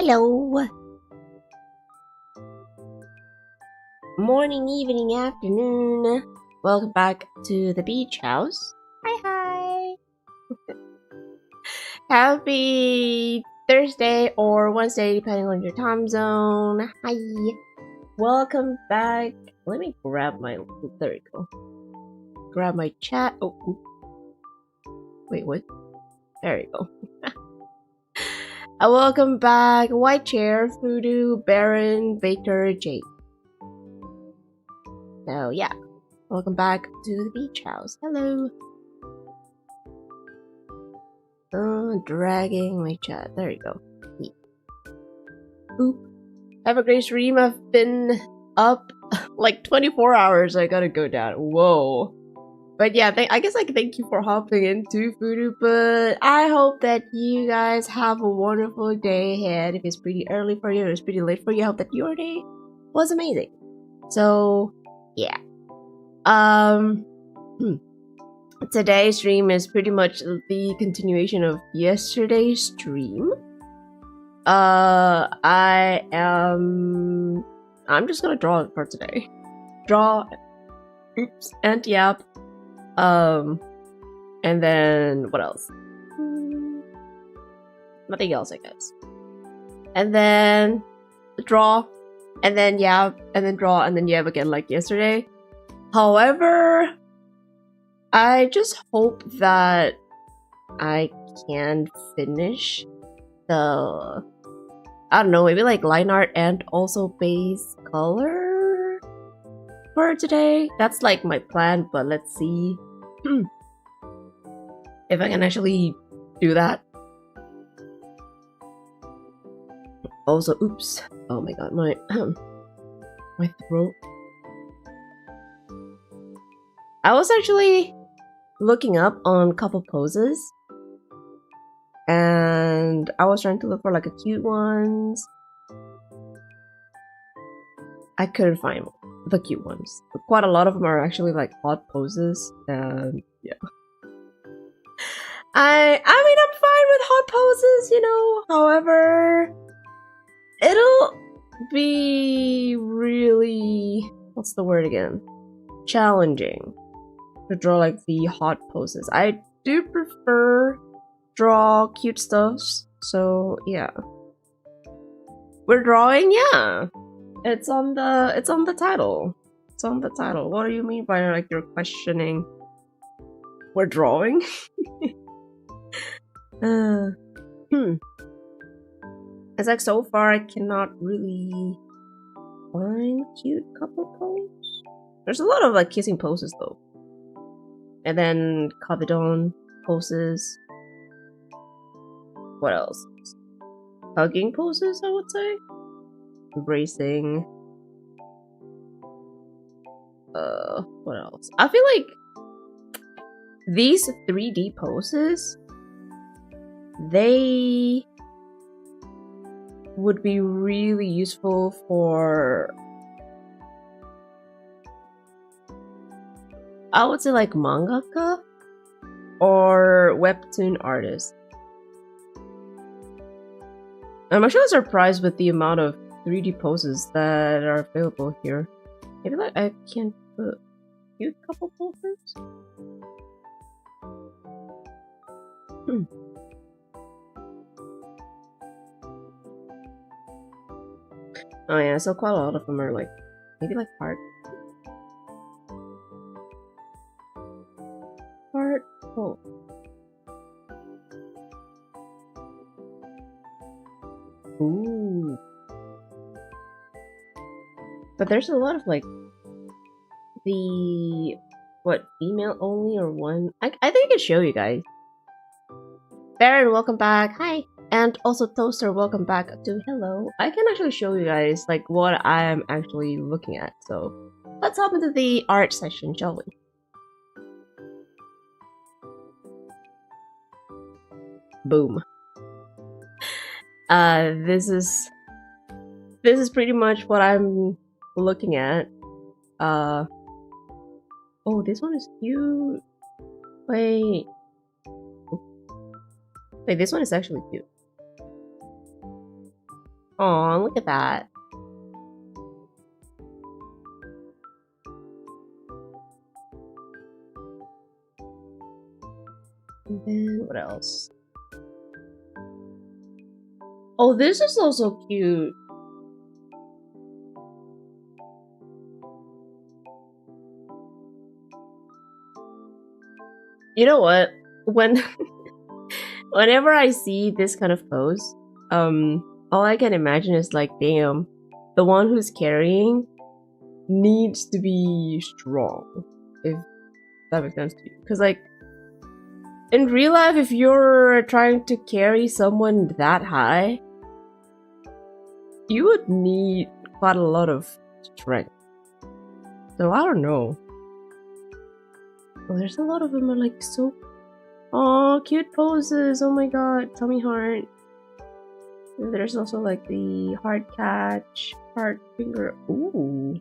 Hello. morning, evening, afternoon. Welcome back to the beach house. Hi. Happy Thursday or Wednesday, depending on your time zone. Hi. Welcome back. Let me grab my... there we go. Grab my chat. Oh. Wait, what? There we go. Welcome back, White Chair, Voodoo, Baron, Baker, Jake. So yeah, welcome back to the beach house. Hello. Dragging my chat. There you go. Oop. Have a great stream. I've been up like 24 hours. I gotta go down. Whoa. But yeah, I guess thank you for hopping into Voodoo, but I hope that you guys have a wonderful day ahead. If it's pretty early for you or it's pretty late for you, I hope that your day was amazing. So, yeah. Today's stream is pretty much the continuation of yesterday's stream. I'm just gonna draw for today. Draw, oops, and yap. And then what else? Nothing else, I guess. And then draw, and then yap, and then draw, and then yap again like yesterday. However, I just hope that I can finish the, I don't know, maybe like line art and also base color for today. That's like my plan, but let's see if I can actually do that. Also, oops. Oh my god, my throat. I was actually looking up on couple poses, and I was trying to look for like a cute ones. I couldn't find the cute ones. Quite a lot of them are actually like odd poses, and yeah. I mean, I'm fine with hot poses, you know. However, it'll be really, what's the word again? Challenging to draw like the hot poses. I do prefer draw cute stuffs, so yeah. We're drawing, yeah. It's on the title. It's on the title. What do you mean by like you're questioning? We're drawing? It's like so far I cannot really find cute couple pose. There's a lot of like kissing poses though. And then Kabedon poses. What else? Hugging poses, I would say. Embracing. What else? I feel like these 3D poses, they would be really useful for, I would say like mangaka or webtoon artists. I'm actually surprised with the amount of 3D poses that are available here. Maybe like I can put cute couple poses? Oh yeah, so quite a lot of them are like, maybe like part 4. Ooh. But there's a lot of like the female only or one. I think I can show you guys. Baron, welcome back. Hi. And also Toaster, welcome back to hello. I can actually show you guys like what I am actually looking at. So let's hop into the art session, shall we? Boom. This is pretty much what I'm looking at. Oh, this one is cute. Wait, this one is actually cute. Aw, look at that. And what else? Oh, this is also cute. You know what? Whenever I see this kind of pose, all I can imagine is like, damn, the one who's carrying needs to be strong, if that makes sense to you. Because like, in real life, if you're trying to carry someone that high, you would need quite a lot of strength. So I don't know. Oh, there's a lot of them are like so... Oh, cute poses! Oh my god, tummy heart. There's also like the heart catch, heart finger. Ooh.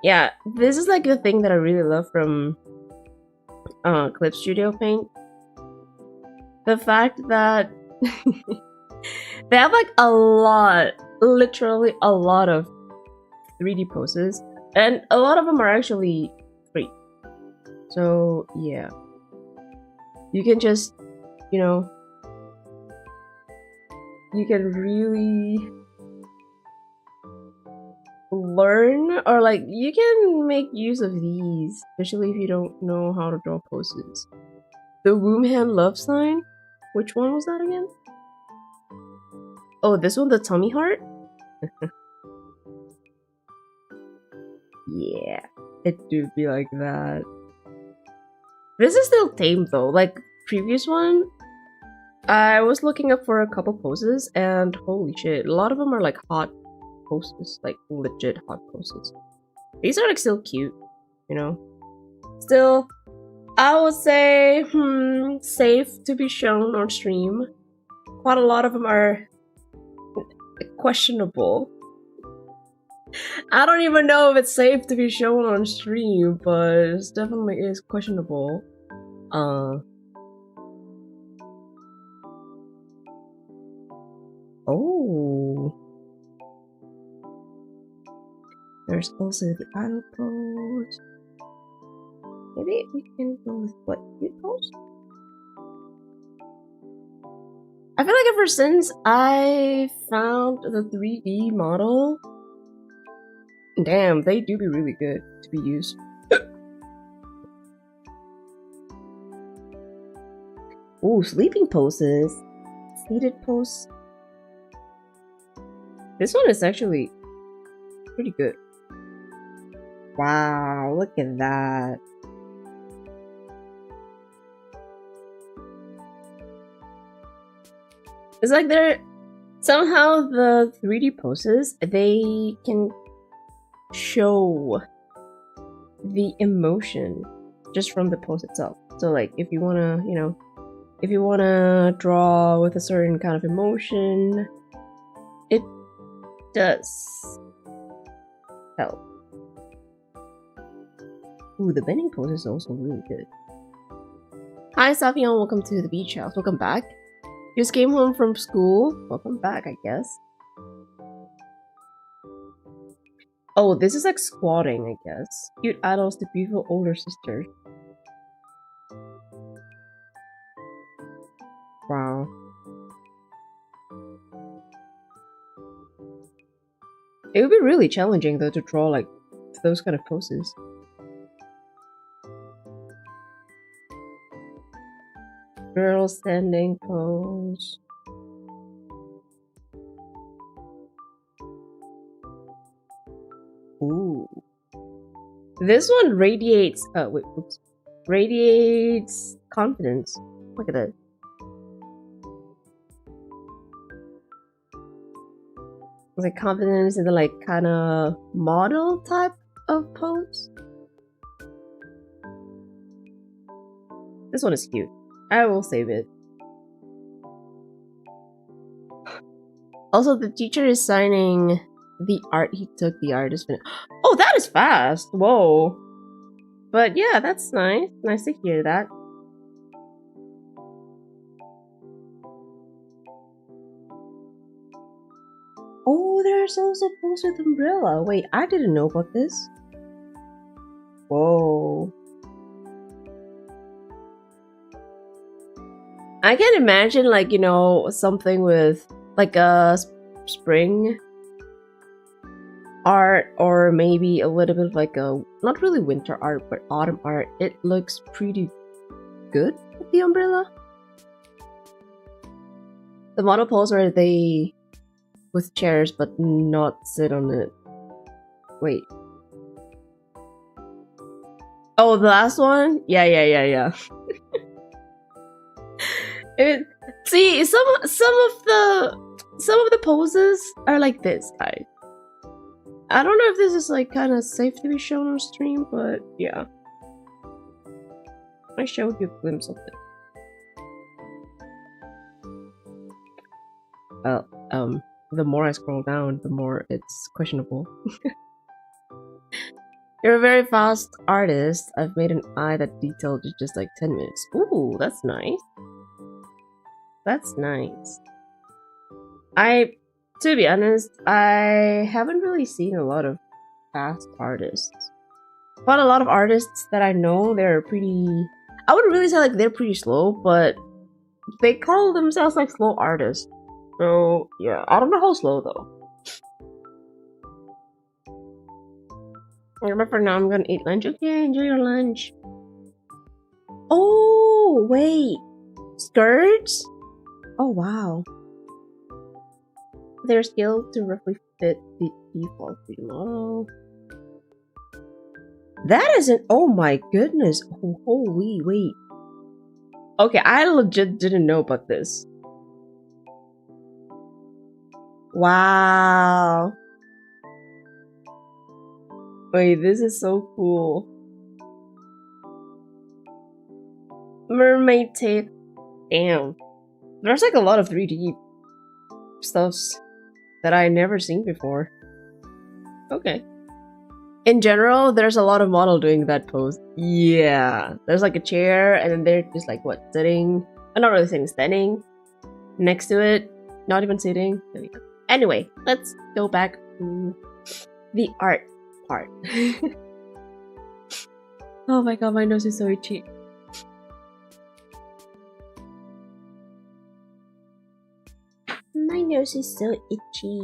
Yeah, this is like the thing that I really love from Clip Studio Paint. The fact that they have like a lot, literally a lot of 3D poses, and a lot of them are actually free. So yeah, you can just, you know, you can really learn, or like you can make use of these, especially if you don't know how to draw poses. The womb hand love sign, which one was that again? Oh, this one, the tummy heart? Yeah, it do be like that. This is still tame though. Like previous one, I was looking up for a couple poses, and holy shit, a lot of them are like hot poses, like legit hot poses. These are like still cute, you know. Still, I would say, safe to be shown on stream. Quite a lot of them are questionable. I don't even know if it's safe to be shown on stream, but it definitely is questionable. Oh. There's also the idle pose. Maybe we can go with what, cute pose? I feel like ever since I found the 3D model, damn, they do be really good to be used. Ooh, sleeping poses. Seated pose. This one is actually pretty good. Wow, look at that. It's like they're somehow the 3D poses, they can show the emotion just from the pose itself. So like if you wanna, you know, if you wanna draw with a certain kind of emotion, it does help. Ooh, the bending pose is also really good. Hi Daphiel, welcome to the beach house. Welcome back. You just came home from school. Welcome back, I guess. Oh, this is like squatting, I guess. Cute idols to beautiful older sisters. Wow. It would be really challenging though to draw like those kind of poses. Girl standing pose. Ooh. This one radiates radiates confidence. Look at that. It's like confidence in the like kinda model type of pose. This one is cute. I will save it. Also, the teacher is signing the art he took. The art is finished. Oh, that is fast! Whoa. But yeah, that's nice. Nice to hear that. Oh, there's also pose with umbrella. Wait, I didn't know about this. Whoa. I can imagine, like, you know, something with like a spring art, or maybe a little bit of like a, not really winter art, but autumn art. It looks pretty good with the umbrella. The model pose where they with chairs but not sit on it. Wait. Oh, the last one? Yeah. See, some of the poses are like this, guys. I don't know if this is like kind of safe to be shown on stream, but yeah. I showed you a glimpse of it. The more I scroll down, the more it's questionable. You're a very fast artist. I've made an eye that detailed in just like 10 minutes. Ooh, that's nice. That's nice. To be honest, I haven't really seen a lot of fast artists. But a lot of artists that I know, they're pretty... I wouldn't really say like they're pretty slow, but they call themselves like slow artists. So, yeah, I don't know how slow though. But for now, I'm gonna eat lunch. Okay, enjoy your lunch. Oh, wait. Skirts? Oh, wow. They're scaled to roughly fit the default model. That isn't... Oh my goodness. Oh, holy, wait. Okay, I legit didn't know about this. Wow. Wait, this is so cool. Mermaid tape. Damn. There's like a lot of 3D stuffs that I never seen before. Okay. In general, there's a lot of model doing that pose. Yeah. There's like a chair, and then they're just like, what, sitting? Not really sitting, standing next to it. Not even sitting. There we go. Anyway, let's go back to the art part. Oh my god, my nose is so itchy. My nose is so itchy.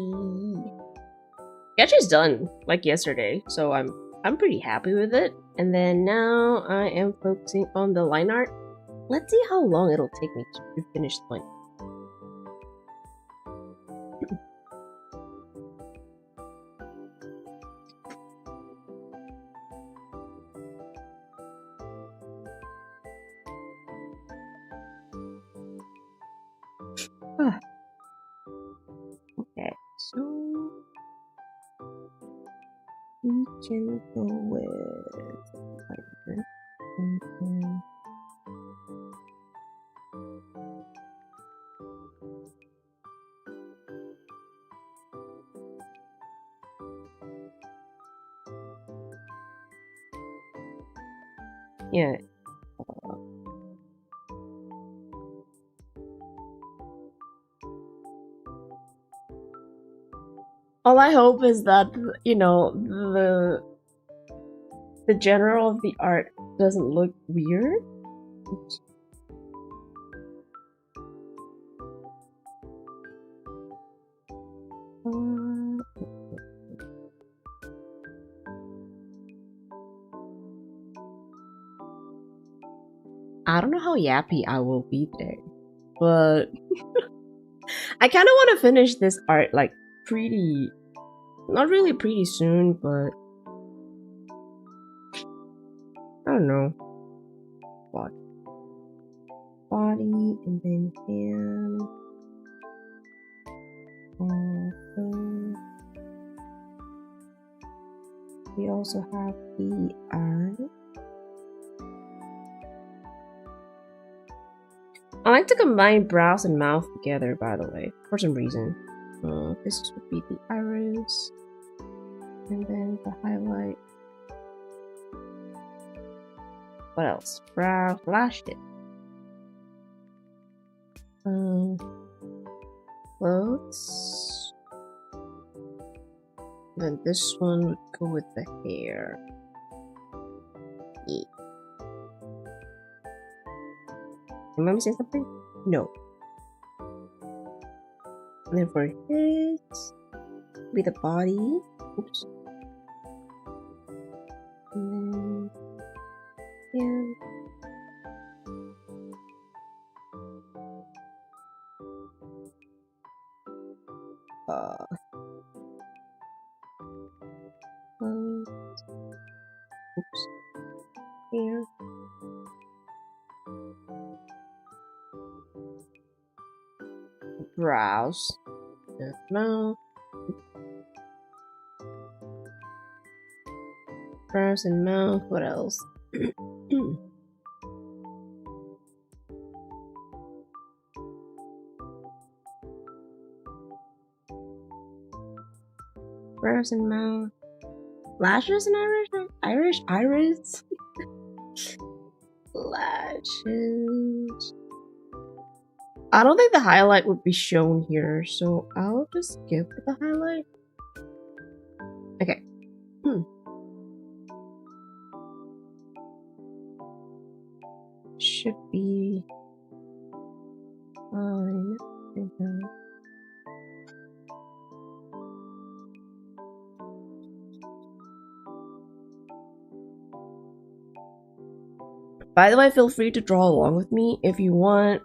Sketch is done like yesterday, so I'm pretty happy with it. And then now I am focusing on the line art. Let's see how long it'll take me to finish the line. Okay, so we can go with yeah. All I hope is that, you know, the general of the art doesn't look weird. Oops. I don't know how yappy I will be today, but I kind of want to finish this art like pretty, not really pretty soon, but I don't know. Body and then hand. We also have the eye. I like to combine brows and mouth together, by the way, for some reason. This would be the iris, and then the highlight. What else? Brow, lash tip. Clothes. Then this one would go with the hair. Yeah. Am I missing something? No. And then for his, be the body. Oops. And then, oops. Here. Brows. Mouth. Brows and mouth. What else? Brows and mouth. Lashes and iris? Lashes. I don't think the highlight would be shown here, so I'll just skip the highlight. Okay. Should be fine. By the way, feel free to draw along with me if you want.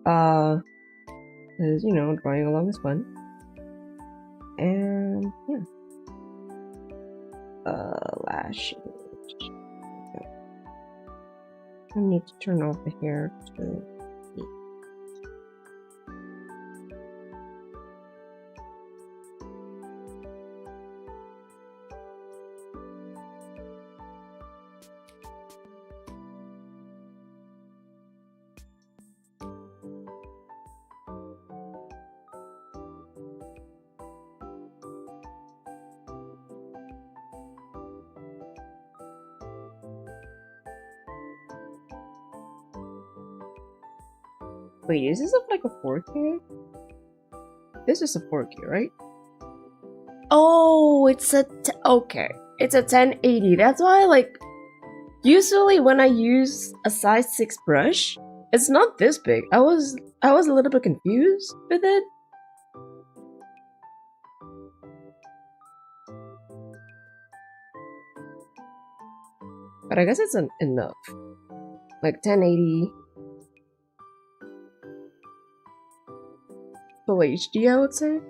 Because, you know, drawing along is fun. And, yeah. Lashes. Okay. I need to turn off the hair too. Wait, is this like a 4K? This is a 4K, right? Oh, it's a okay. It's a 1080. That's why, like, usually when I use a size 6 brush, it's not this big. I was a little bit confused with it. But I guess it's enough. Like 1080. Full HD, I would say.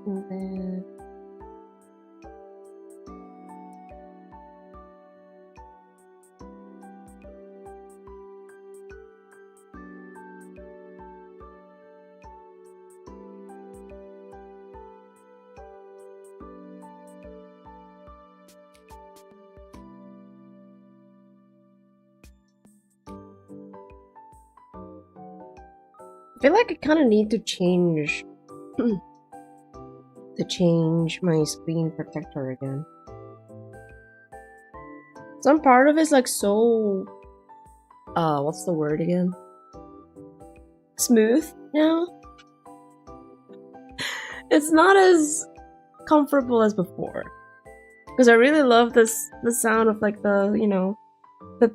And then I feel like I kind of need to change my screen protector again. Some part of it's like so what's the word again? Smooth now. It's not as comfortable as before. Because I really love the sound of like the, you know, the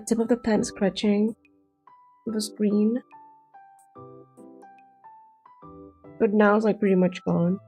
tip of the pen scratching the screen. But now it's like pretty much gone.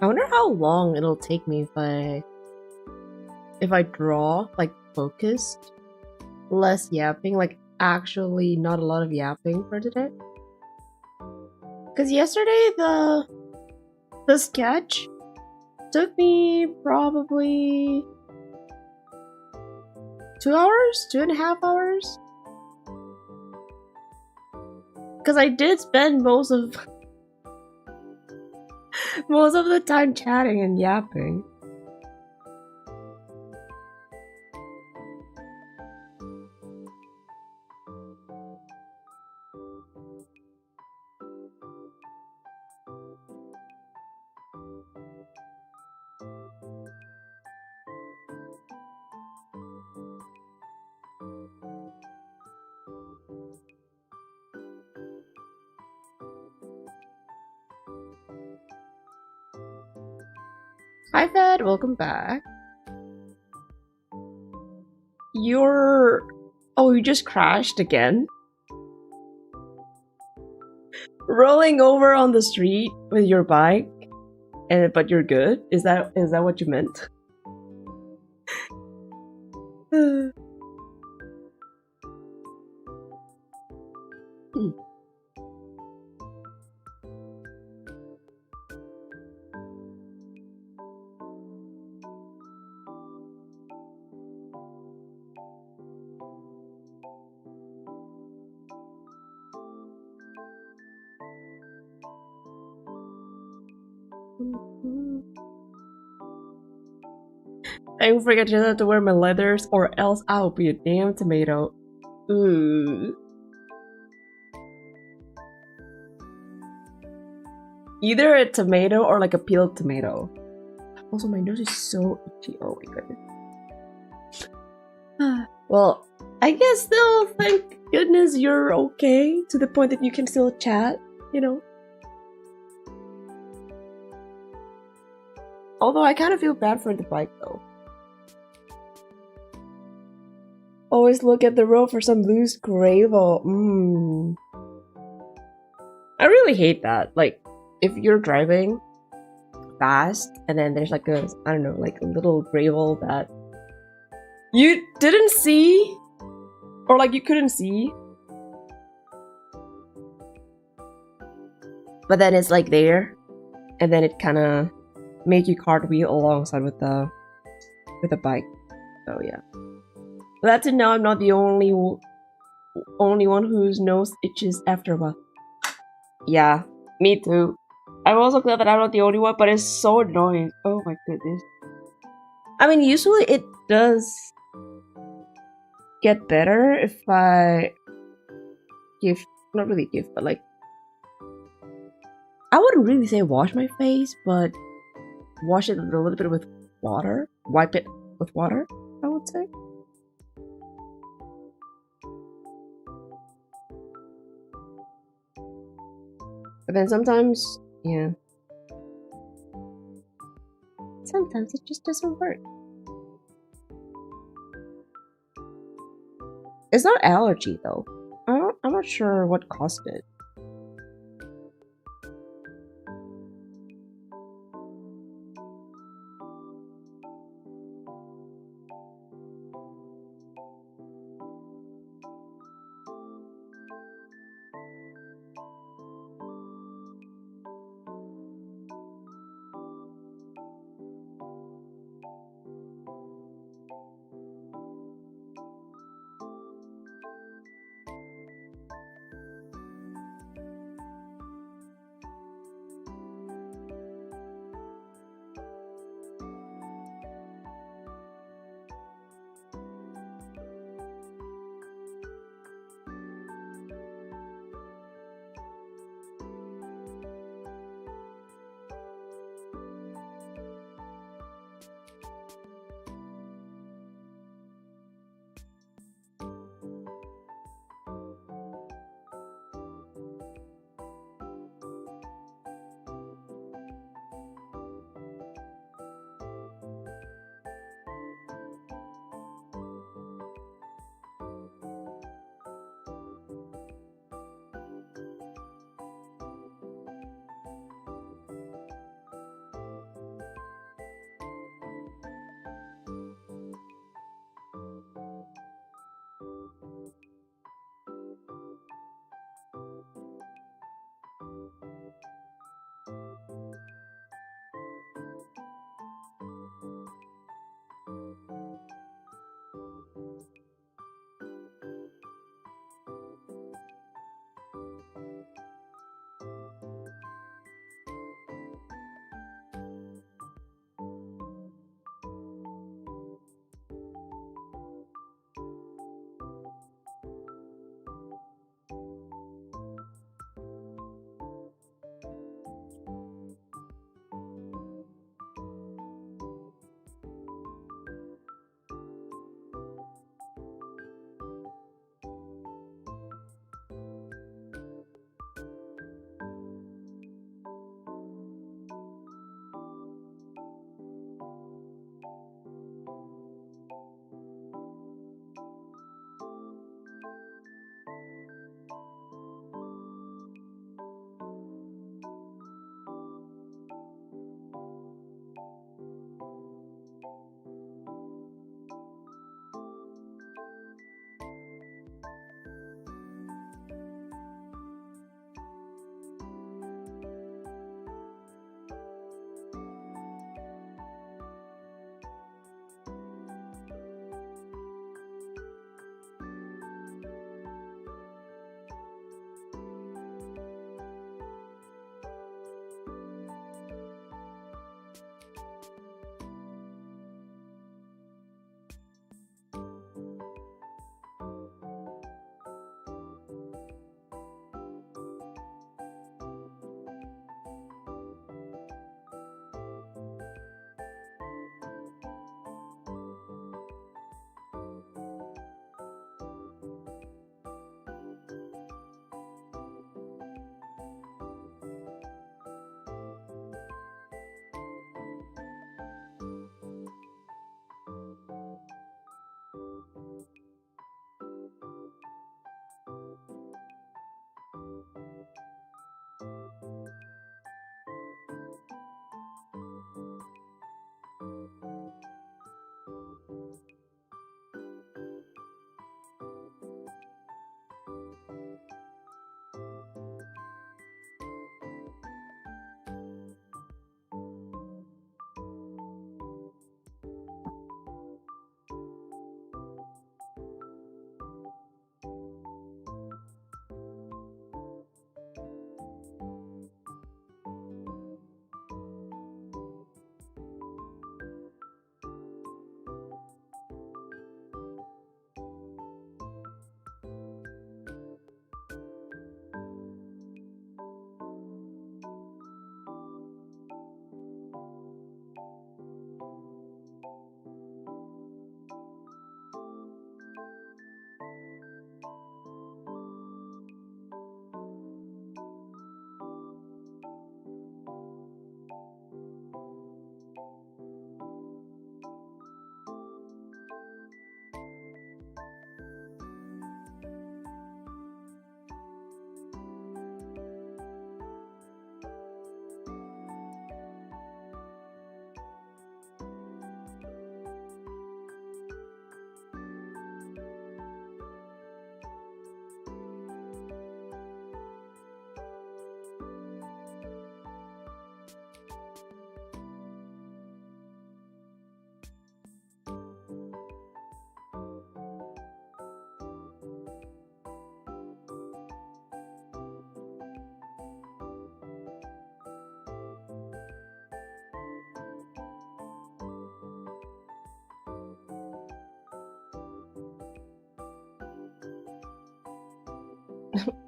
I wonder how long it'll take me if I draw like focused, less yapping, like actually not a lot of yapping for today. Because yesterday the sketch took me probably 2 hours, 2.5 hours. Because I did spend most of the time chatting and yapping. Hi Fed, welcome back. Oh, you just crashed again? Rolling over on the street with your bike, but you're good? Is that what you meant? I forget to wear my leathers or else I'll be a damn tomato. Ooh. Either a tomato or like a peeled tomato. Also, my nose is so itchy. Oh my goodness. Well, I guess still, thank goodness you're okay to the point that you can still chat, you know? Although I kind of feel bad for the bike though. Always look at the road for some loose gravel. I really hate that. Like, if you're driving fast and then there's like a, I don't know, like a little gravel that you didn't see or like you couldn't see, but then it's like there and then it kind of make you cartwheel alongside with the bike. So yeah. Glad to know I'm not the only one whose nose itches after a while. Yeah, me too. I'm also glad that I'm not the only one, but it's so annoying. Oh my goodness. I mean, usually it does get better if I give, not really give, but like, I wouldn't really say wash my face, but wash it a little bit with water. Wipe it with water, I would say. But then sometimes, yeah. Sometimes it just doesn't work. It's not allergy though. I'm not sure what caused it.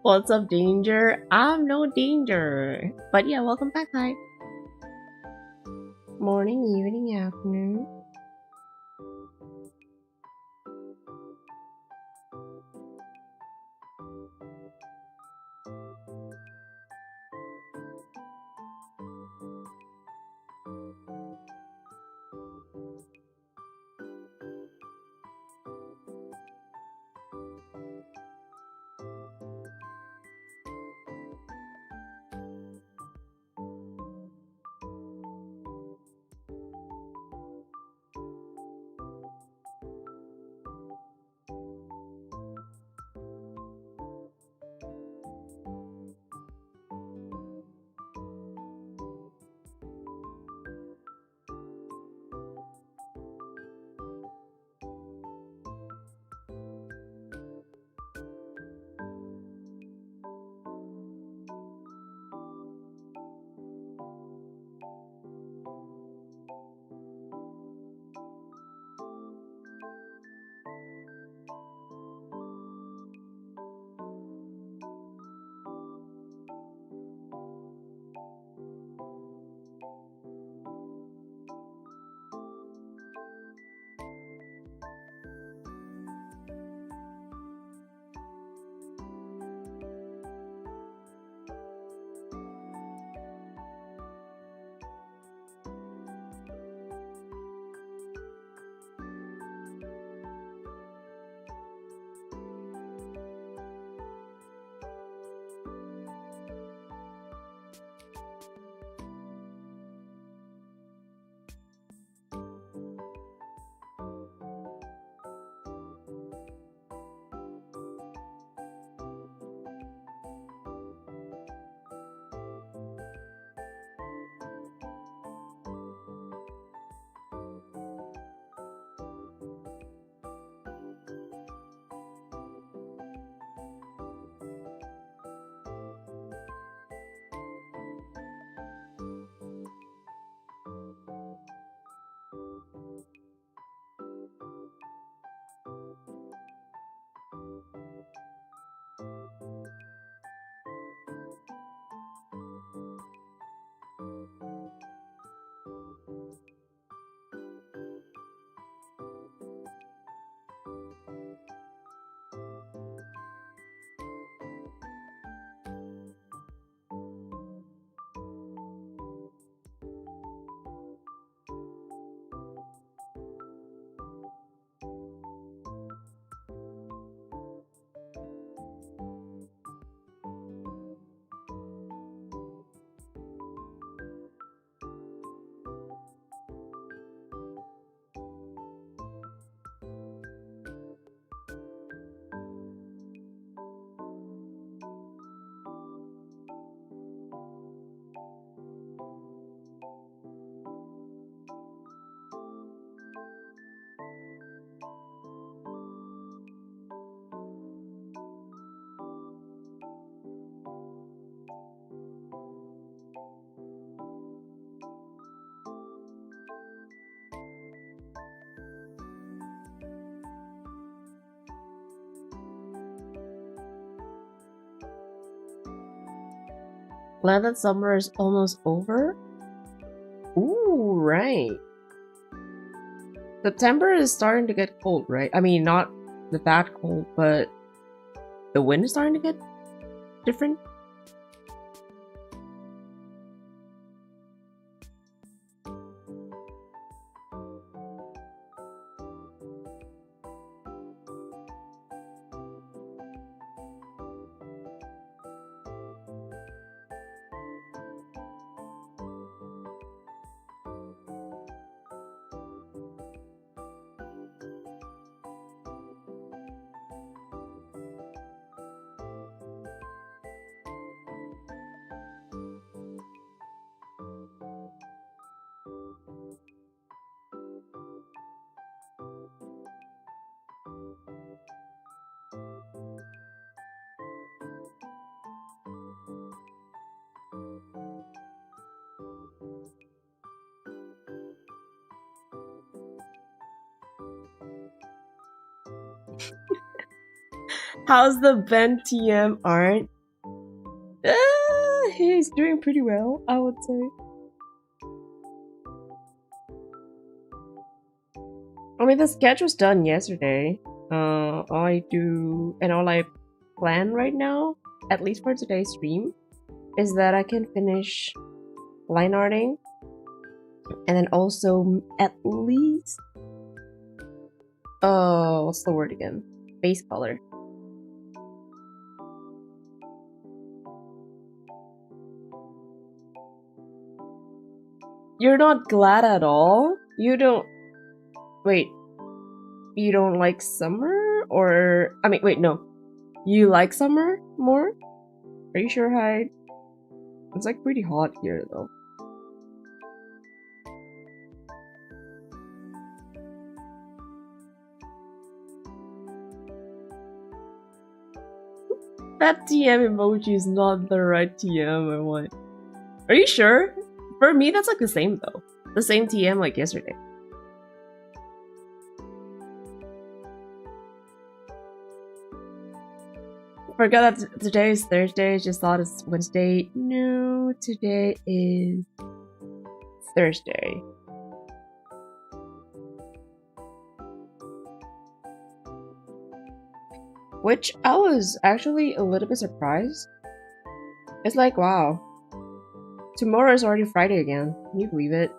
What's up, danger? I'm no danger. But yeah, welcome back, hi. Morning, evening, afternoon. Glad that summer is almost over? Ooh, right. September is starting to get cold, right? I mean, not that cold, but the wind is starting to get different. How's the Ben TM art? He's doing pretty well, I would say. I mean, the sketch was done yesterday. All I plan right now, at least for today's stream, is that I can finish line arting, and then also at least, what's the word again? Base color. You're not glad at all? You don't... Wait. You don't like summer? Or... I mean, wait, no. You like summer more? Are you sure, Hyde? It's like pretty hot here, though. That TM emoji is not the right TM I want. Are you sure? For me, that's like the same though. The same TM like yesterday. Forgot that today is Thursday, just thought it's Wednesday. No, today is Thursday. Which I was actually a little bit surprised. It's like, wow. Tomorrow is already Friday again. Can you believe it?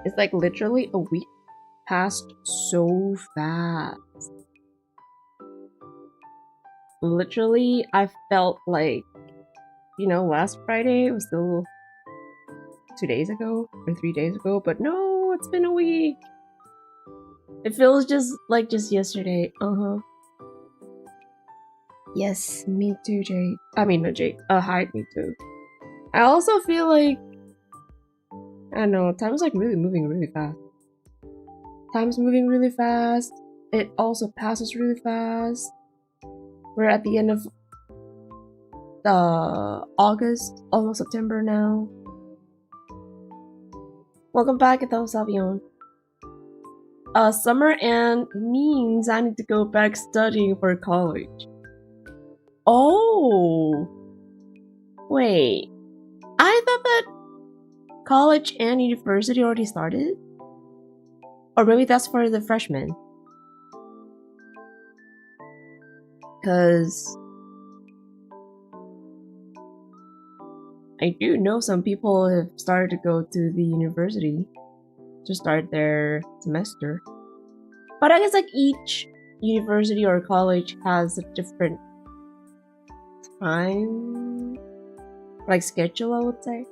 It's like literally a week passed so fast. Literally, I felt like, you know, last Friday was still 2 days ago or 3 days ago, but no, it's been a week. It feels just like just yesterday. Yes, me too, Jade. I mean, no, Jade. Hyde, me too. I also feel like, I don't know, time's like really moving really fast. Time's moving really fast. It also passes really fast. We're at the end of August, almost September now. Welcome back, Daphiel. Summer and means I need to go back studying for college. Oh! Wait. I thought that college and university already started? Or maybe that's for the freshmen. Cause I do know some people have started to go to the university to start their semester. But I guess like each university or college has a different time, like schedule, I would say.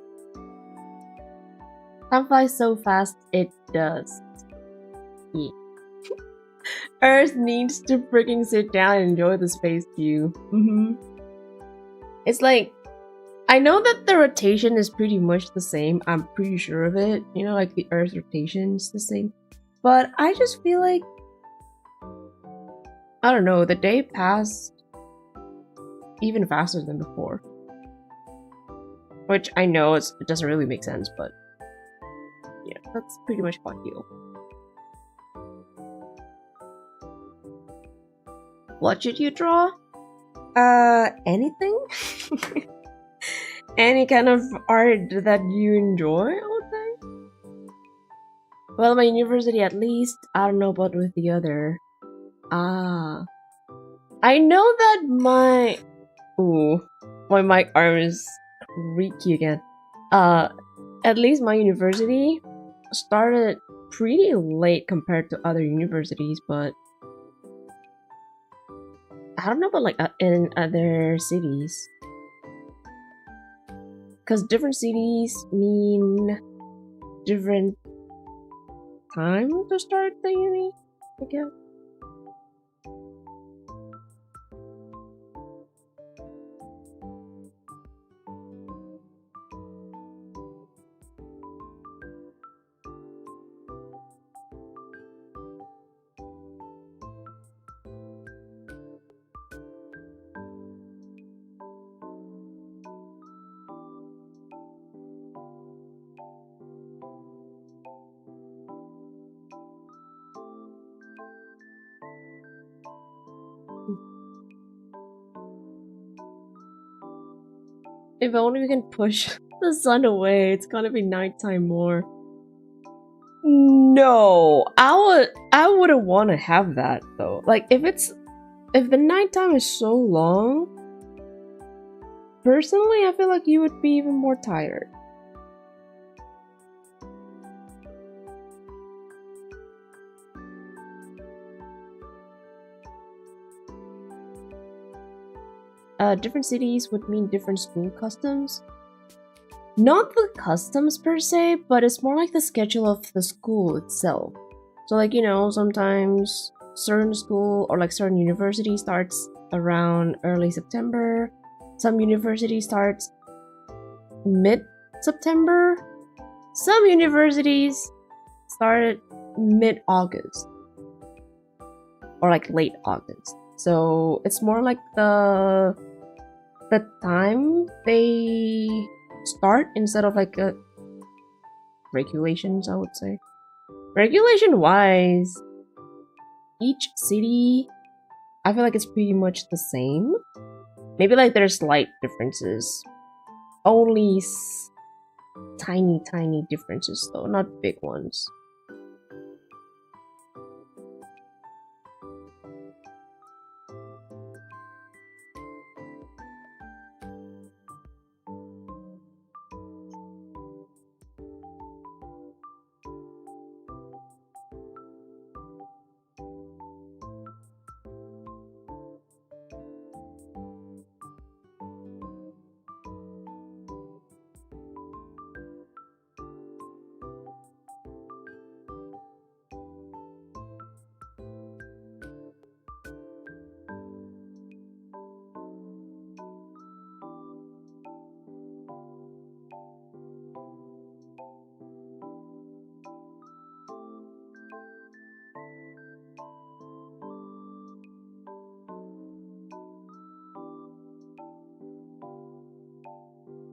Time flies so fast, it does. Yeah. Earth needs to freaking sit down and enjoy the space too. It's like, I know that the rotation is pretty much the same. I'm pretty sure of it. You know, like the Earth's rotation is the same. But I just feel like, I don't know, the day passed even faster than before. Which I know it doesn't really make sense, but yeah, that's pretty much how I feel. What should you draw? Anything? Any kind of art that you enjoy, I would say. Well, my university at least. I don't know about with the other. I know that my... Ooh, my mic arm is creaky again. At least my university started pretty late compared to other universities, but I don't know about like in other cities. Because different cities mean different time to start the uni, I guess. If only we can push the sun away, it's gonna be nighttime more. No, I wouldn't want to have that though. Like if the nighttime is so long, personally, I feel like you would be even more tired. Different cities would mean different school customs. Not the customs per se, but it's more like the schedule of the school itself. So like, sometimes certain school or like certain university starts around early September. Some university starts mid-September. Some universities started mid-August. Or like late August. So it's more like the time they start instead of like regulations, I would say. Regulation wise, each city, I feel like it's pretty much the same. Maybe like there's slight differences. Only tiny differences though, not big ones.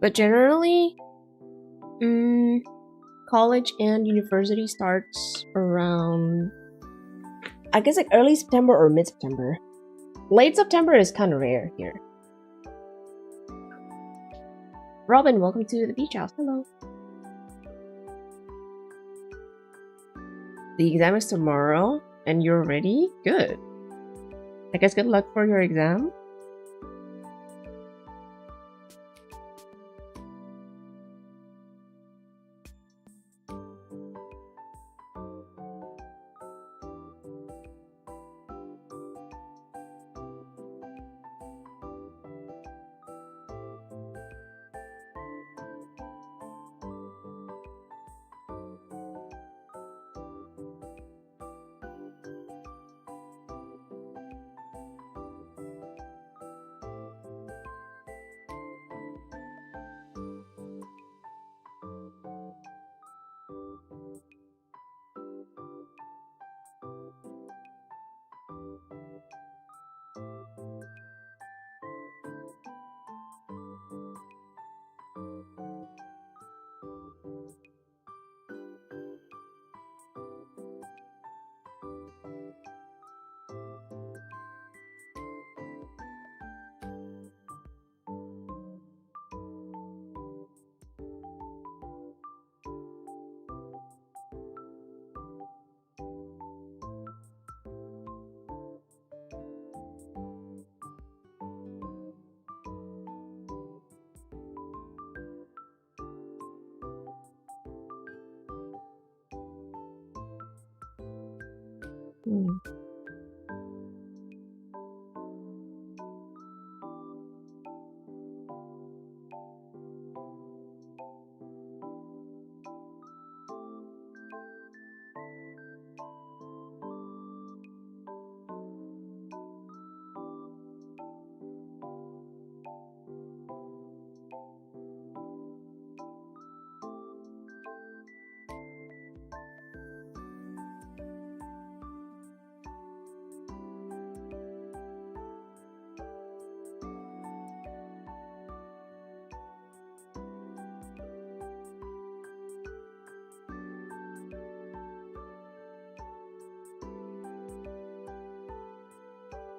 But generally, college and university starts around, I guess like early September or mid-September. Late September is kind of rare here. Robin, welcome to the beach house. Hello. The exam is tomorrow and you're ready? Good. I guess good luck for your exam.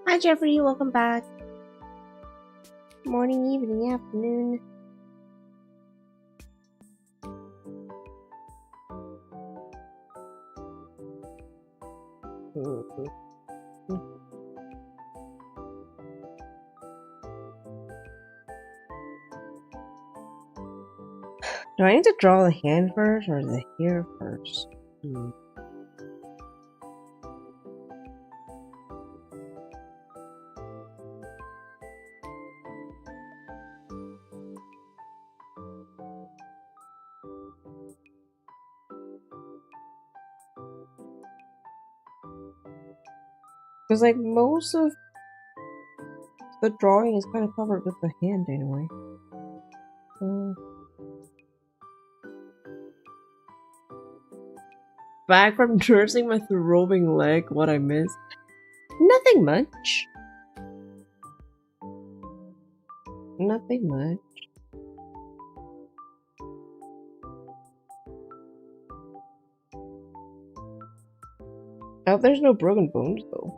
Hi Jeffrey, welcome back. Morning, evening, afternoon. Do I need to draw the hand first or the hair first? Because like most of the drawing is kind of covered with the hand anyway. Back from nursing my throbbing leg, what I missed? Nothing much. Nothing much. I hope there's no broken bones though.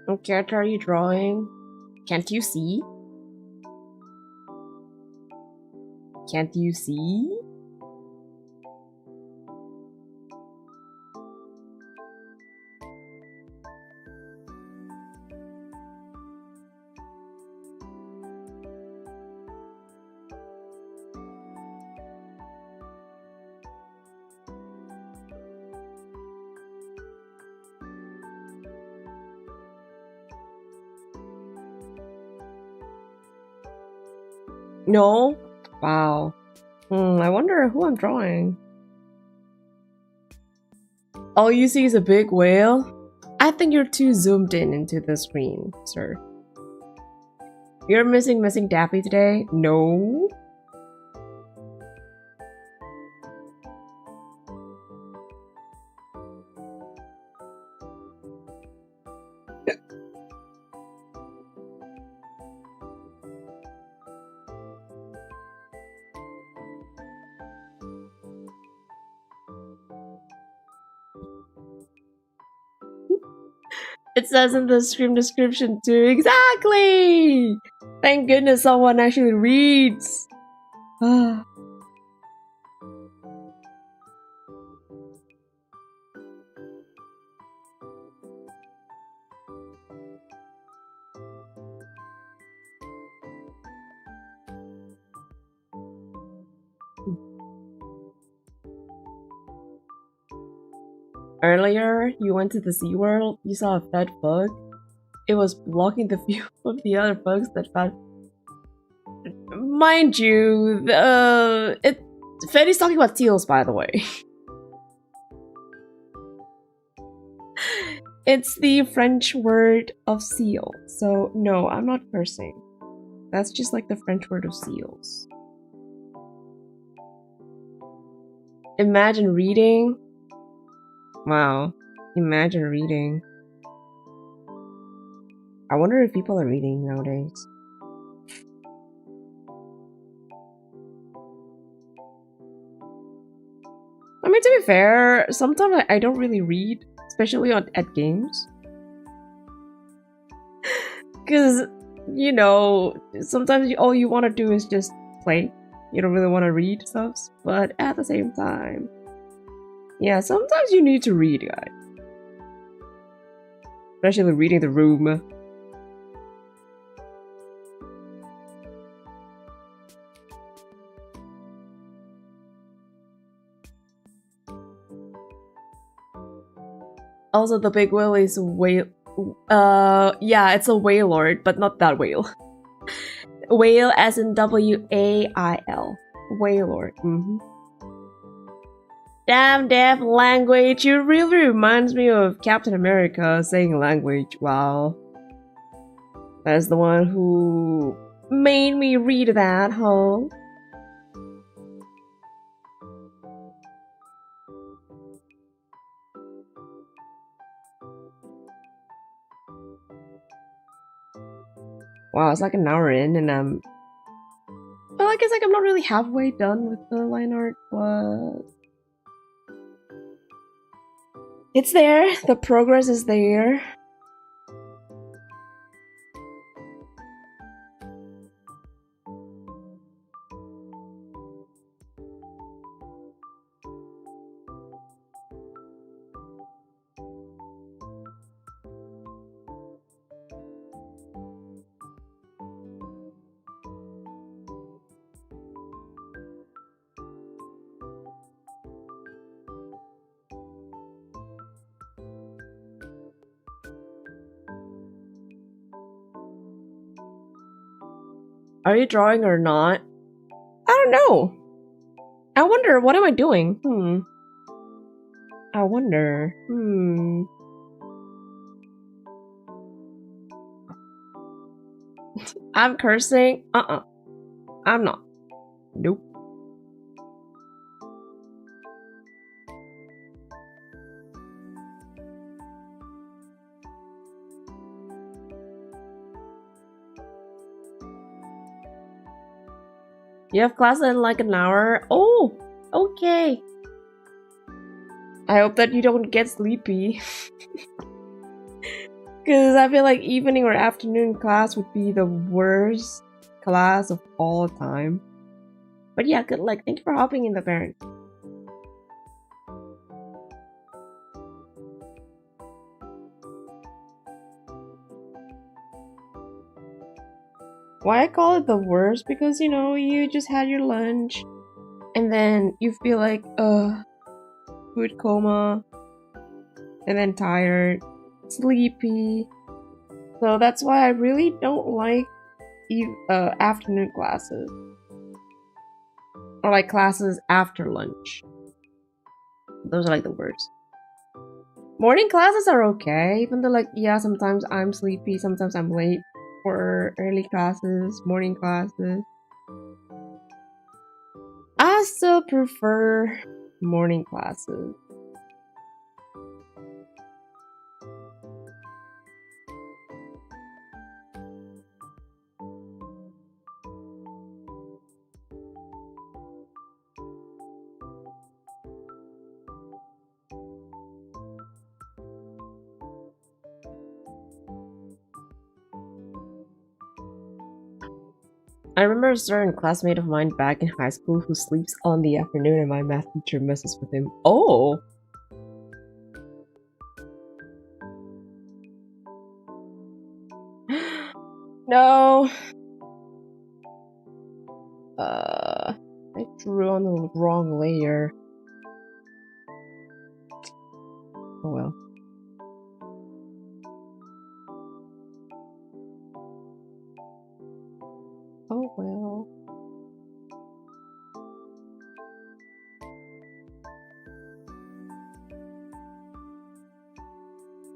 What character are you drawing? Can't you see? Can't you see? No? Wow. I wonder who I'm drawing. All you see is a big whale? I think you're too zoomed in into the screen, sir. You're missing Daffy today? No? It says in the stream description too. Exactly! Thank goodness someone actually reads. Earlier, you went to the SeaWorld, you saw a fat bug. It was blocking the view of the other bugs that found. Mind you, Freddy's talking about seals, by the way. It's the French word of seal, so no, I'm not cursing. That's just like the French word of seals. Imagine reading. Wow, imagine reading. I wonder if people are reading nowadays. I mean, to be fair, sometimes I don't really read, especially at games. Because, you know, sometimes all you want to do is just play. You don't really want to read stuff, but at the same time, yeah, sometimes you need to read, guys. Especially reading the room. Also, the big whale is whale. Yeah, it's a whalelord, but not that whale. Whale as in W-A-I-L. Whalelord. Damn deaf language, it really reminds me of Captain America saying language. Wow. That's the one who made me read that, huh? Wow, it's like an hour in and well, I guess like I'm not really halfway done with the line art, but It's there. The progress is there. Are you drawing or not? I don't know. I wonder, what am I doing? I wonder. I'm cursing? I'm not. Nope. You have class in like an hour? Oh, okay. I hope that you don't get sleepy. Because I feel like evening or afternoon class would be the worst class of all time. But yeah, good luck. Thank you for hopping in the parent. Why I call it the worst? Because, you know, you just had your lunch and then you feel like, food coma, and then tired, sleepy. So that's why I really don't like afternoon classes. Or like classes after lunch. Those are like the worst. Morning classes are okay, even though like, yeah, sometimes I'm sleepy, sometimes I'm late for early classes, morning classes. I still prefer morning classes. I remember a certain classmate of mine back in high school who sleeps on the afternoon and my math teacher messes with him. Oh! No! I drew on the wrong layer. Oh well. Oh well.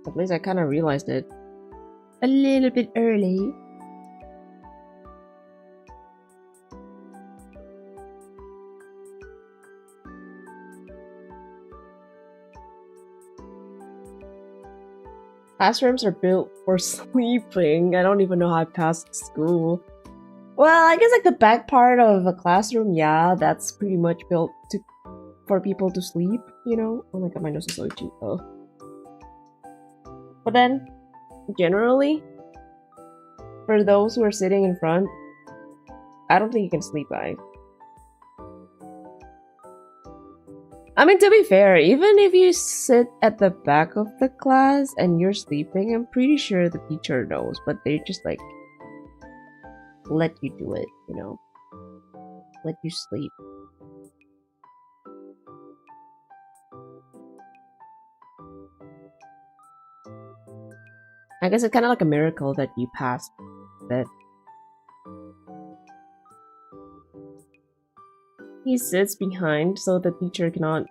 At least I kind of realized it a little bit early. Classrooms are built for sleeping. I don't even know how I passed school. Well, I guess like the back part of a classroom, yeah, that's pretty much built for people to sleep, you know? Oh my god, my nose is so itchy. Oh. But then, generally, for those who are sitting in front, I don't think you can sleep by. I mean, to be fair, even if you sit at the back of the class and you're sleeping, I'm pretty sure the teacher knows, but they just like let you do it, you know? Let you sleep. I guess it's kind of like a miracle that you passed that. He sits behind so the teacher cannot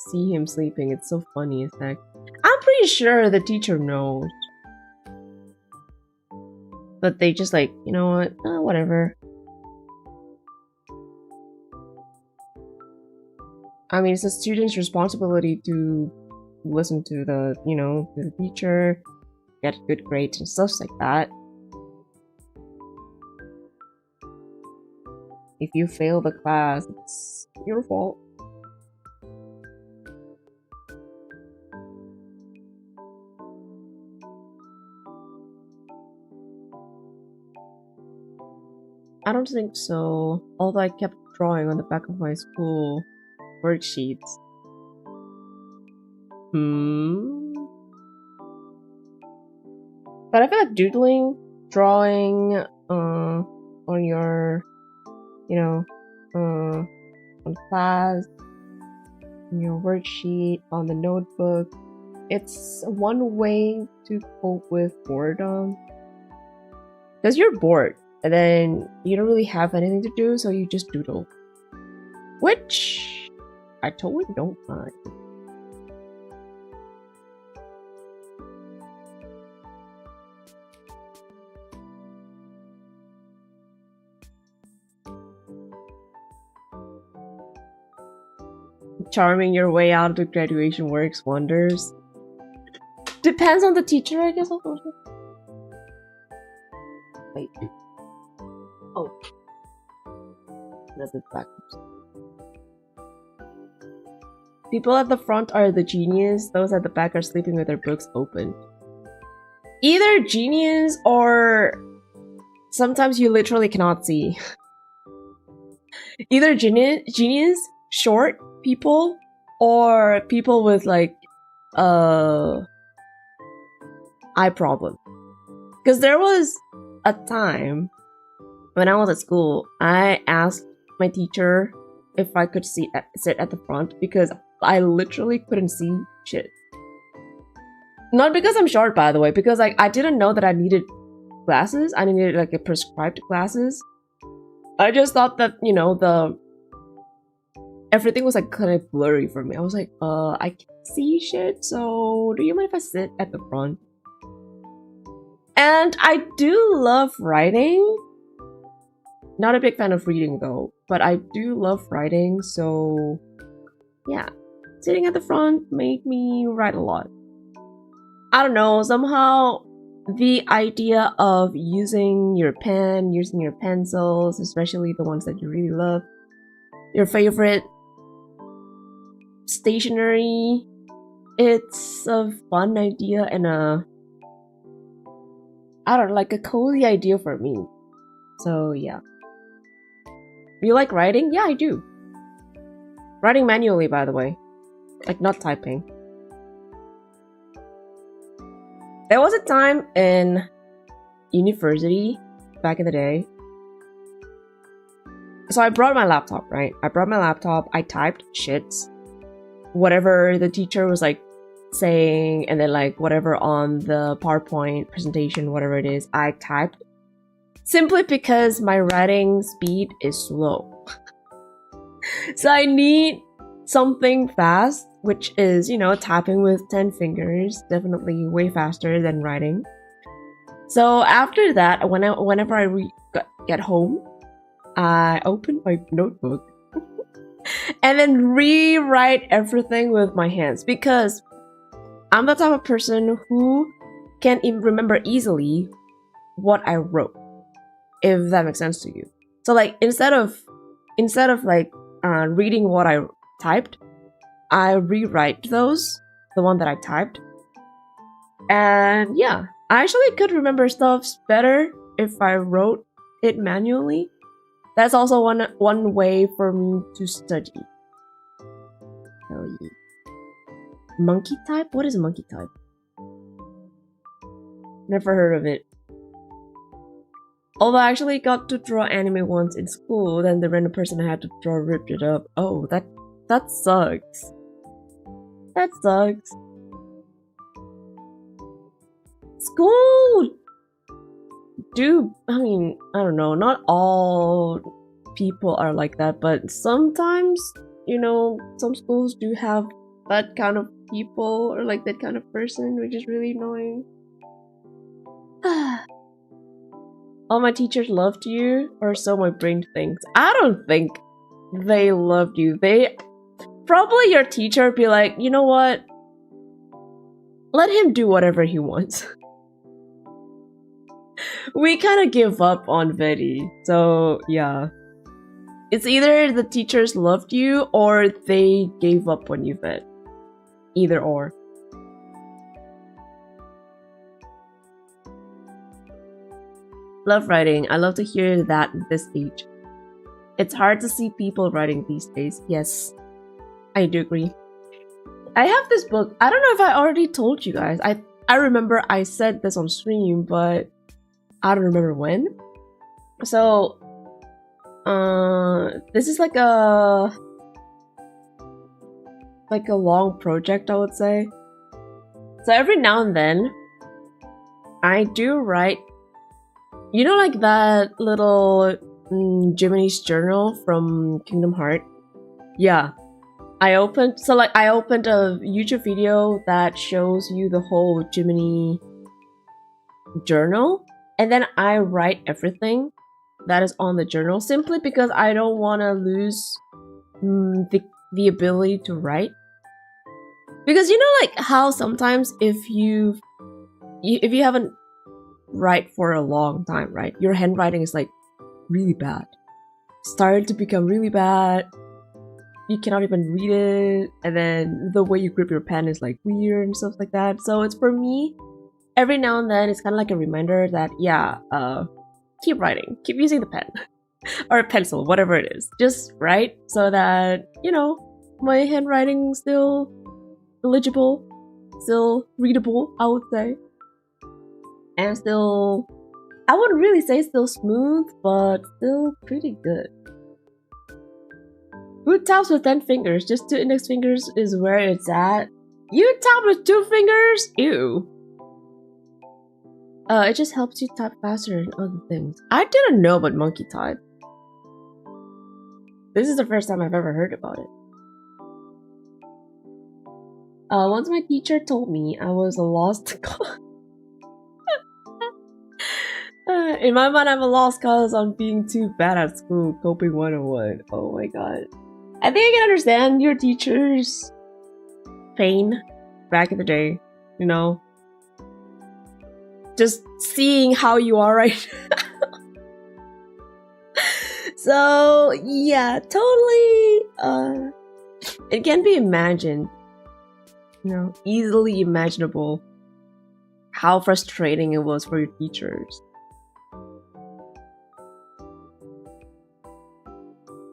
see him sleeping. It's so funny, in fact. I'm pretty sure the teacher knows. But they just like, you know what? Whatever. I mean, it's a student's responsibility to listen to the, you know, the teacher, get good grades and stuff like that. If you fail the class, it's your fault. I don't think so. Although I kept drawing on the back of my school worksheets. But I feel like doodling, drawing, on your, on class, on your worksheet, on the notebook, it's one way to cope with boredom. Because you're bored, and then you don't really have anything to do, so you just doodle. Which I totally don't mind. Charming your way out of the graduation works wonders. Depends on the teacher, I guess. Wait. Oh. That's it backwards. People at the front are the genius. Those at the back are sleeping with their books open. Either genius or sometimes you literally cannot see. Either genius, short people, or people with like eye problem. Because there was a time when I was at school, I asked my teacher if I could sit at the front because I literally couldn't see shit. Not because I'm short, by the way, because like I didn't know that I needed glasses. I needed like a prescribed glasses. I just thought that, everything was like kind of blurry for me. I was like, I can't see shit, so do you mind if I sit at the front? And I do love writing. Not a big fan of reading though, but I do love writing, so yeah. Sitting at the front made me write a lot. I don't know, somehow the idea of using your pen, using your pencils, especially the ones that you really love, your favorite stationery, it's a fun idea and a cozy idea for me. So yeah. You like writing? Yeah, I do. Writing manually, by the way. Like, not typing. There was a time in university, back in the day. So I brought my laptop, right? I typed shits. Whatever the teacher was like saying, and then like whatever on the PowerPoint presentation, whatever it is, I typed. Simply because my writing speed is slow. So I need something fast, which is, tapping with 10 fingers, definitely way faster than writing. So after that, whenever I get home, I open my notebook and then rewrite everything with my hands because I'm the type of person who can remember easily what I wrote, if that makes sense to you. So like instead of like reading what I typed, I rewrite the one that I typed. And yeah, I actually could remember stuff better if I wrote it manually. That's also one way for me to study. Hell yeah. Monkey type? What is monkey type? Never heard of it. Although I actually got to draw anime once in school, then the random person I had to draw ripped it up. Oh, that sucks. That sucks. School! I don't know, not all people are like that, but sometimes, some schools do have that kind of people or like that kind of person, which is really annoying. All my teachers loved you, or so my brain thinks. I don't think they loved you. Probably your teacher would be like, you know what? Let him do whatever he wants. We kind of give up on Veti, so yeah. It's either the teachers loved you or they gave up on you, Vet. Either or. Love writing. I love to hear that at this age. It's hard to see people writing these days. Yes, I do agree. I have this book. I don't know if I already told you guys. I remember I said this on stream, but I don't remember when. So, this is like a long project, I would say. So every now and then, I do write, you know, like that little Jiminy's journal from Kingdom Hearts? Yeah. I opened a YouTube video that shows you the whole Jiminy journal, and then I write everything that is on the journal simply because I don't want to lose the ability to write. Because you know, like how sometimes if you haven't write for a long time, right? Your handwriting is like really bad. Started to become really bad. You cannot even read it, and then the way you grip your pen is like weird and stuff like that. So it's for me, every now and then it's kind of like a reminder that yeah, keep writing, keep using the pen or a pencil, whatever it is. Just write so that, you know, my handwriting still legible, still readable, I would say, and still, I wouldn't really say still smooth, but still pretty good. Who taps with 10 fingers? Just 2 index fingers is where it's at. You tap with 2 fingers? Ew. It just helps you type faster and other things. I didn't know about monkey type. This is the first time I've ever heard about it. Once my teacher told me I was a lost cause. In my mind, I'm a lost cause on being too bad at school. Coping 101. Oh my god. I think I can understand your teacher's pain back in the day, you know? Just seeing how you are right now. So, yeah, totally, it can be imagined, you know, easily imaginable how frustrating it was for your teachers.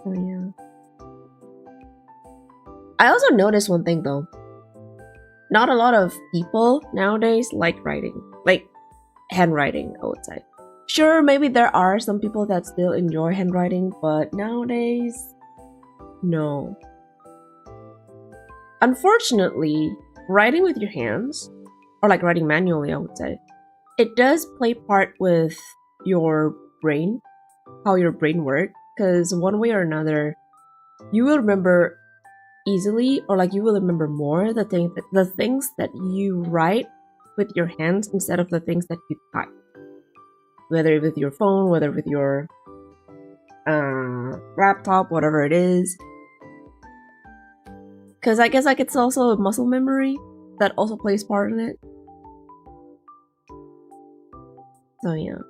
Oh, yeah. I also noticed one thing though. Not a lot of people nowadays like writing. Like handwriting, I would say. Sure, maybe there are some people that still enjoy handwriting, but nowadays, no. Unfortunately, writing with your hands, or like writing manually, I would say, it does play part with your brain, how your brain works, because one way or another, you will remember easily, or like you will remember more the things that you write with your hands instead of the things that you type, whether with your phone, whether with your laptop, whatever it is. Because I guess like it's also a muscle memory that also plays part in it. So yeah,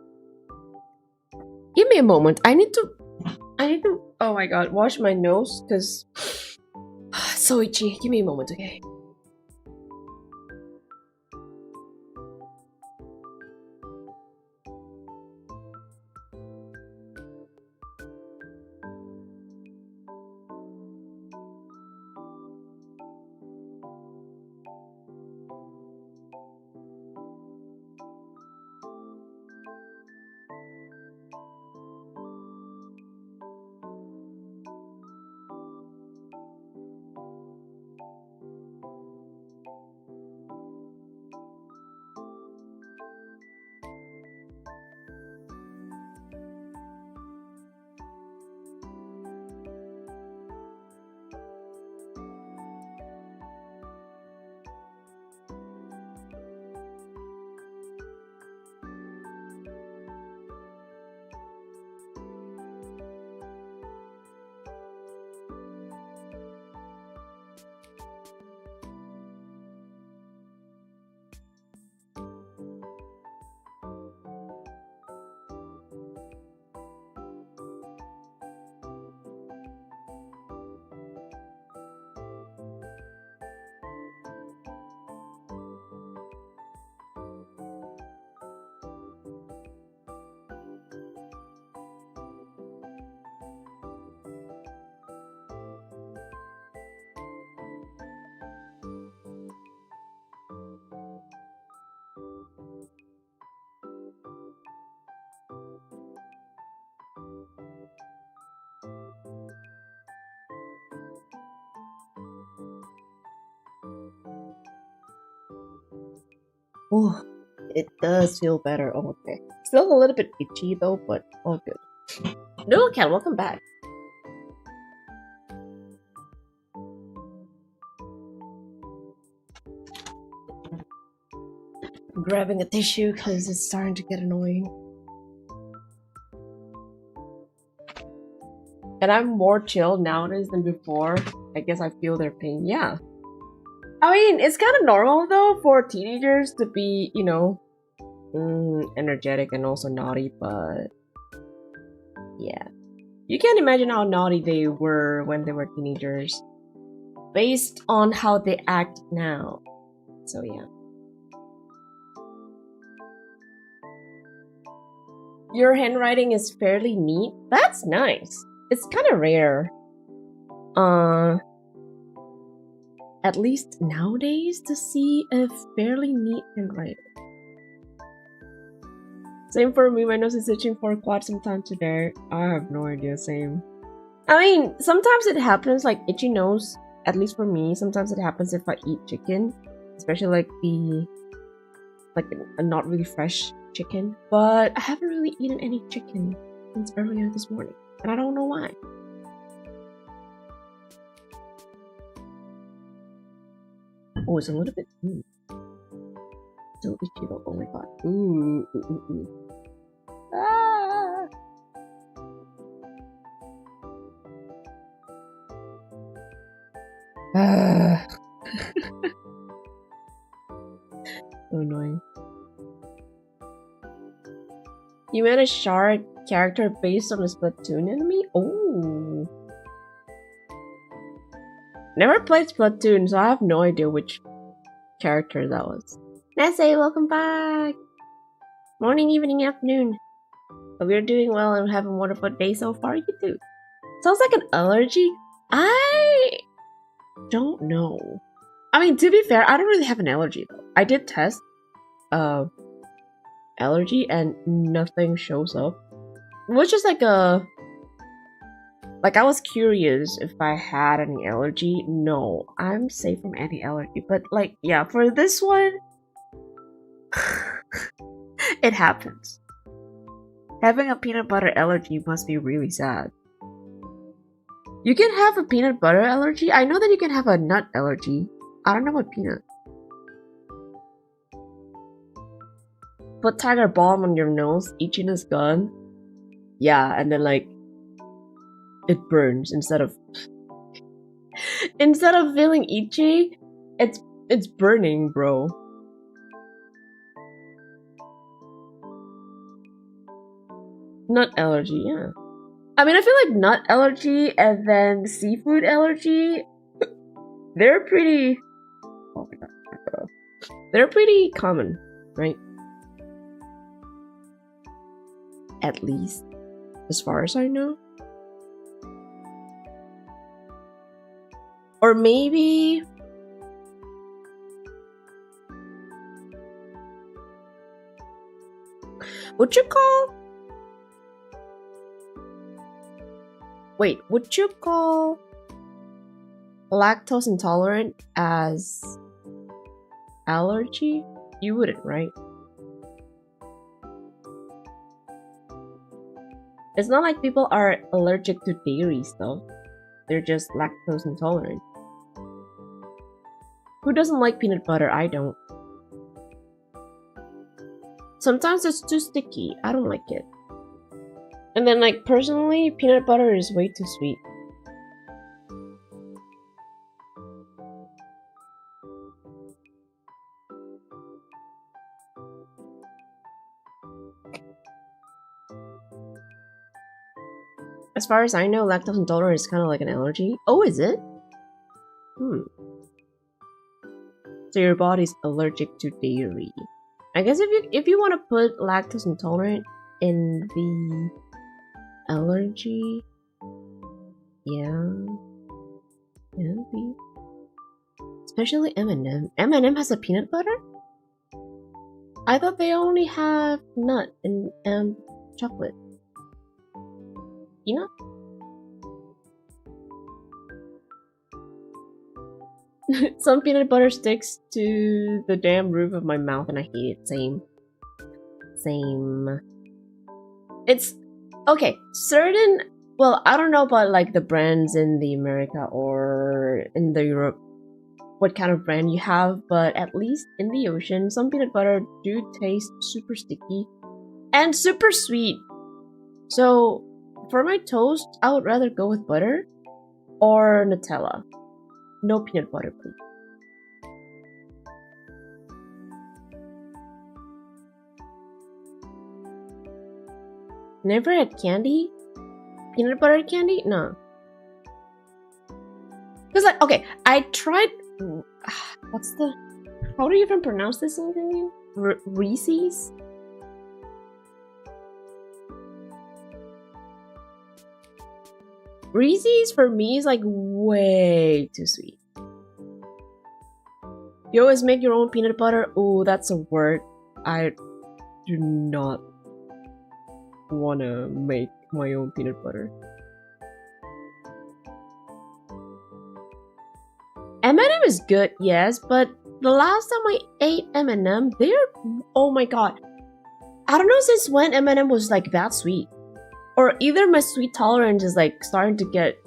give me a moment. I need to oh my god, wash my nose because it's so itchy. Give me a moment, okay? Oh, it does feel better. Oh, okay. Still a little bit itchy though, but all good. Noodle Cat, welcome back. I'm grabbing a tissue because it's starting to get annoying. And I'm more chill nowadays than before. I guess I feel their pain. Yeah. I mean, it's kind of normal though for teenagers to be, you know, energetic and also naughty, but yeah. You can't imagine how naughty they were when they were teenagers based on how they act now. So yeah. Your handwriting is fairly neat. That's nice. It's kind of rare. At least nowadays to see a fairly neat handwriting. Same for me, my nose is itching for quite some time today. I have no idea, same. I mean, sometimes it happens like itchy nose, at least for me, sometimes it happens if I eat chicken. Especially like a not really fresh chicken. But I haven't really eaten any chicken since earlier this morning. And I don't know why. Oh, it's a little bit still itchy though. Oh my god. Ooh. Ah. So annoying. You made a shark character based on a Splatoon enemy? Oh. Never played Splatoon, so I have no idea which character that was. Nessie, welcome back! Morning, evening, afternoon. Hope you're doing well and having a wonderful day so far. You too. Sounds like an allergy? I don't know. I mean, to be fair, I don't really have an allergy though. I did test allergy and nothing shows up. It was just like I was curious if I had any allergy. No, I'm safe from any allergy. But like, yeah, for this one, it happens. Having a peanut butter allergy must be really sad. You can have a peanut butter allergy? I know that you can have a nut allergy. I don't know what peanut. Put tiger balm on your nose, itchiness gone. Yeah, and then like it burns instead of feeling itchy, it's burning, bro. Nut allergy, yeah. I mean, I feel like nut allergy and then seafood allergy, they're pretty. Oh my god, they're pretty common, right? At least, as far as I know. Or maybe would you call lactose intolerant as allergy? You wouldn't, right? It's not like people are allergic to dairy stuff. They're just lactose intolerant. Who doesn't like peanut butter? I don't. Sometimes it's too sticky. I don't like it. And then, like, personally, peanut butter is way too sweet. As far as I know, lactose intolerant is kind of like an allergy. Oh, is it? So your body's allergic to dairy. I guess if you want to put lactose intolerant in the allergy, yeah, maybe. Especially M&M. M&M has a peanut butter? I thought they only have nut and chocolate. You know? Some peanut butter sticks to the damn roof of my mouth and I hate it. Same. It's okay. Certain, well, I don't know about like the brands in the America or in the Europe, what kind of brand you have, but at least in the ocean, some peanut butter do taste super sticky and super sweet. So for my toast, I would rather go with butter or Nutella. No peanut butter, please. Never had candy? Peanut butter candy? No. Because like, okay, I tried... What's the... How do you even pronounce this again? Reese's? Reese's for me is like way too sweet. You always make your own peanut butter? Oh, that's a word. I do not wanna make my own peanut butter. M&M is good, yes, but the last time I ate M&M, they're... Oh my god. I don't know since when M&M was like that sweet. Or either my sweet tolerance is like starting to get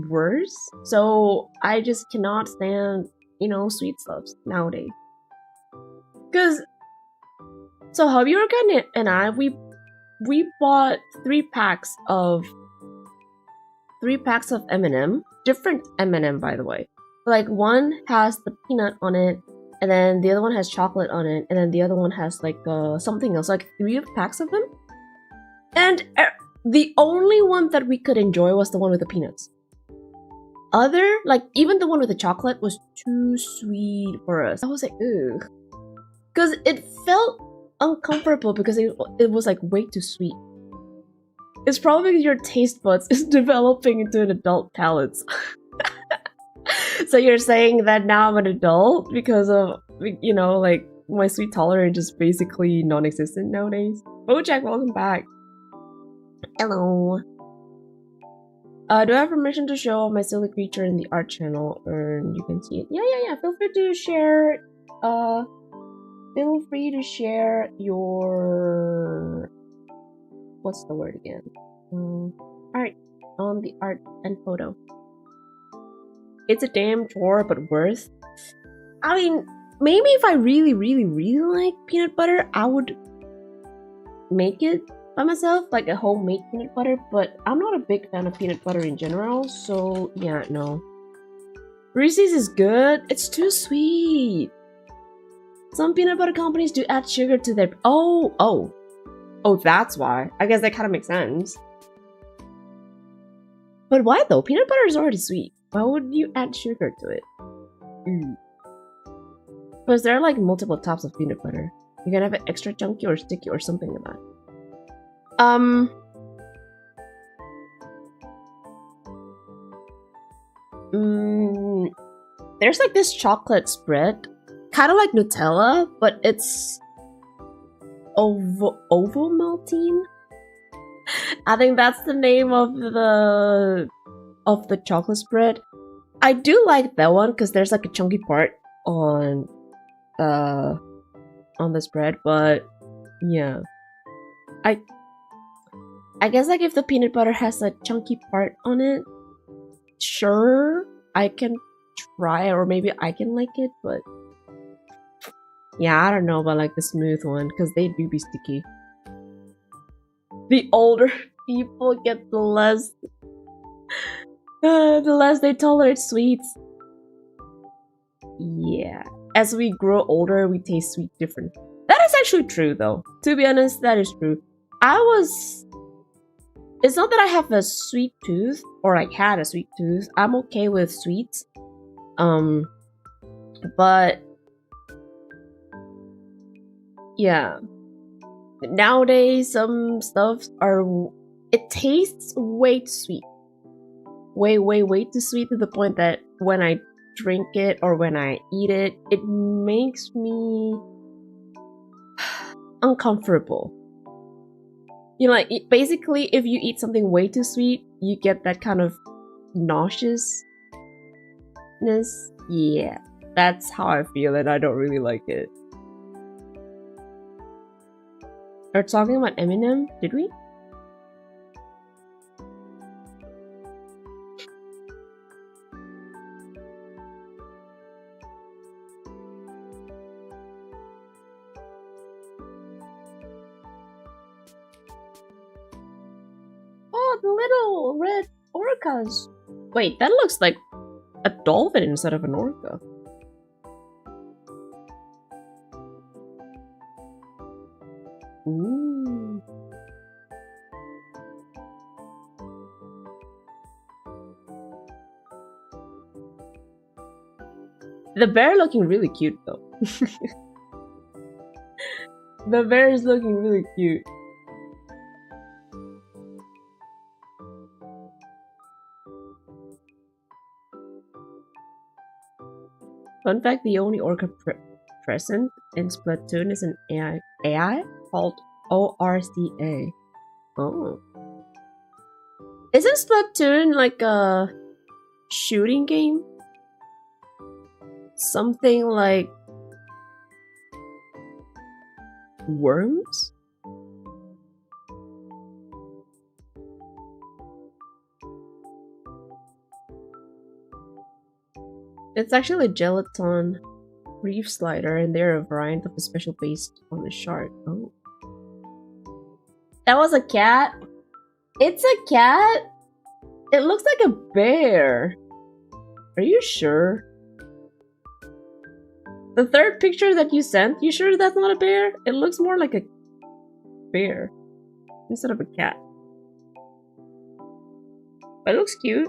worse, so I just cannot stand, you know, sweet stuff nowadays. Cause, so Hubbyorca and I, we bought 3 packs of M&M, different M&M by the way. Like one has the peanut on it, and then the other one has chocolate on it, and then the other one has like something else, like 3 packs of them. And the only one that we could enjoy was the one with the peanuts. Like even the one with the chocolate was too sweet for us. I was like, ugh. Because it felt uncomfortable because it was like way too sweet. It's probably your taste buds is developing into an adult palate. So you're saying that now I'm an adult because of, you know, like my sweet tolerance is basically non-existent nowadays. Bojack, welcome back. Hello. Do I have permission to show my silly creature in the art channel? Or you can see it. Yeah. Feel free to share. Feel free to share your... What's the word again? Art. On the art and photo. It's a damn chore, but worth. I mean, maybe if I really like peanut butter, I would make it by myself, like a homemade peanut butter, but I'm not a big fan of peanut butter in general, so yeah, no. Reese's is good. It's too sweet. Some peanut butter companies do add sugar to their... Oh, that's why. I guess that kind of makes sense. But why though? Peanut butter is already sweet. Why would you add sugar to it? Because there are like multiple types of peanut butter. You can have it extra chunky or sticky or something like that. There's like this chocolate spread, kind of like Nutella, but it's Ovomaltine. I think that's the name of the chocolate spread. I do like that one because there's like a chunky part on the spread, but yeah, I guess like if the peanut butter has a chunky part on it, sure, I can try, or maybe I can like it, but yeah, I don't know about like the smooth one because they do be sticky. The older people get the less they tolerate sweets. Yeah, as we grow older, we taste sweet different. That is actually true though. To be honest, that is true. It's not that I have a sweet tooth, or I had a sweet tooth. I'm okay with sweets. But yeah. Nowadays, some stuff it tastes way too sweet. Way too sweet to the point that when I drink it or when I eat it, it makes me uncomfortable. You know, like, basically, if you eat something way too sweet, you get that kind of nauseousness. Yeah, that's how I feel, and I don't really like it. We're talking about Eminem, did we? Oh, the little red orcas. Wait, that looks like a dolphin instead of an orca. Ooh. The bear looking really cute though. The bear is looking really cute. Fun fact, the only orca present in Splatoon is an AI called ORCA. Oh. Isn't Splatoon like a shooting game? Something like Worms? It's actually a gelatin reef slider, and they're a variant of a special based on the shark. Oh. That was a cat? It's a cat? It looks like a bear. Are you sure? The third picture that you sent, you sure that's not a bear? It looks more like a bear instead of a cat. But it looks cute.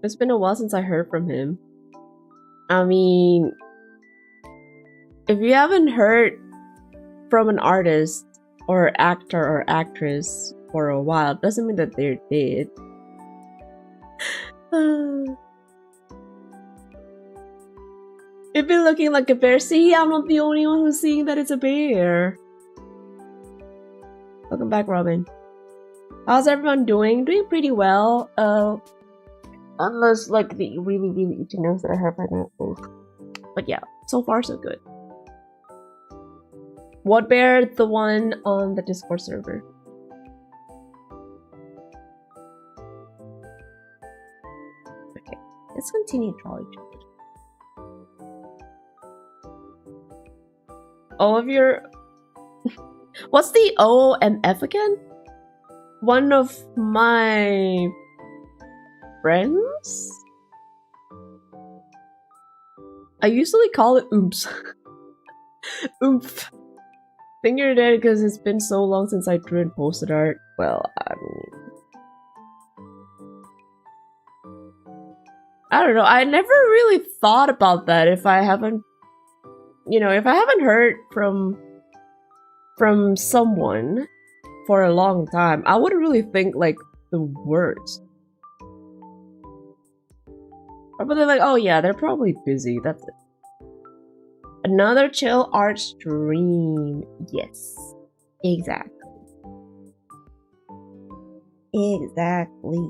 It's been a while since I heard from him. I mean, if you haven't heard from an artist or actor or actress for a while, it doesn't mean that they're dead. It'd be looking like a bear. See, I'm not the only one who's seeing that it's a bear. Welcome back, Robin. How's everyone doing? Doing pretty well. Unless like the really itchy nose that I have right now. But yeah, so far so good. What bear? The one on the Discord server. Okay, let's continue drawing. All of your... What's the O and F again? One of my... friends? I usually call it oomph. Oomph. Think you're dead because it's been so long since I drew and posted art. Well, I don't know. I never really thought about that if I haven't, you know, if I haven't heard from someone for a long time, I wouldn't really think like the words. But they're like, oh yeah, they're probably busy. That's it. Another chill art stream. Yes. Exactly. Exactly.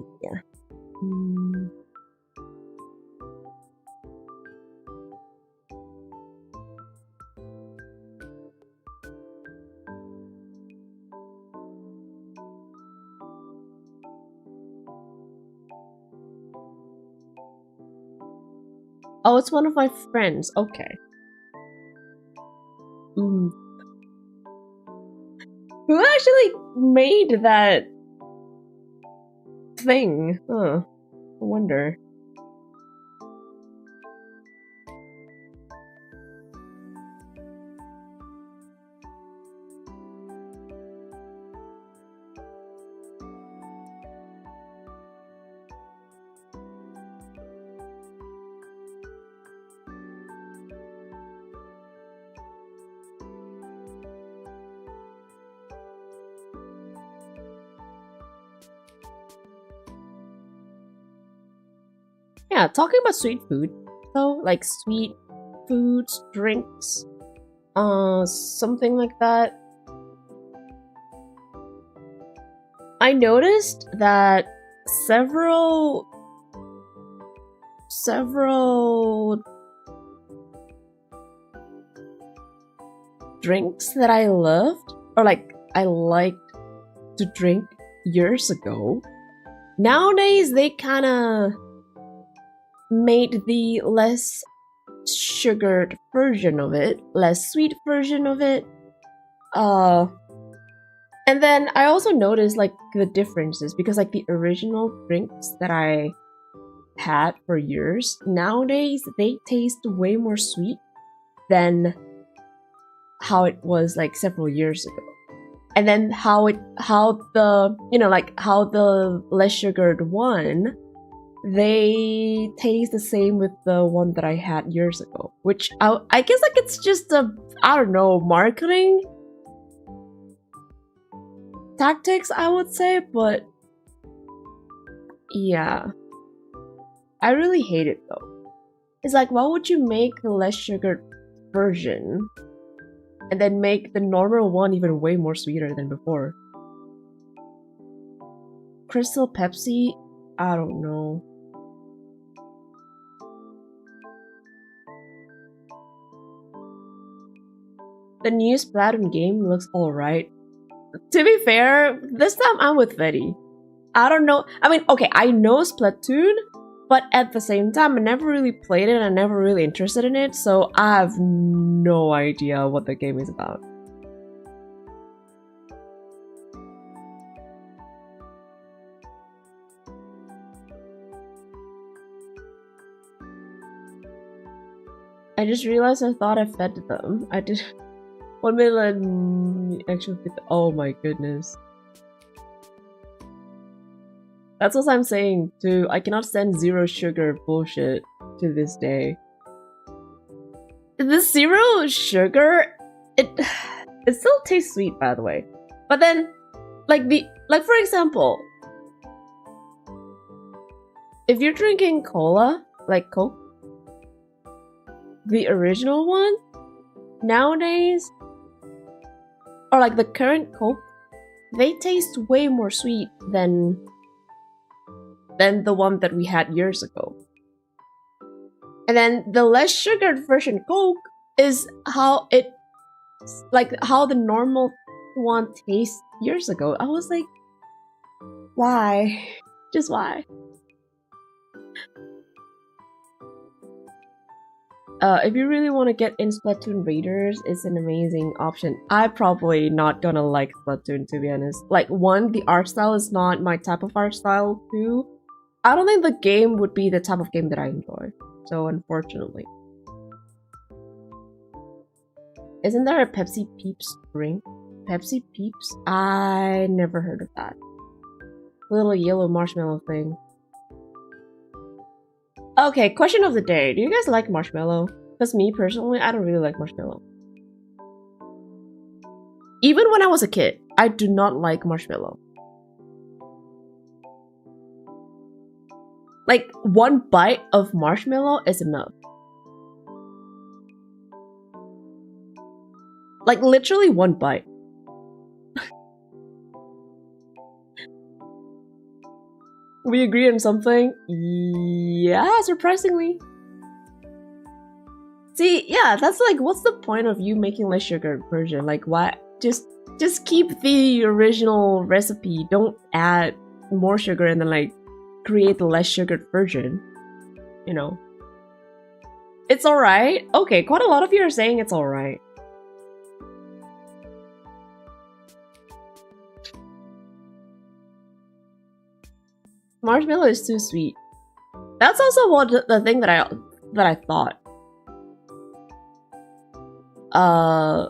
Oh, it's one of my friends. Okay. Who actually made that thing? Huh. I wonder. Yeah, talking about sweet food, though, like sweet foods, drinks, something like that. I noticed that several drinks that I loved, or like I liked to drink years ago, nowadays they kind of made the less sugared version of it, less sweet version of it. And then I also noticed like the differences, because like the original drinks that I had for years, nowadays they taste way more sweet than how it was like several years ago. And then how the less sugared one, they taste the same with the one that I had years ago, which I guess like it's just I don't know, marketing tactics, I would say. But yeah, I really hate it though. It's like, why would you make the less sugared version and then make the normal one even way more sweeter than before? Crystal Pepsi? I don't know. The new Splatoon game looks alright. To be fair, this time I'm with Betty. I don't know. I mean, okay, I know Splatoon, but at the same time, I never really played it and I'm never really interested in it, so I have no idea what the game is about. I just realized I thought I fed them. I did. 1 million actual. Oh my goodness. That's what I'm saying too. I cannot stand zero sugar bullshit to this day. The zero sugar, it still tastes sweet, by the way. But then, like for example, if you're drinking cola, like Coke, the original one, nowadays, or like the current Coke, they taste way more sweet than the one that we had years ago. And then the less sugared version Coke is how the normal one tastes years ago. I was like, why? Just why? If you really want to get in Splatoon Raiders, it's an amazing option. I'm probably not gonna like Splatoon, to be honest. Like, one, the art style is not my type of art style. Two, I don't think the game would be the type of game that I enjoy. So, unfortunately. Isn't there a Pepsi Peeps drink? Pepsi Peeps? I never heard of that. Little yellow marshmallow thing. Okay, question of the day. Do you guys like marshmallow? Because me, personally, I don't really like marshmallow. Even when I was a kid, I do not like marshmallow. Like, one bite of marshmallow is enough. Like, literally one bite. We agree on something? Yeah, surprisingly. See, yeah, that's like, what's the point of you making less sugar version? Like, why? Just keep the original recipe. Don't add more sugar and then like create the less sugared version. You know. It's alright. Okay, quite a lot of you are saying it's alright. Marshmallow is too sweet. That's also what the thing that I thought. I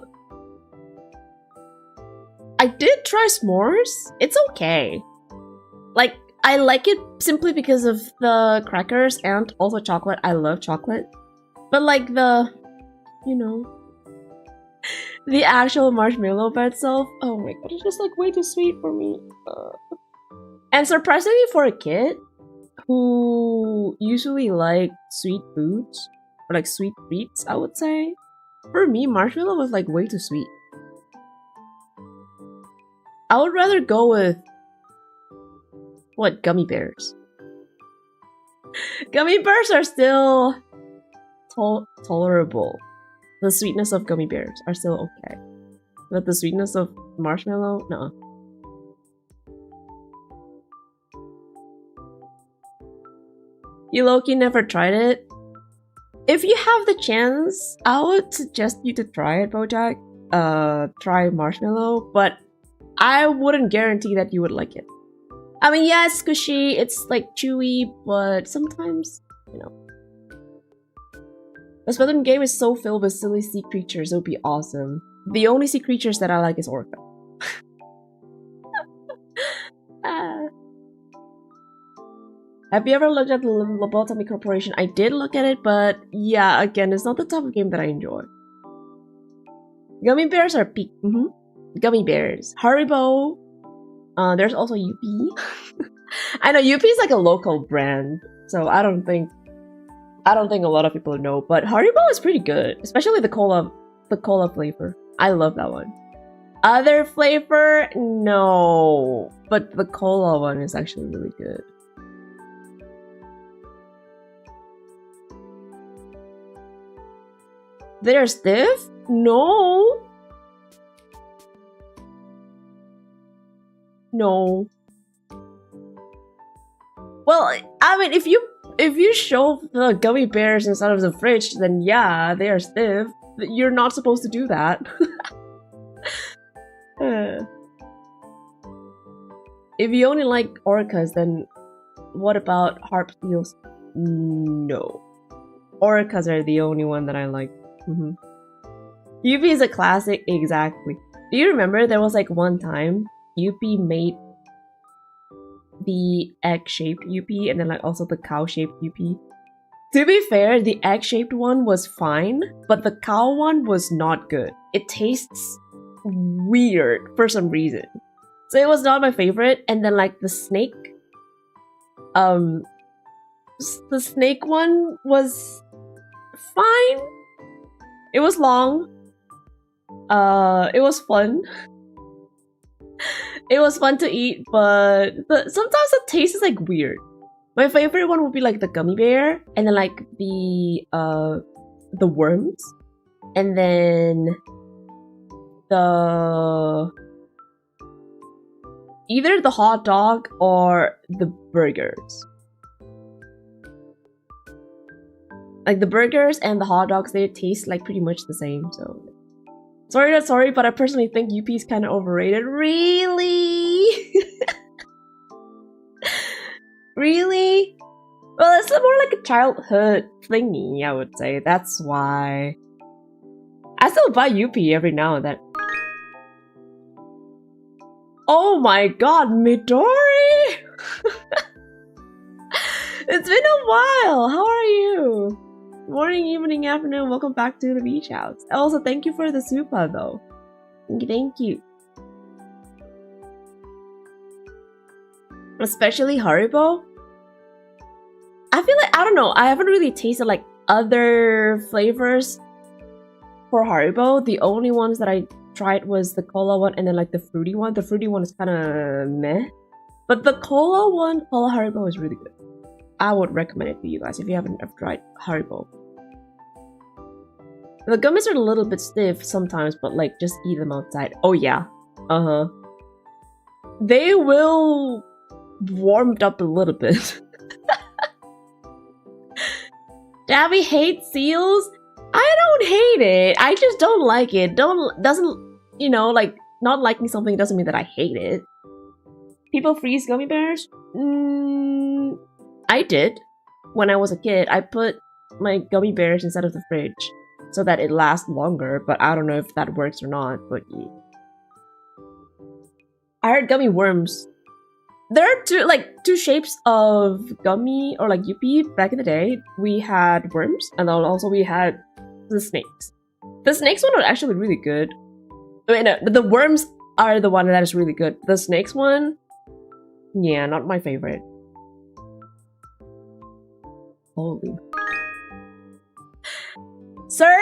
did try s'mores. It's okay. Like, I like it simply because of the crackers and also chocolate. I love chocolate. But like the, you know, the actual marshmallow by itself, oh my god, it's just like way too sweet for me. And surprisingly for a kid who usually like sweet foods, or like sweet treats, I would say, for me, marshmallow was like way too sweet. I would rather go with What, gummy bears? Gummy bears are still tolerable. The sweetness of gummy bears are still okay. But the sweetness of marshmallow? No. You low-key never tried it? If you have the chance, I would suggest you to try it, Bojack. Try marshmallow, but I wouldn't guarantee that you would like it. I mean, yeah, it's squishy, it's like chewy, but sometimes, you know. The Splatoon game is so filled with silly sea creatures, it would be awesome. The only sea creatures that I like is Orca. Have you ever looked at the Lobotomy Corporation? I did look at it, but yeah, again, it's not the type of game that I enjoy. Gummy bears are peak. Gummy bears. Haribo. There's also UP. I know UP is like a local brand, so I don't think a lot of people know. But Haribo is pretty good, especially the cola flavor. I love that one. Other flavor, no, but the cola one is actually really good. They're stiff? No. No. Well, I mean, if you show the gummy bears inside of the fridge, then yeah, they are stiff. You're not supposed to do that. If you only like orcas, then what about harp seals? No. Orcas are the only one that I like. UP is a classic, exactly. Do you remember there was like one time UP made the egg-shaped UP and then like also the cow-shaped UP? To be fair, the egg-shaped one was fine, but the cow one was not good. It tastes weird for some reason. So it was not my favorite, and then like the snake one was fine. It was long. It was fun. It was fun to eat, but sometimes the taste is like weird. My favorite one would be like the gummy bear, and then like the worms, and then either the hot dog or the burgers. Like the burgers and the hot dogs, they taste like pretty much the same, so sorry, not sorry, but I personally think UP is kind of overrated. Really? Really? Well, it's more like a childhood thingy, I would say. That's why. I still buy UP every now and then. Oh my god, Midori! It's been a while! How are you? Morning, evening, afternoon, welcome back to the beach house. Also, thank you for the supa though. Thank you. Especially Haribo. I feel like, I don't know, I haven't really tasted like other flavors for Haribo. The only ones that I tried was the cola one and then like the fruity one. The fruity one is kind of meh. But the cola one, Cola Haribo, is really good. I would recommend it for you guys if you haven't ever tried Haribo. The gummies are a little bit stiff sometimes, but like just eat them outside. Oh yeah. They will warmed up a little bit. Dabby hates seals? I don't hate it. I just don't like it. Doesn't, you know, like not liking something doesn't mean that I hate it. People freeze gummy bears? I did. When I was a kid, I put my gummy bears inside of the fridge so that it lasts longer, but I don't know if that works or not, but yeah. I heard gummy worms. There are two shapes of gummy or like UP. Back in the day, we had worms, and then also we had the snakes. The snakes one was actually really good. I mean, no, the worms are the one that is really good. The snakes one, yeah, not my favorite. Holy. Sir!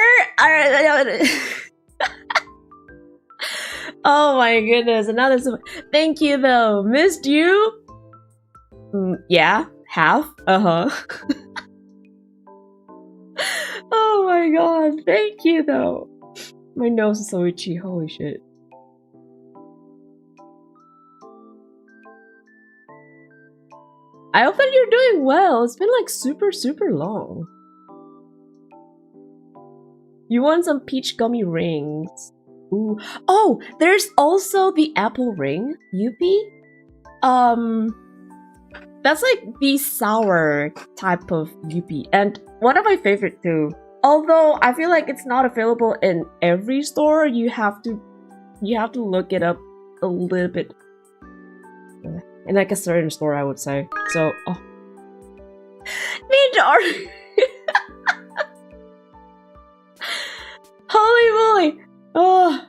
Oh my goodness, another super. Thank you though. Missed you? Yeah, half. Uh-huh. Oh my god, thank you though. My nose is so itchy, holy shit. I hope that you're doing well. It's been like super long. You want some peach gummy rings. Ooh. Oh, there's also the apple ring, Yuppie. That's like the sour type of Yuppie, and one of my favorite too. Although I feel like it's not available in every store, you have to look it up a little bit. In like a certain store, I would say. So, oh. Midori! Holy moly! Oh,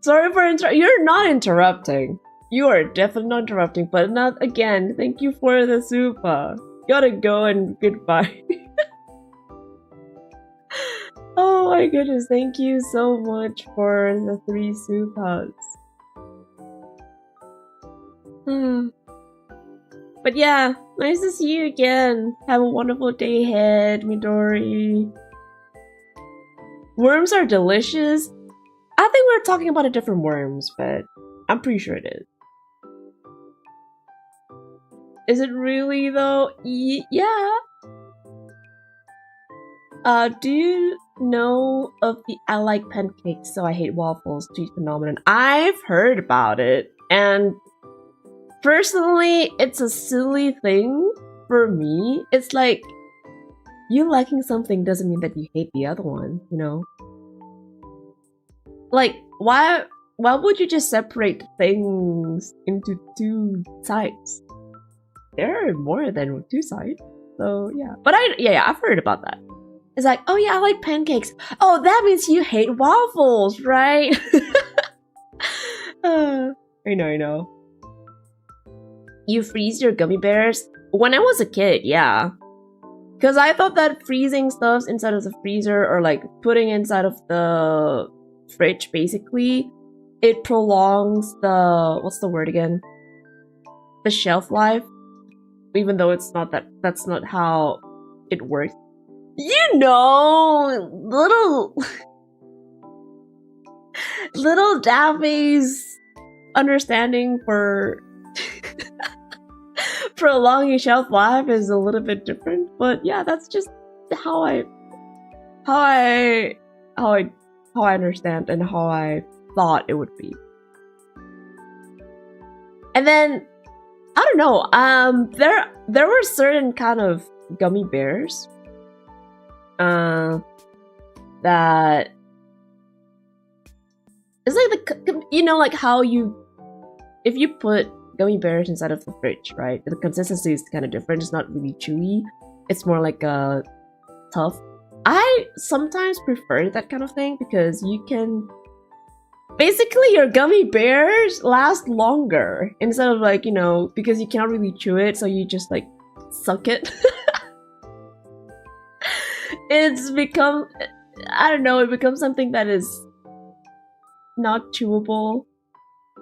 sorry for you're not interrupting. You are definitely not interrupting, but not again. Thank you for the super. Gotta go and goodbye. Oh my goodness, thank you so much for the 3 supas. But yeah, nice to see you again. Have a wonderful day ahead, Midori. Worms are delicious. I think we're talking about a different worms, but I'm pretty sure it is. Is it really though? Yeah. Do you know of the I like pancakes so I hate waffles tweet phenomenon? I've heard about it, and personally, it's a silly thing for me. It's like, you liking something doesn't mean that you hate the other one, you know? Like, why would you just separate things into 2 sides? There are more than 2 sides, so yeah. But I've heard about that. It's like, oh yeah, I like pancakes. Oh, that means you hate waffles, right? I know. You freeze your gummy bears? When I was a kid, yeah. Because I thought that freezing stuff inside of the freezer, or like putting inside of the fridge, basically, it prolongs the, what's the word again? The shelf life. Even though it's not that's not how it works. You know, little Daphne's understanding for prolonging shelf life is a little bit different, but yeah, that's just how I understand and how I thought it would be. And then I don't know, there were certain kind of gummy bears that it's like you know, like how if you put gummy bears inside of the fridge, right? The consistency is kind of different. It's not really chewy. It's more like tough. I sometimes prefer that kind of thing because you can basically, your gummy bears last longer instead of like, you know, because you cannot really chew it, so you just like suck it. It's become, I don't know, it becomes something that is not chewable,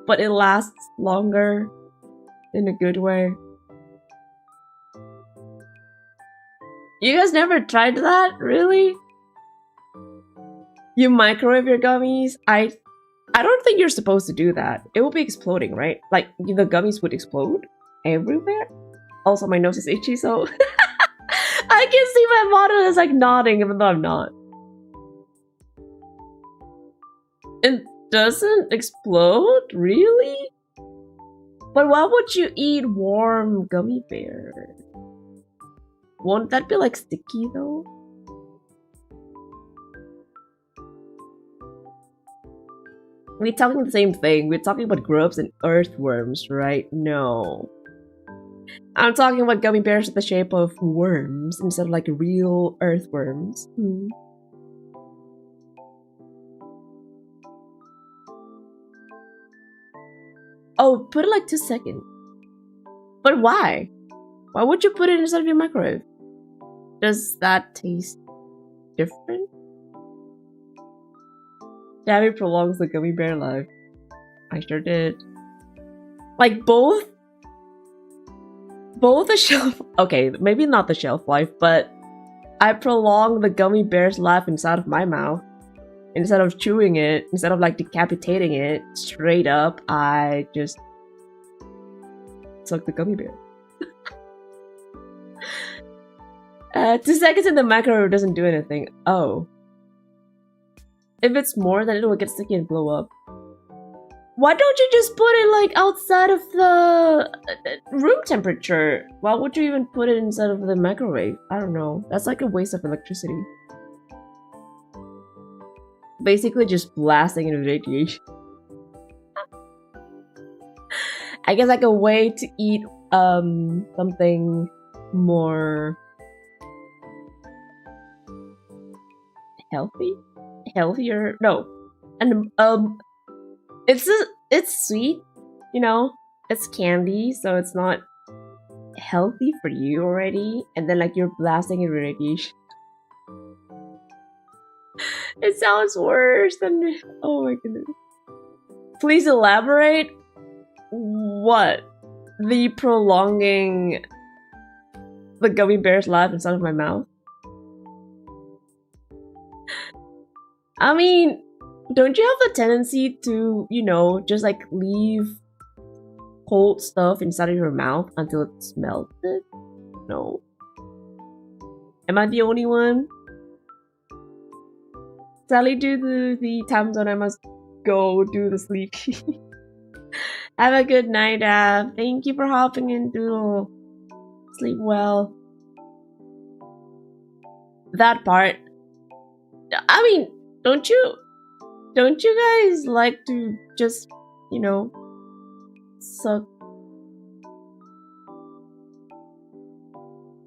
but it lasts longer in a good way. You guys never tried that? Really? You microwave your gummies? I don't think you're supposed to do that. It will be exploding, right? Like, the gummies would explode everywhere. Also, my nose is itchy, so I can see my model is like nodding even though I'm not. It doesn't explode? Really? But why would you eat warm gummy bear? Won't that be like sticky though? We're talking the same thing. We're talking about grubs and earthworms, right? No. I'm talking about gummy bears with the shape of worms instead of like real earthworms. Oh, put it like 2 seconds. But why? Why would you put it inside of your microwave? Does that taste different? Daphiel prolongs the gummy bear life. I sure did. Like both both the shelf... Okay, maybe not the shelf life, but I prolong the gummy bear's life inside of my mouth. Instead of chewing it, instead of like decapitating it straight up, I just suck the gummy bear. 2 seconds in the microwave doesn't do anything. Oh. If it's more, then it will get sticky and blow up. Why don't you just put it like outside of the room temperature? Why would you even put it inside of the microwave? I don't know. That's like a waste of electricity. Basically just blasting into radiation. I guess like a way to eat something more healthier. No, and it's sweet, you know. It's candy, so it's not healthy for you already. And then like you're blasting in radiation. It sounds worse than... Oh my goodness. Please elaborate. What? The prolonging the gummy bear's life inside of my mouth? I mean, don't you have the tendency to, you know, just like leave cold stuff inside of your mouth until it's melted? No. Am I the only one? Sadly, due to the time zone, I must go do the sleep. Have a good night, Daph. Thank you for hopping in, Doodle. Sleep well. That part. I mean, don't you guys like to just, you know, suck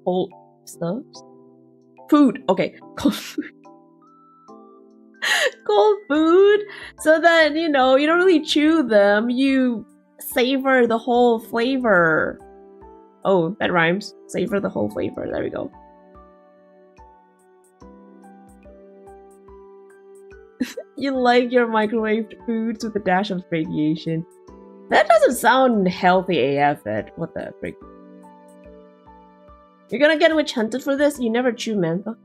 cold stuff? Food. Okay, cold food. Cold food, so that, you know, you don't really chew them, you savor the whole flavor. Oh, that rhymes. Savor the whole flavor. There we go. You like your microwaved foods with a dash of radiation. That doesn't sound healthy AF, Ed. What the frick? You're gonna get witch hunted for this? You never chew mentha?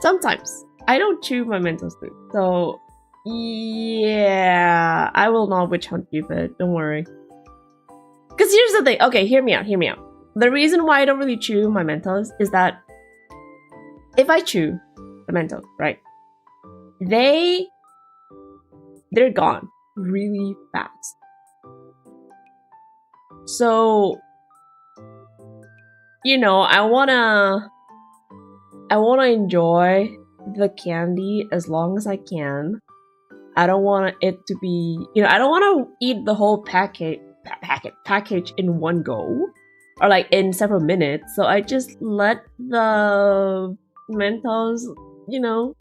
Sometimes I don't chew my Mentos food, so yeah, I will not witch hunt you, but don't worry. Because here's the thing. Okay, hear me out. The reason why I don't really chew my Mentos is that if I chew the Mentos, right, they're gone really fast. So, you know, I wanna enjoy the candy as long as I can. I don't want it to be, you know, I don't want to eat the whole package in one go, or like in several minutes. So I just let the Mentos, you know,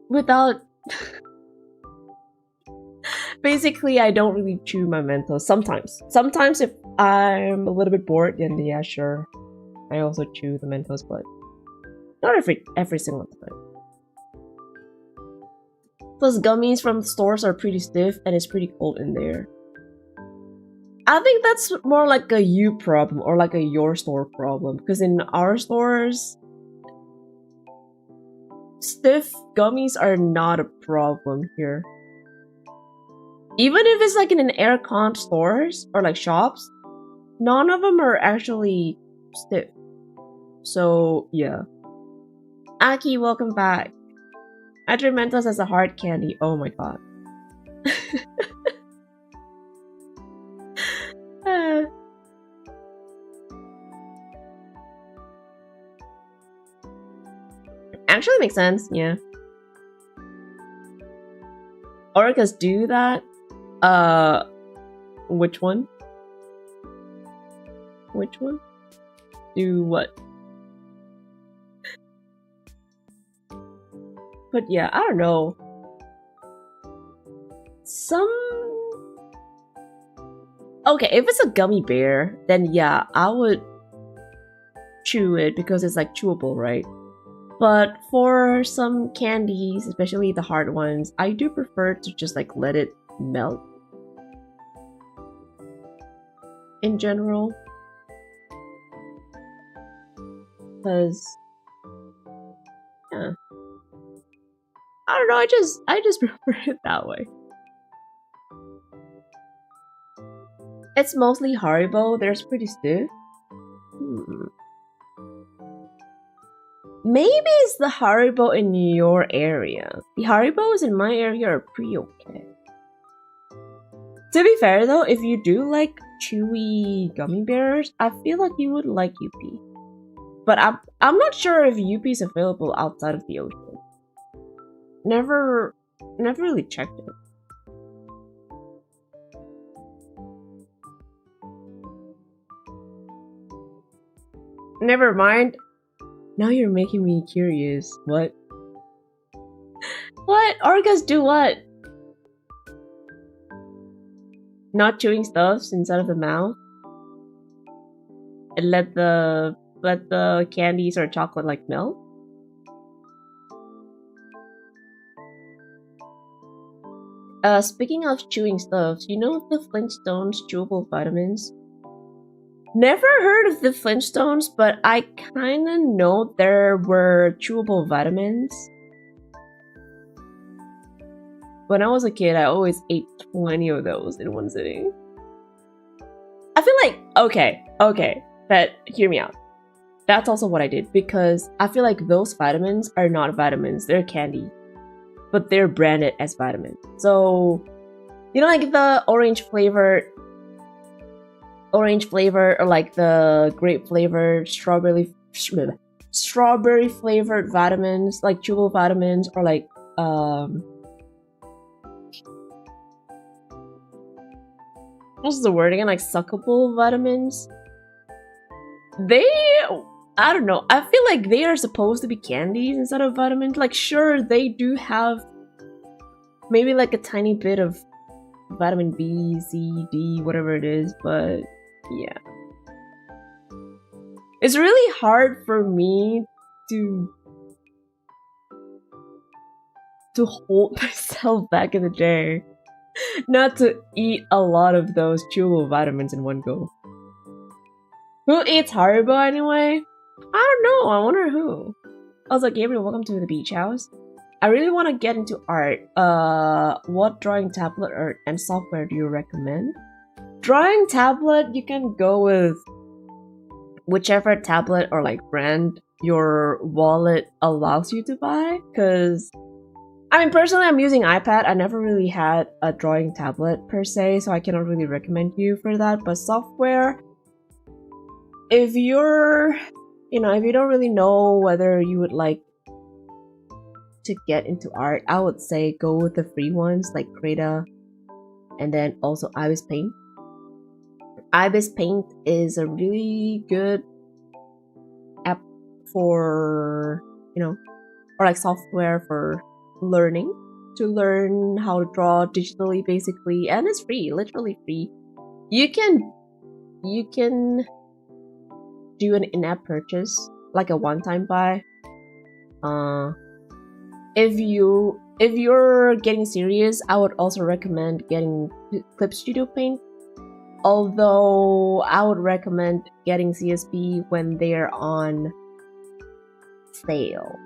without... Basically, I don't really chew my Mentos. Sometimes if I'm a little bit bored, then yeah, sure, I also chew the Mentos, but not every single time. Plus, gummies from stores are pretty stiff and it's pretty cold in there. I think that's more like a you problem or like a your store problem, because in our stores, stiff gummies are not a problem here. Even if it's like in an air-con stores or like shops, none of them are actually stiff. So yeah. Aki, welcome back. I treat Mentos as a hard candy. Oh my god. Actually makes sense, yeah. Orcas do that. Which one? Which one? Do what? But yeah, I don't know. Okay, if it's a gummy bear, then yeah, I would chew it because it's like chewable, right? But for some candies, especially the hard ones, I do prefer to just like let it melt. In general. Because yeah. I don't know, I just prefer it that way. It's mostly Haribo, they're pretty stiff. Maybe it's the Haribo in your area. The Haribos in my area are pretty okay. To be fair though, if you do like chewy gummy bears, I feel like you would like Yupi. But I'm not sure if Yupi is available outside of the ocean. Never really checked it. Never mind. Now you're making me curious. What? What? Orcas do what? Not chewing stuffs inside of the mouth? And let the candies or chocolate like melt? Speaking of chewing stuffs, you know the Flintstones chewable vitamins? Never heard of the Flintstones, but I kinda know there were chewable vitamins. When I was a kid, I always ate 20 of those in one sitting. I feel like, okay, but hear me out. That's also what I did, because I feel like those vitamins are not vitamins, they're candy. But they're branded as vitamins. So, you know, like the orange flavored or like the grape flavored strawberry flavored vitamins, like chewable vitamins, or like what's the word again, like suckable vitamins. I don't know, I feel like they are supposed to be candies instead of vitamins. Like, sure, they do have maybe like a tiny bit of vitamin B, C, D, whatever it is, but yeah. It's really hard for me to hold myself back in the day not to eat a lot of those chewable vitamins in one go. Who eats Haribo anyway? I don't know, I wonder who. Also, Gabriel, welcome to the beach house. I really want to get into art. What drawing tablet art and software do you recommend? Drawing tablet, you can go with whichever tablet or like brand your wallet allows you to buy. Cause, I mean, personally, I'm using iPad. I never really had a drawing tablet per se, so I cannot really recommend you for that. But software, if you're, you know, if you don't really know whether you would like to get into art, I would say go with the free ones like Krita and then also Ibis Paint. Ibis Paint is a really good app for, you know, or like software for learning, to learn how to draw digitally basically, and it's free, literally free. You can do an in-app purchase, like a one-time buy. If you're getting serious, I would also recommend getting Clip Studio Paint. Although I would recommend getting CSP when they're on sale,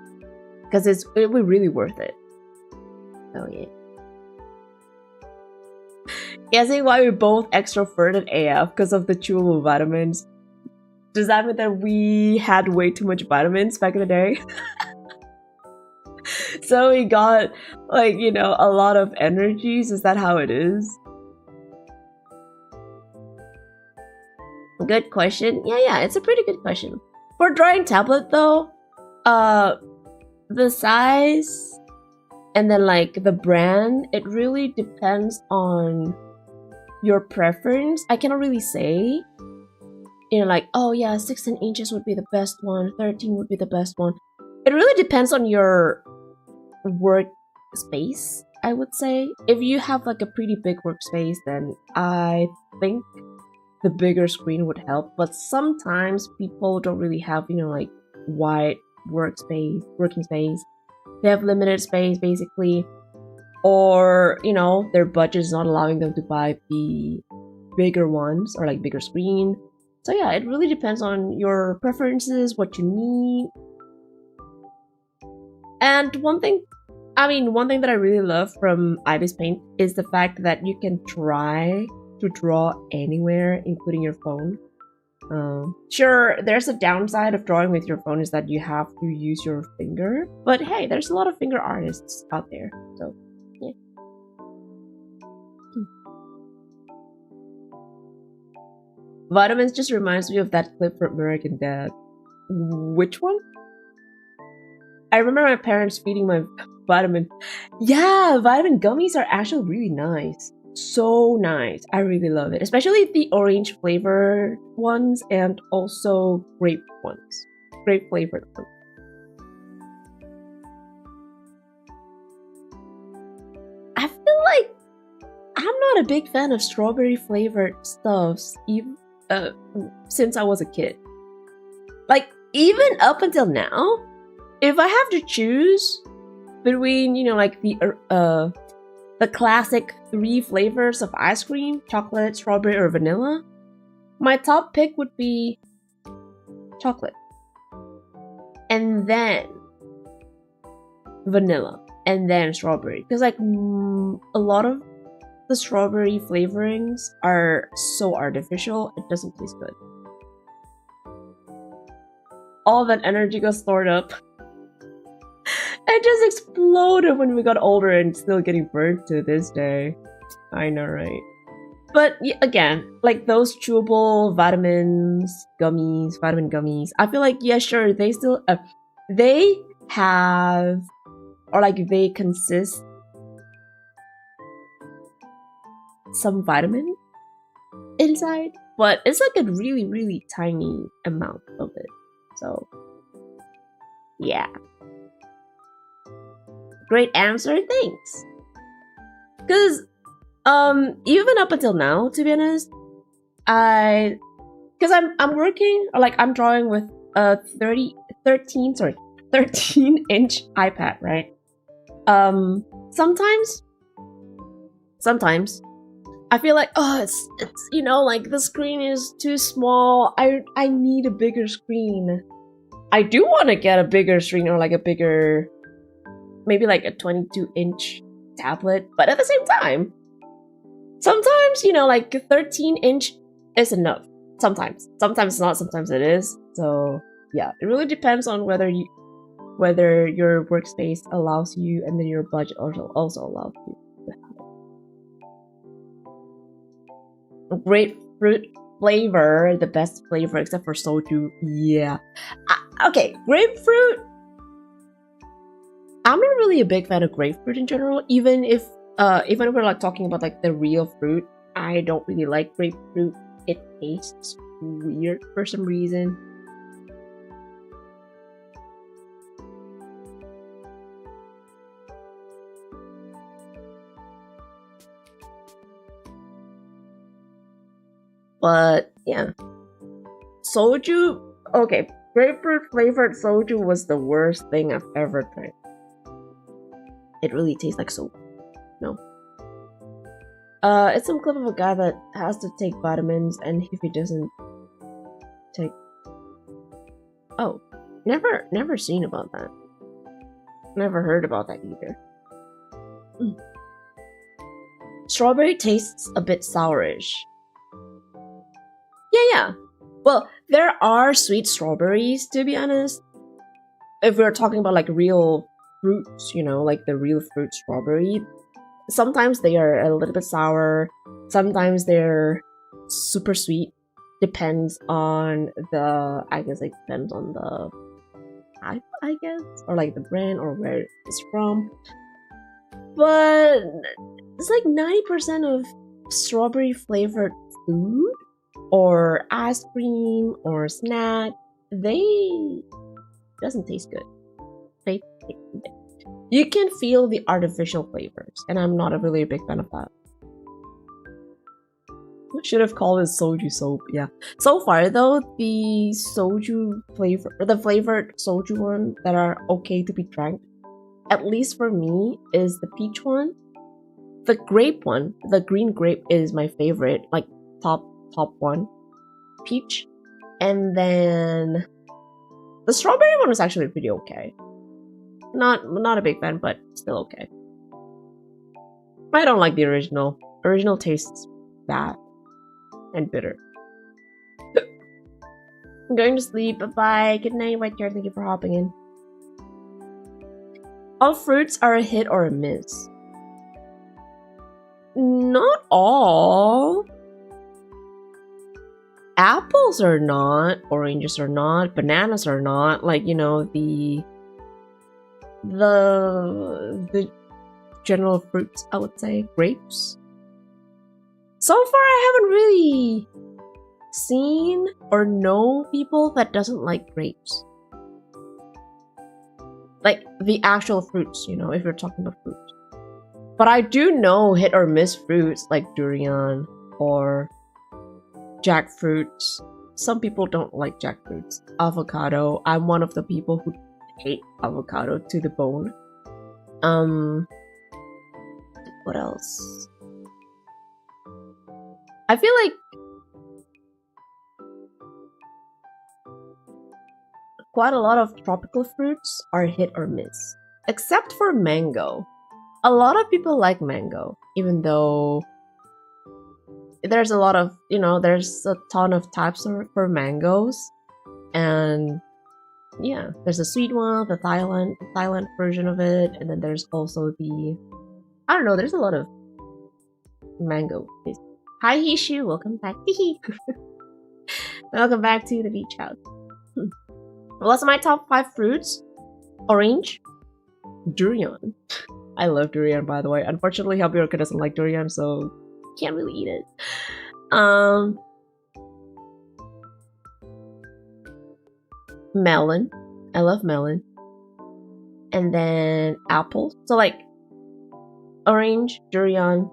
because it would be really worth it. Oh yeah. Guessing why we both extroverted AF because of the chewable vitamins. Does that mean that we had way too much vitamins back in the day? So we got, like, you know, a lot of energies? Is that how it is? Good question. Yeah, it's a pretty good question. For drawing tablet though, the size and then like the brand, it really depends on your preference. I cannot really say, you know, like, oh yeah, 16 inches would be the best one, 13 would be the best one. It really depends on your workspace, I would say. If you have like a pretty big workspace, then I think the bigger screen would help, but sometimes people don't really have, you know, like wide working space. They have limited space basically, or you know, their budget is not allowing them to buy the bigger ones or like bigger screen. So yeah, it really depends on your preferences, what you need. And one thing that I really love from Ibis Paint is the fact that you can try to draw anywhere, including your phone. Sure, there's a downside of drawing with your phone is that you have to use your finger, but hey, there's a lot of finger artists out there, so yeah. Vitamins just reminds me of that clip from American Dad. Which one? I remember my parents feeding my vitamin. Yeah, vitamin gummies are actually really nice. So nice. I really love it. Especially the orange flavored ones and also grape ones. Grape flavored ones. I feel like I'm not a big fan of strawberry flavored stuffs even since I was a kid. Like, even up until now, if I have to choose between, you know, like the classic 3 flavors of ice cream, chocolate, strawberry, or vanilla, my top pick would be chocolate. And then vanilla. And then strawberry. Because like a lot of the strawberry flavorings are so artificial, it doesn't taste good. All that energy got stored up. It just exploded when we got older and still getting burnt to this day. I know, right? But yeah, again, like those chewable vitamin gummies, I feel like, yeah, sure, they still, they have, or like they consist some vitamin inside, but it's like a really, really tiny amount of it. So, yeah. Great answer, thanks. Because, even up until now, to be honest, because I'm working, or like I'm drawing with a 13-inch iPad, right? Sometimes I feel like, oh, it's you know, like the screen is too small. I need a bigger screen. I do want to get a bigger screen, or like a bigger, maybe like a 22-inch tablet, but at the same time, sometimes, you know, like a 13-inch is enough. Sometimes it's not, sometimes it is. So yeah, it really depends on whether your workspace allows you, and then your budget also allows you to have it. Grapefruit flavor, the best flavor except for soju. Yeah. Okay, grapefruit. I'm not really a big fan of grapefruit in general. Even we're like talking about like the real fruit, I don't really like grapefruit. It tastes weird for some reason. But yeah, soju. Okay, grapefruit flavored soju was the worst thing I've ever tried. It really tastes like soap. No. It's some clip of a guy that has to take vitamins, and if he doesn't take... Oh, never seen about that. Never heard about that either. Strawberry tastes a bit sourish. Yeah. Well, there are sweet strawberries, to be honest. If we're talking about like real fruits, you know, like the real fruit strawberry, sometimes they are a little bit sour, sometimes they're super sweet. Depends on the, I guess it depends on the type, I guess, or like the brand or where it's from. But it's like 90% of strawberry flavored food or ice cream or snack, they doesn't taste good. You can feel the artificial flavors, and I'm not a really big fan of that. Should have called it soju soap. Yeah. So far though, the soju flavor, the flavored soju one that are okay to be drank, at least for me, is the peach one. The grape one, the green grape is my favorite, like top one. Peach. And then the strawberry one was actually pretty okay. Not a big fan, but still okay. I don't like the original. Original tastes bad and bitter. I'm going to sleep. Bye-bye. Good night, White Chair. Thank you for hopping in. All fruits are a hit or a miss. Not all. Apples are not. Oranges are not. Bananas are not. Like, you know, the general fruits, I would say. Grapes. So far, I haven't really seen or know people that doesn't like grapes. Like, the actual fruits, you know, if you're talking about fruits. But I do know hit or miss fruits like durian or jackfruits. Some people don't like jackfruits. Avocado. I'm one of the people who hate avocado to the bone. What else? I feel like quite a lot of tropical fruits are hit or miss. Except for mango. A lot of people like mango, even though there's a lot of, you know, there's a ton of types for mangoes. And yeah, there's a sweet one, the Thailand version of it, and then there's also the, I don't know, there's a lot of mango. Hi Hishu, welcome back. Welcome back to the beach house. What's my top 5 fruits? Orange, durian. I love durian, by the way. Unfortunately, Hubbyorca doesn't like durian, so can't really eat it. Melon. I love melon. And then apple. So like orange, durian,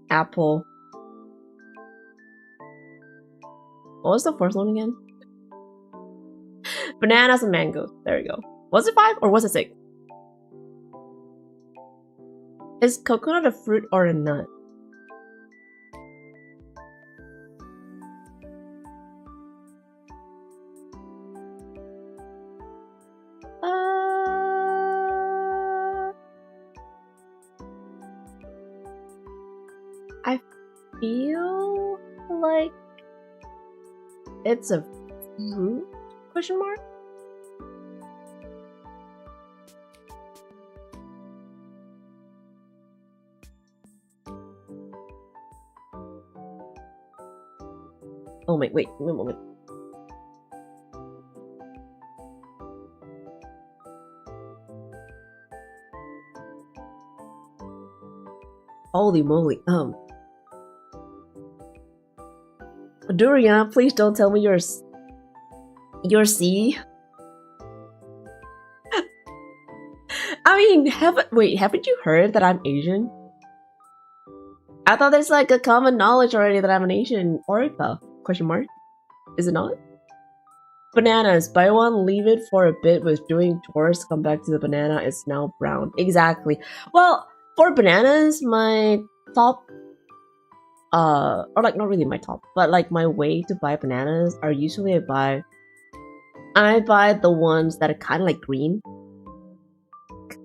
apple. What was the first one again? Bananas and mangoes. There we go. Was it 5 or was it 6? Is coconut a fruit or a nut? I feel like it's a fruit? Question mark? Oh wait a moment. Holy moly, Durian, please don't tell me you're C. I mean, haven't you heard that I'm Asian? I thought there's like a common knowledge already that I'm an Asian Orica. Question mark? Is it not? Bananas. Buy one, leave it for a bit, was doing chores, come back to the banana, it's now brown. Exactly. Well, for bananas, my top, or like not really my top, but like my way to buy bananas are usually I buy the ones that are kind of like green.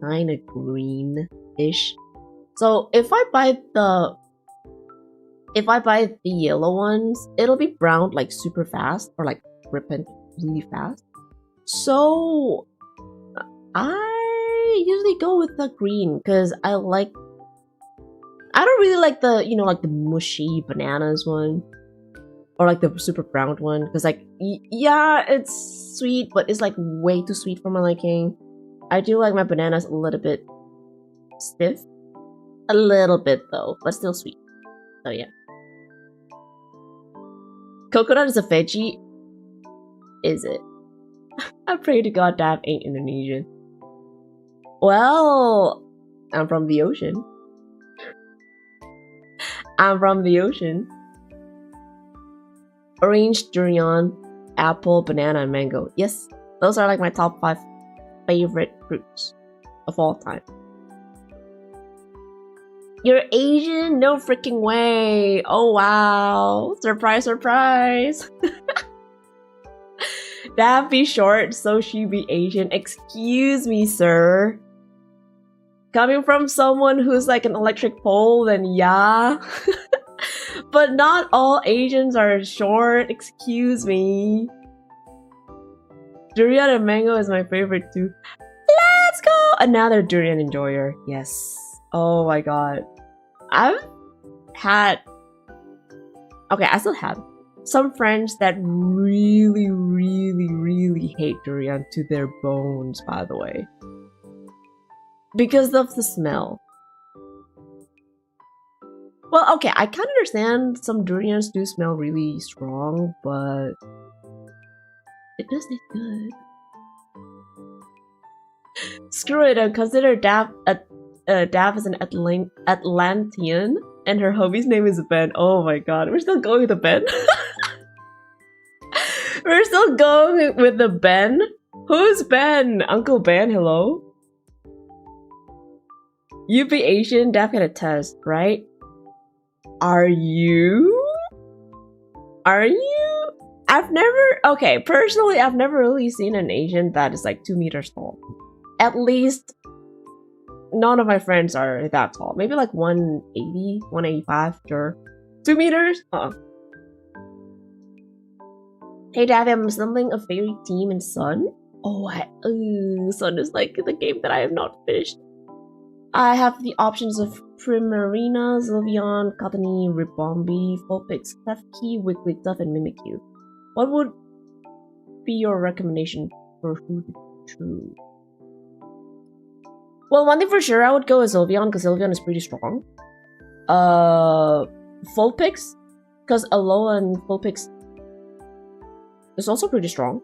Kind of green-ish. So if I buy the yellow ones, it'll be brown like super fast or like ripen really fast. So I usually go with the green because I don't really like the, you know, like the mushy bananas one or like the super brown one because like yeah, it's sweet, but it's like way too sweet for my liking. I do like my bananas a little bit stiff. A little bit though, but still sweet. So yeah. Coconut is a veggie? Is it? I pray to God Daph ain't Indonesian. Well, I'm from the ocean. I'm from the ocean. Orange, durian, apple, banana, and mango. Yes, those are like my top 5 favorite fruits of all time. You're Asian? No freaking way. Oh wow. Surprise, surprise. That be short, so she be Asian. Excuse me, sir. Coming from someone who's like an electric pole, then yeah. But not all Asians are short. Excuse me. Durian and mango is my favorite too. Let's go! Another durian enjoyer. Yes. Oh my god. I've had... Okay, I still have some friends that really, really, really hate durian to their bones, by the way. Because of the smell. Well, okay, I can understand some durians do smell really strong, but it does taste good. Screw it, and consider Daph as an Atlantean, and her hobby's name is Ben. Oh my god, we're still going with the Ben? We're still going with the Ben? Who's Ben? Uncle Ben, hello? You be Asian, Daph got a test, right? Are you? Are you? I've never... Okay, personally, I've never really seen an Asian that is like 2 meters tall. At least, none of my friends are that tall. Maybe like 180, 185, sure. 2 meters? Hey, Daphiel, I'm assembling a fairy team in Sun. Oh, Sun is like the game that I have not finished. I have the options of Primarina, Sylveon, Cottony, Ribombee, Vulpix, Klefki, Wigglytuff, and Mimikyu. What would be your recommendation for who to choose? Well, one thing for sure, I would go with Sylveon, because Sylveon is pretty strong. Vulpix, because Alola and Vulpix is also pretty strong.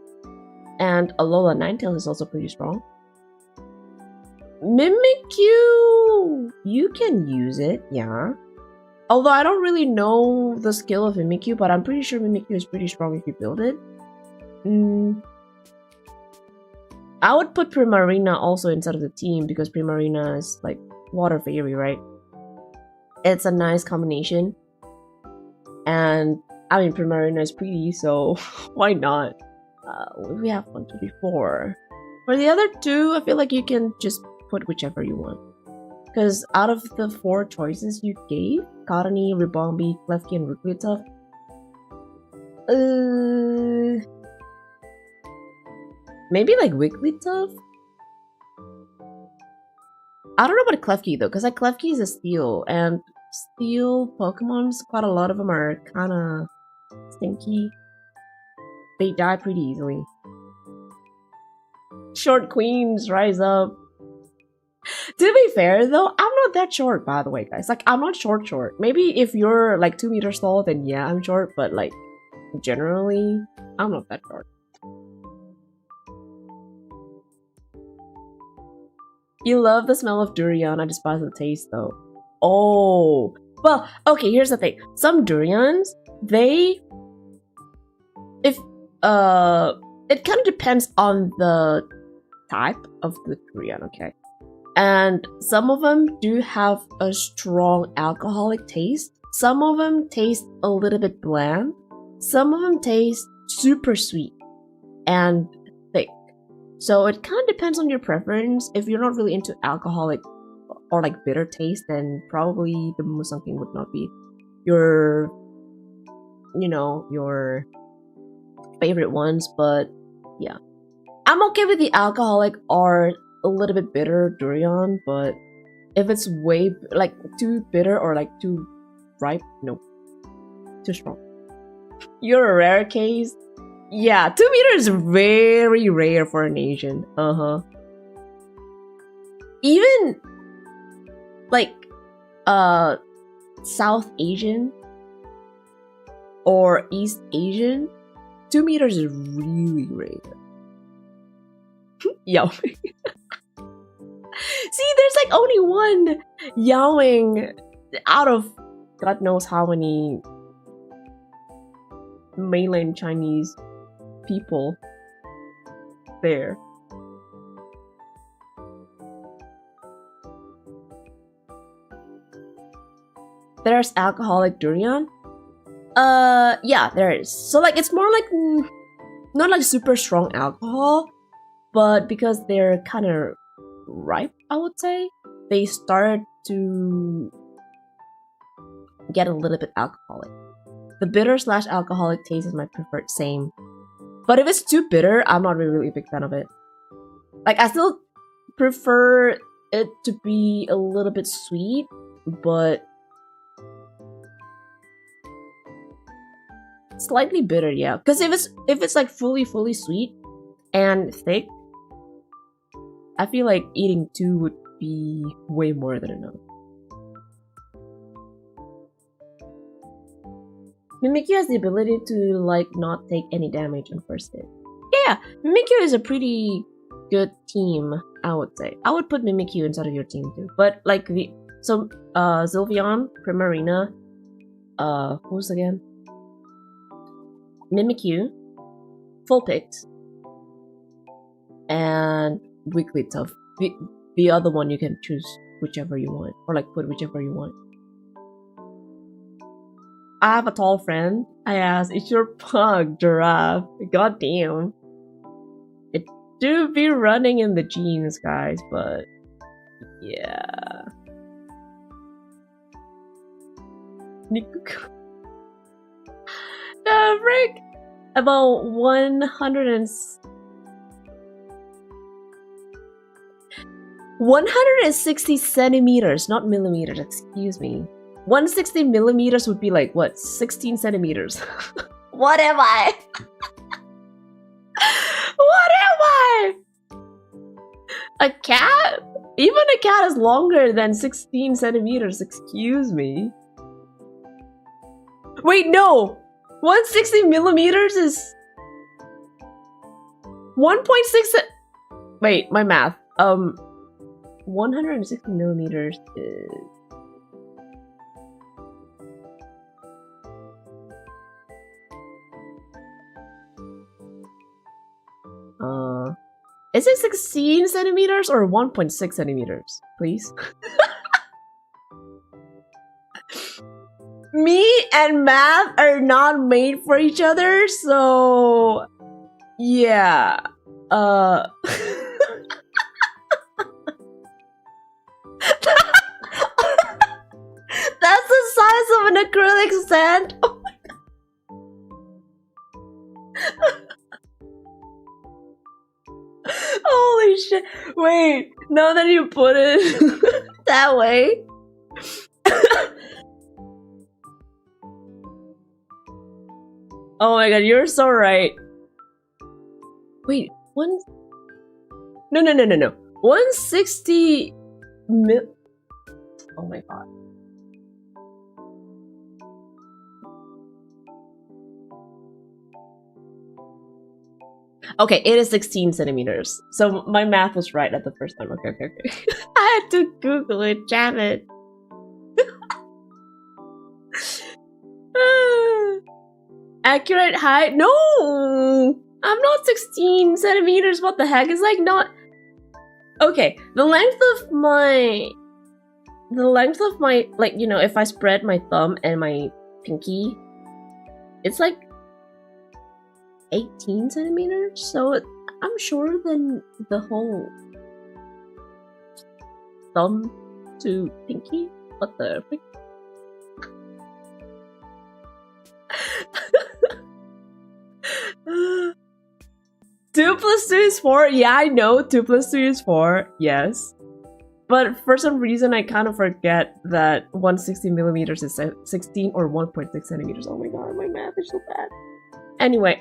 And Alola Ninetales is also pretty strong. Mimikyu! You can use it, yeah. Although I don't really know the skill of Mimikyu, but I'm pretty sure Mimikyu is pretty strong if you build it. I would put Primarina also inside of the team because Primarina is like water fairy, right? It's a nice combination. And I mean, Primarina is pretty, so why not? We have 1, 2, 3, 4. For the other 2, I feel like you can just put whichever you want. Because out of the 4 choices you gave, Cottony, Ribombee, Klefki, and Wigglytuff, maybe like Wigglytuff? I don't know about Klefki though, because like Klefki is a steel, and steel Pokemons, quite a lot of them are kinda stinky. They die pretty easily. Short queens, rise up. To be fair though, I'm not that short, by the way, guys. Like, I'm not short. Maybe if you're like 2 meters tall, then yeah, I'm short, but like, generally, I'm not that short. You love the smell of durian, I despise the taste though. Oh, well, okay, here's the thing. Some durians, it kind of depends on the type of the durian, okay? And some of them do have a strong alcoholic taste. Some of them taste a little bit bland. Some of them taste super sweet and thick. So it kind of depends on your preference. If you're not really into alcoholic or like bitter taste, then probably the Musang would not be your, your favorite ones. But yeah, I'm okay with the alcoholic or a little bit bitter durian, but if it's way like too bitter or like too ripe, no, too strong. You're a rare case. Yeah, 2 meters is very rare for an Asian. Even like South Asian or East Asian, 2 meters is really rare. Yao Ming. See, there's like only one Yao Ming out of God knows how many mainland Chinese people there. There's alcoholic durian. Yeah, there is. So like it's more like not like super strong alcohol, but because they're kind of ripe, I would say, they start to get a little bit alcoholic. The bitter / alcoholic taste is my preferred same. But if it's too bitter, I'm not really a big fan of it. Like I still prefer it to be a little bit sweet, but slightly bitter, yeah. Because if it's like fully sweet and thick, I feel like eating 2 would be way more than enough. Mimikyu has the ability to like not take any damage on first hit. Yeah, Mimikyu is a pretty good team, I would say. I would put Mimikyu inside of your team too. But like Sylveon, Primarina, who's again? Mimikyu, Vulpix, and Wigglytuff. The other one you can choose whichever you want, or like put whichever you want. I have a tall friend. I asked, "Is your pug giraffe?" God damn. It do be running in the genes, guys, but yeah. Frick! About 160 centimeters, not millimeters, excuse me. 160 millimeters would be like, what, 16 centimeters? What am I? What am I? A cat? Even a cat is longer than 16 centimeters, excuse me. Wait, no! 160 millimeters is 1.6. Wait, my math. 160 millimeters is is it 16 centimeters or 1.6 centimeters, please? Me and math are not made for each other, so yeah. That's the size of an acrylic sand. Oh my god. Holy shit. Wait, now that you put it that way. Oh my god, you're so right. Wait, No. 160 mil. Oh my god. Okay, it is 16 centimeters. So my math was right at the first time. Okay. I had to Google it, damn it. Accurate height? No! I'm not 16 centimeters. What the heck? It's like not... Okay, the length of my... Like, you know, if I spread my thumb and my pinky, it's like 18 centimeters, so I'm shorter than the whole thumb to pinky. What the frick? 2 + 2 is 4. Yeah, I know 2 + 2 is 4. Yes. But for some reason, I kind of forget that 160 millimeters is 16 or 1.6 centimeters. Oh my god, my math is so bad. Anyway,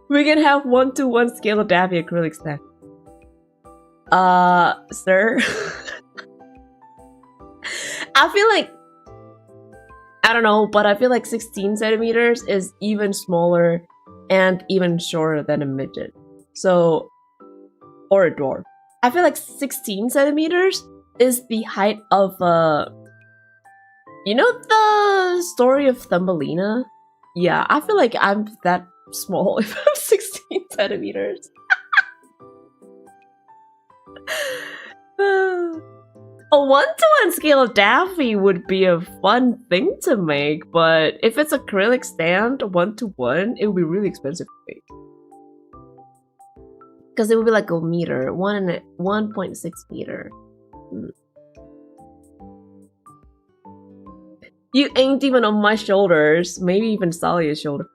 we can have 1-to-1 scale of Daphiel acrylic stack. Sir? I feel like... I don't know, but I feel like 16 centimeters is even smaller and even shorter than a midget. So... or a dwarf. I feel like 16 centimeters is the height of a You know the story of Thumbelina? Yeah, I feel like I'm that small if I'm 16 centimeters. A 1-to-1 scale of Daffy would be a fun thing to make, but if it's acrylic stand 1-to-1, it would be really expensive to make. Because it would be like a meter, 1.6 meter. You ain't even on my shoulders, maybe even Salia's shoulder.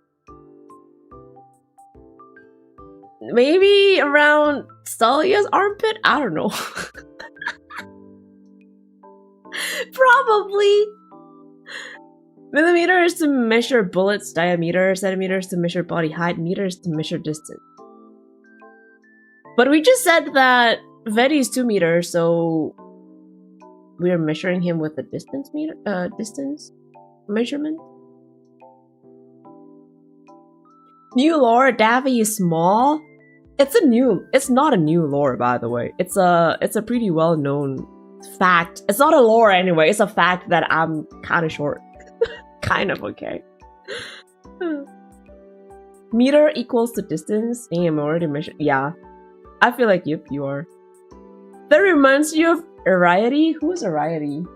Maybe around Salia's armpit? I don't know. Probably. Millimeters to measure bullets diameter, centimeters to measure body height, meters to measure distance. But we just said that Veti is 2 meters, so we're measuring him with a distance measurement. New lore, Daffy is small. It's not a new lore, by the way. It's a pretty well known fact. It's not a lore anyway, it's a fact that I'm kinda short. Kind of okay. Meter equals to distance. Damn, I already measured. Yeah. I feel like yep, you are. That reminds you of Ariety? Who is Ariety?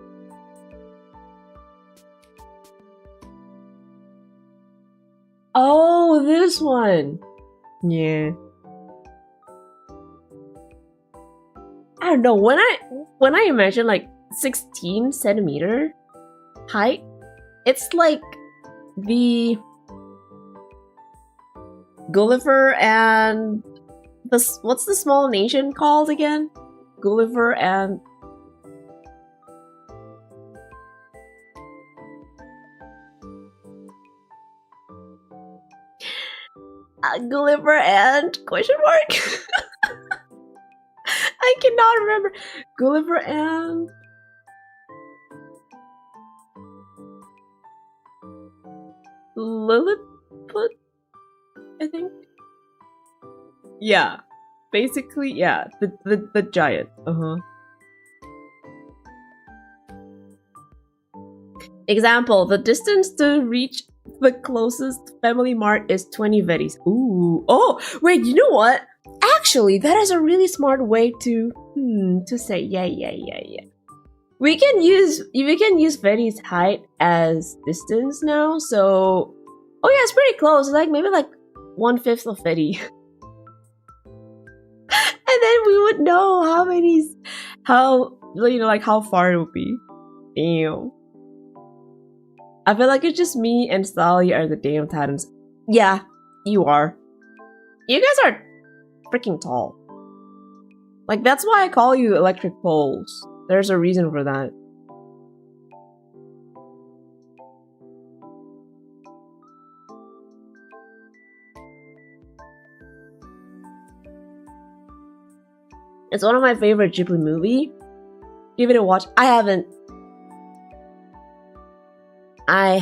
Oh, this one. Yeah. I don't know, when I imagine like 16 centimeter height, it's like the Gulliver and what's the small nation called again? Gulliver and Gulliver and question mark? I cannot remember. Gulliver and Lilliput, I think. Yeah, basically, yeah, the giant. Example: the distance to reach the closest family mart is 20 Vetis. Ooh, oh, wait, you know what? Actually, that is a really smart way to say yeah. We can use Veti's height as distance now, so oh yeah, it's pretty close. It's like maybe like 1/5 of Veti. And then we would know how far it would be. Damn. I feel like it's just me and Sally are the damn titans. Yeah, you are. You guys are freaking tall. Like, that's why I call you electric poles. There's a reason for that. It's one of my favorite Ghibli movie. Give it a watch. I haven't. I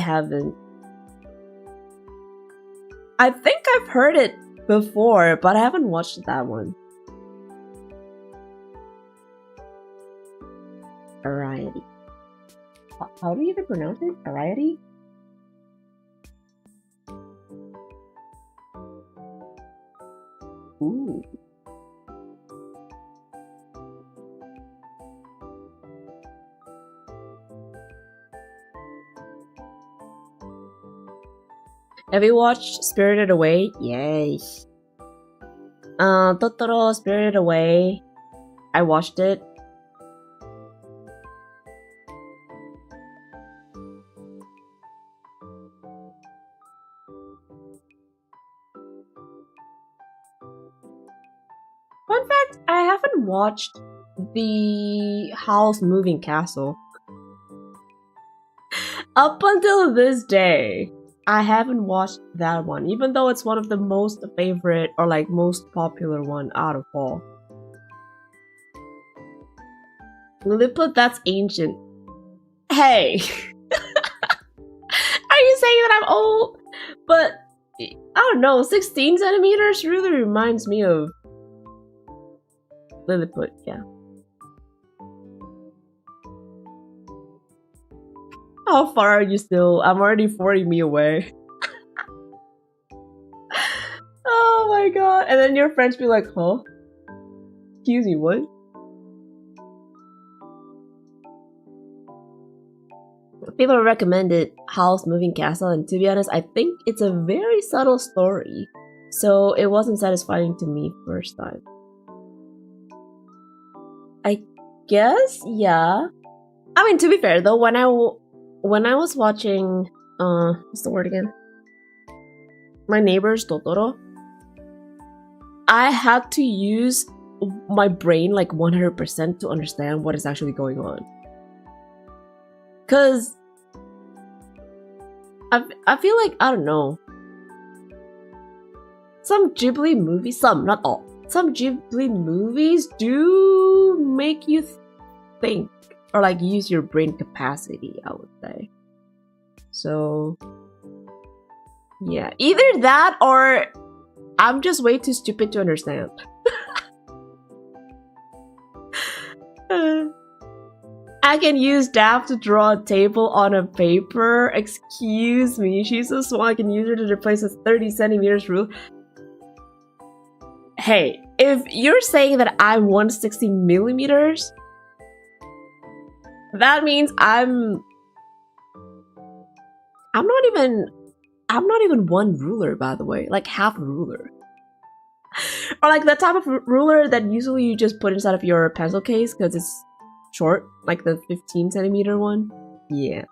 think I've heard it before, but I haven't watched that one. Ariety. How do you even pronounce it? Ariety? Ooh. Have you watched Spirited Away? Yay. Totoro, Spirited Away. I watched it. Fun fact, I haven't watched the Howl's Moving Castle. Up until this day, I haven't watched that one, even though it's one of the most favorite or like most popular one out of all. Lilliput, that's ancient. Hey! Are you saying that I'm old? But, I don't know, 16 centimeters really reminds me of Lilliput, yeah. How far are you still? I'm already 40 me away. Oh my god. And then your friends be like, huh? Excuse me, what? People recommended Howl's Moving Castle, and to be honest, I think it's a very subtle story. So it wasn't satisfying to me first time. I guess, yeah. I mean, to be fair though, when I was watching, what's the word again? My Neighbor's Totoro, I had to use my brain like 100% to understand what is actually going on. Cause I feel like, I don't know, some Ghibli movies, some, not all, some Ghibli movies do make you think or like use your brain capacity, I would say. So yeah, either that or I'm just way too stupid to understand. I can use Daph to draw a table on a paper. Excuse me, she's so small I can use her to replace a 30 centimeters rule. Hey, if you're saying that I'm 160 millimeters, that means I'm not even one ruler, by the way, like half a ruler. Or like the type of ruler that usually you just put inside of your pencil case because it's short, like the 15 centimeter one. Yeah.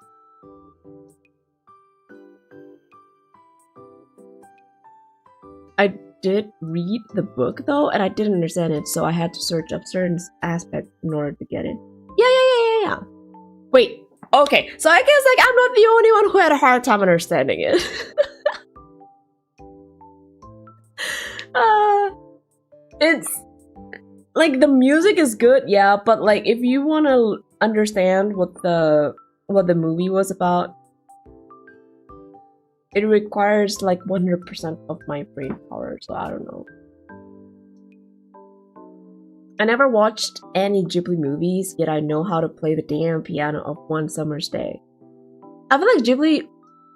I did read the book though, and I didn't understand it, so I had to search up certain aspects in order to get it. Yeah. Wait, okay, so I guess like I'm not the only one who had a hard time understanding it. It's like the music is good, yeah, but like if you want to understand what the movie was about, it requires like 100% of my brain power, so I don't know. I never watched any Ghibli movies, yet I know how to play the damn piano of one summer's day. I feel like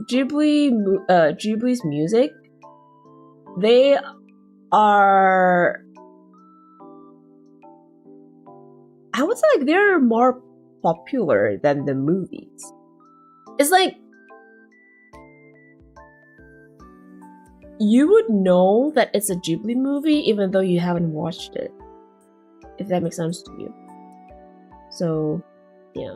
Ghibli's music, they are, I would say like they're more popular than the movies. It's like you would know that it's a Ghibli movie even though you haven't watched it, if that makes sense to you. So, yeah.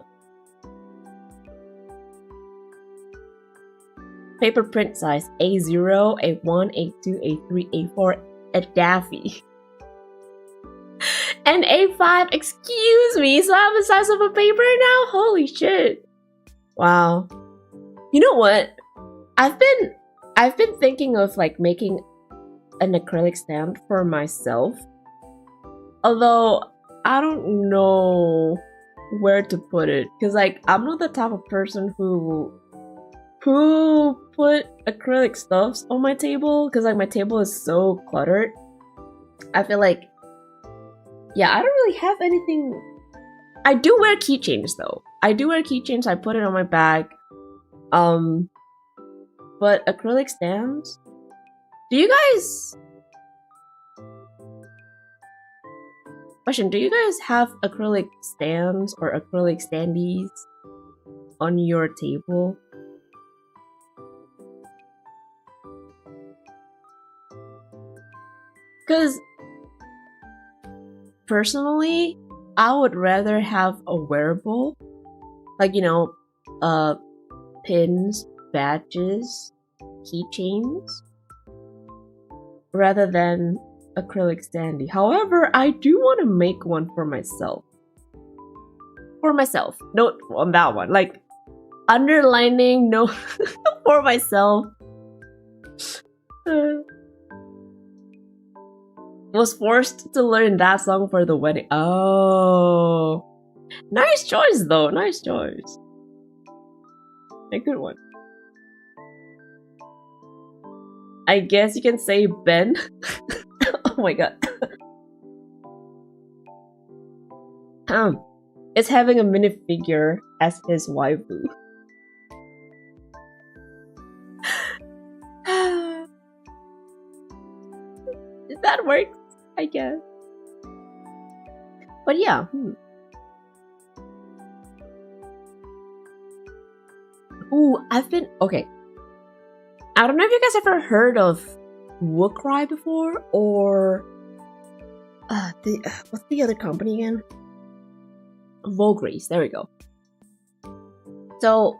Paper print size A0, A1, A2, A3, A4, at Daphiel. And A5, excuse me, so I have the size of a paper now? Holy shit. Wow. You know what? I've been thinking of like making an acrylic stand for myself. Although I don't know where to put it, because like I'm not the type of person who put acrylic stuffs on my table, because like my table is so cluttered. I feel like, yeah, I don't really have anything. I do wear keychains though. I put it on my bag. But acrylic stands? Do you guys have acrylic stands or acrylic standees on your table? Because personally, I would rather have a wearable, like, you know, pins, badges, keychains, rather than acrylic standee. However, I do want to make one for myself. Note on that one, like underlining no for myself. Was forced to learn that song for the wedding. Oh, nice choice though. Nice choice. A good one. I guess you can say Ben. Oh my god. Is having a minifigure as his waifu. That works, I guess. But yeah. Ooh, okay. I don't know if you guys ever heard of Wookry before, or what's the other company again? Vogries, there we go. So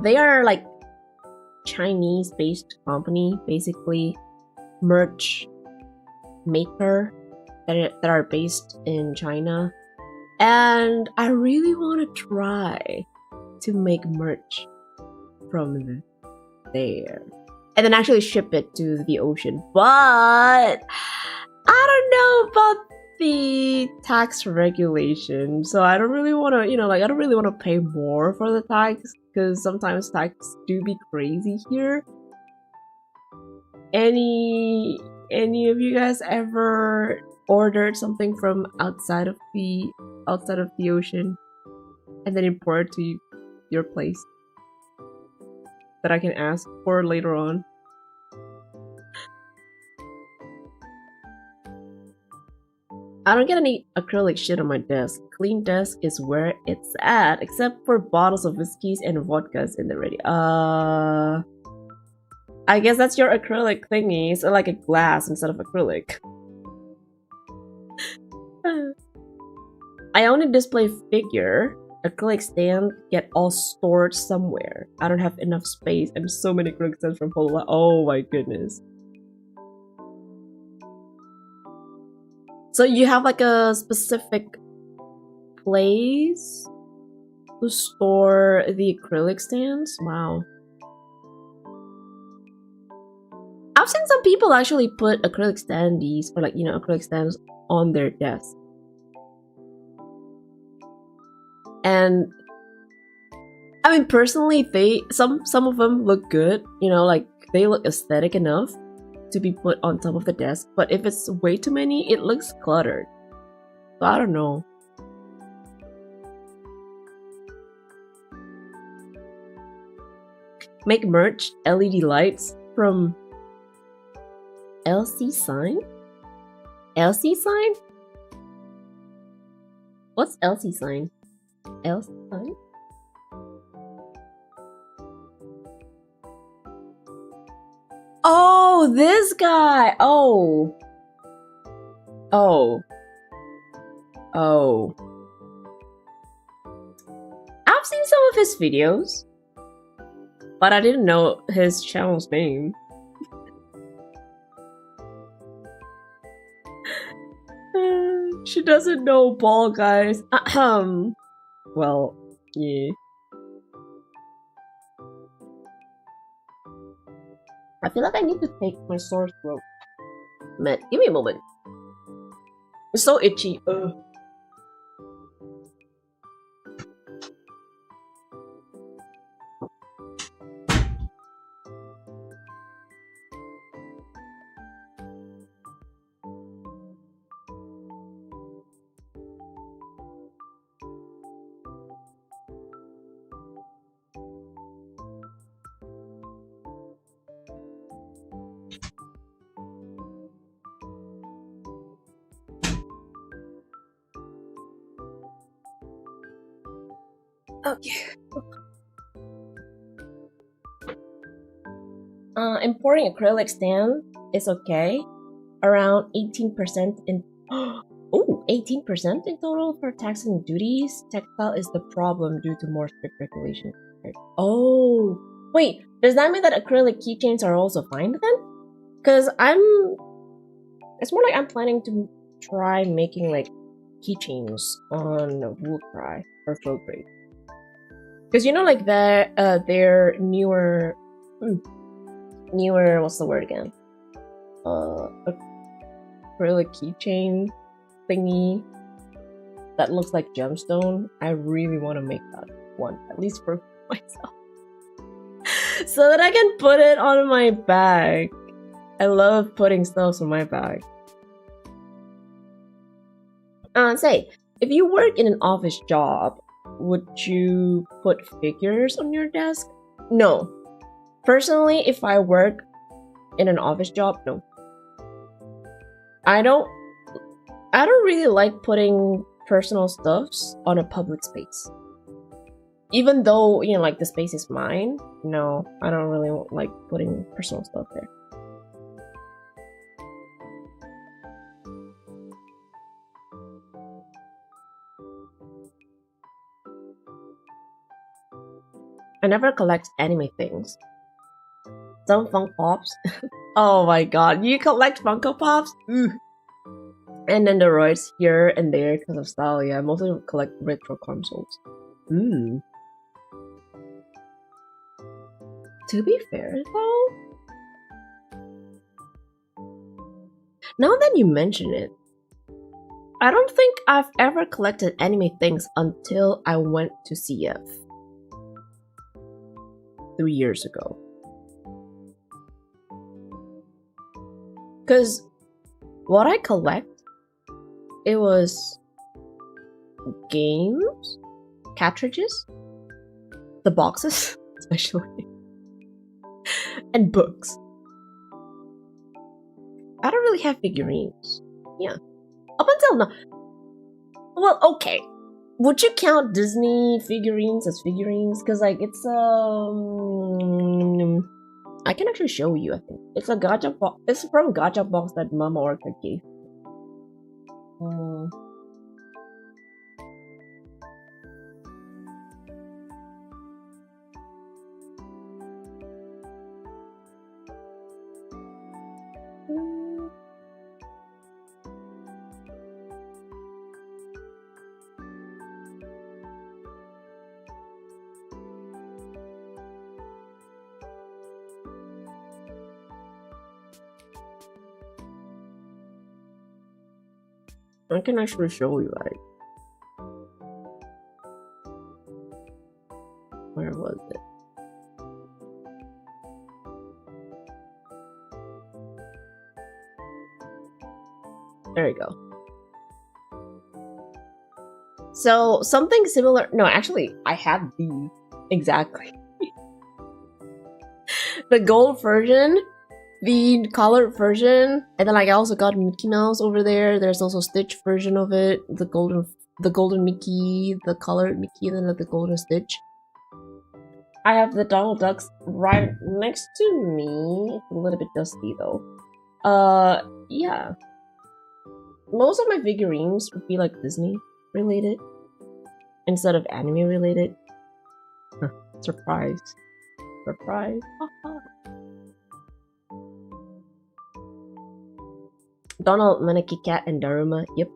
they are like Chinese-based company, basically merch maker that are based in China, and I really want to try to make merch from there and then actually ship it to the ocean. But I don't know about the tax regulation, so I don't really want to, I don't really want to pay more for the tax, because sometimes tax do be crazy here. Any of you guys ever ordered something from outside of the ocean and then import it to your place that I can ask for later on? I don't get any acrylic shit on my desk. Clean desk is where it's at, except for bottles of whiskeys and vodkas in the ready. I guess that's your acrylic thingy. So like a glass instead of acrylic. I only display figure. Acrylic stand get all stored somewhere. I don't have enough space and so many acrylic stands from Poland. Oh my goodness. So you have like a specific place to store the acrylic stands? Wow. I've seen some people actually put acrylic standees, or like, acrylic stands on their desk. And I mean, personally, some of them look good, like they look aesthetic enough to be put on top of the desk, but if it's way too many, it looks cluttered. So I don't know. Make merch, LED lights from LC sign? LC sign? What's LC sign? LC sign? Oh, this guy! Oh. I've seen some of his videos, but I didn't know his channel's name. She doesn't know ball guys. Well, yeah. I feel like I need to take my sore throat. Man, give me a moment. It's so itchy. Ugh. Okay. Importing acrylic stand is okay. Around 18% in 18% in total for taxes and duties. Textile is the problem due to more strict regulations. Oh, wait, does that mean that acrylic keychains are also fine then? Because it's more like I'm planning to try making like keychains on Wookry or Flowgrade. Because like their newer, what's the word again? Acrylic keychain thingy that looks like gemstone. I really want to make that one, at least for myself, so that I can put it on my bag. I love putting stuff on my bag. Say, if you work in an office job, would you put figures on your desk? No. Personally, if I work in an office job, no. I don't really like putting personal stuffs on a public space. Even though, you know, like the space is mine, no, I don't really like putting personal stuff there. I never collect anime things. Some Funko Pops. Oh my god, you collect Funko Pops? And then the roids here and there because of style. Yeah, I mostly collect retro consoles. To be fair though, now that you mention it, I don't think I've ever collected anime things until I went to CF 3 years ago. Because what I collect, it was games, cartridges, the boxes, especially, and books. I don't really have figurines. Yeah. Up until now. Well, okay. Would you count Disney figurines as figurines? Because, like, it's, I can actually show you, I think. It's a gacha box. It's from gacha box that Mama Orca gave. I can actually show you, like, where was it? There you go. So something similar. No, actually, I have these exactly. The gold version, the colored version, and then like I also got Mickey Mouse over there. There's also Stitch version of it, the golden Mickey, the colored Mickey, and then the golden Stitch. I have the Donald Ducks right next to me. It's a little bit dusty though. Yeah. Most of my figurines would be like Disney related instead of anime related. Surprise. Surprise. Donald, Maneki Cat, and Daruma. Yep.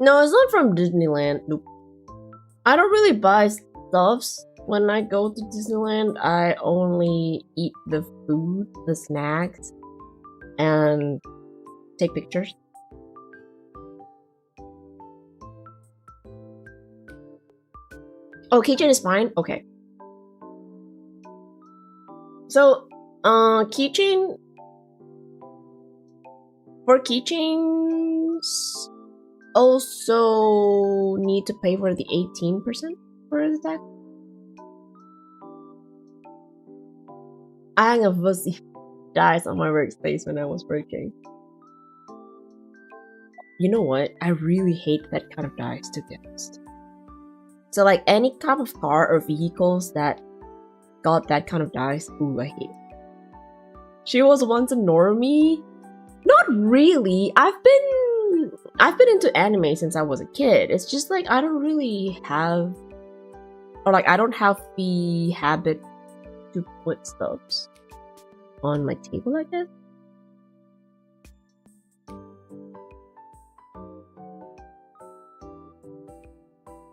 No, it's not from Disneyland. Nope. I don't really buy stuffs when I go to Disneyland. I only eat the food, the snacks, and take pictures. Oh, keychain is fine? Okay. So, keychain... For keychains, also need to pay for the 18% for the tax. I hang a fuzzy dice on my workspace when I was working. You know what? I really hate that kind of dice, to be honest. So like any type of car or vehicles that got that kind of dice, ooh, I hate it. She was once a normie. Not really. I've been into anime since I was a kid. It's just like I don't really have, or like I don't have the habit to put stuffs on my table, I guess.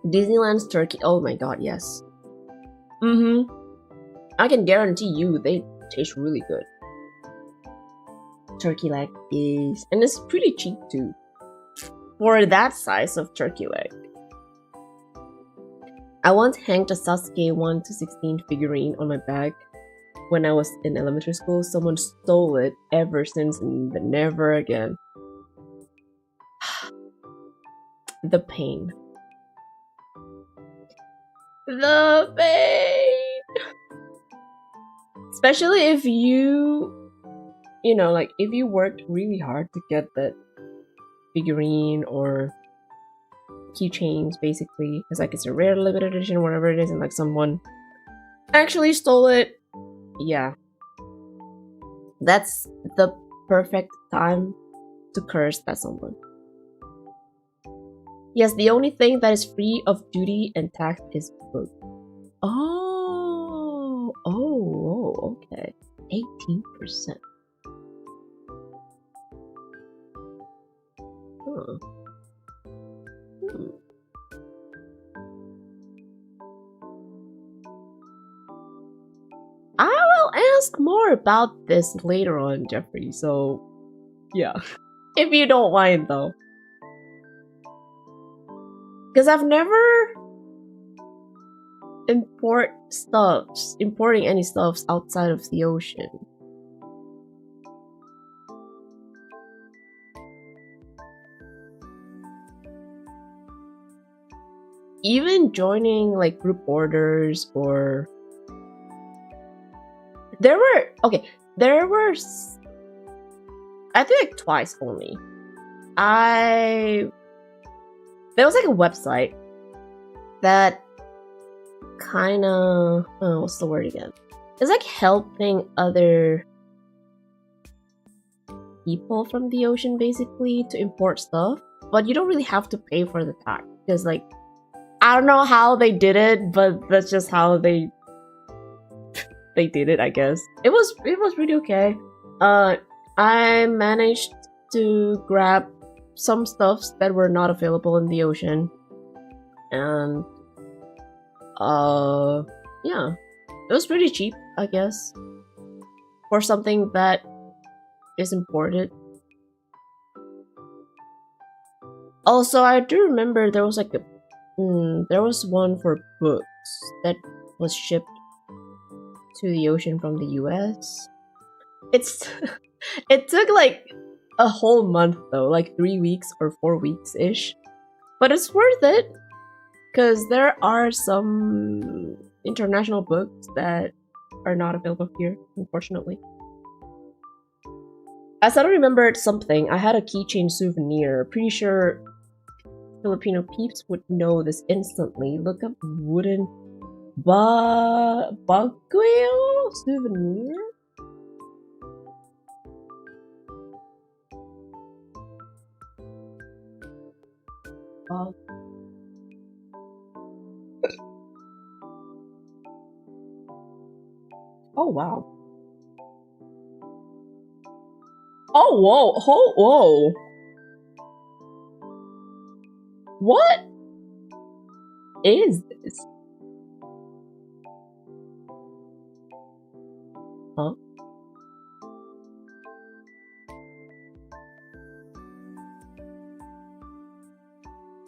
Disneyland's turkey. Oh my god, yes. I can guarantee you they taste really good. Turkey leg is, and it's pretty cheap too for that size of turkey leg. I once hanged a Sasuke 1 to 16 figurine on my bag when I was in elementary school. Someone stole it ever since, but never again. The pain. The pain. Especially if you you know, like if you worked really hard to get that figurine or keychains, basically, because like it's a rare limited edition, whatever it is, and like someone actually stole it, yeah, that's the perfect time to curse that someone. Yes, the only thing that is free of duty and tax is food. Oh, okay. 18%. Huh. I will ask more about this later on, Jeffrey, so yeah. If you don't mind, though. Because I've never importing any stuffs outside of the ocean. Even joining like group orders or there were I think like twice only. There was like a website that kind of what's the word again? It's like helping other people from the ocean basically to import stuff, but you don't really have to pay for the tax because like I don't know how they did it, but that's just how they did it, I guess. It was really okay. I managed to grab some stuffs that were not available in the ocean, and yeah, it was pretty cheap, I guess, for something that is imported. Also, I do remember there was like there was one for books that was shipped to the ocean from the US. It took like a whole month though, like 3 weeks or 4 weeks ish, but it's worth it because there are some international books that are not available here, unfortunately. I suddenly remembered something. I had a keychain souvenir. Pretty sure Filipino peeps would know this instantly. Look up wooden Baguio souvenir. Oh wow. Oh whoa, whoa. What is this? Huh?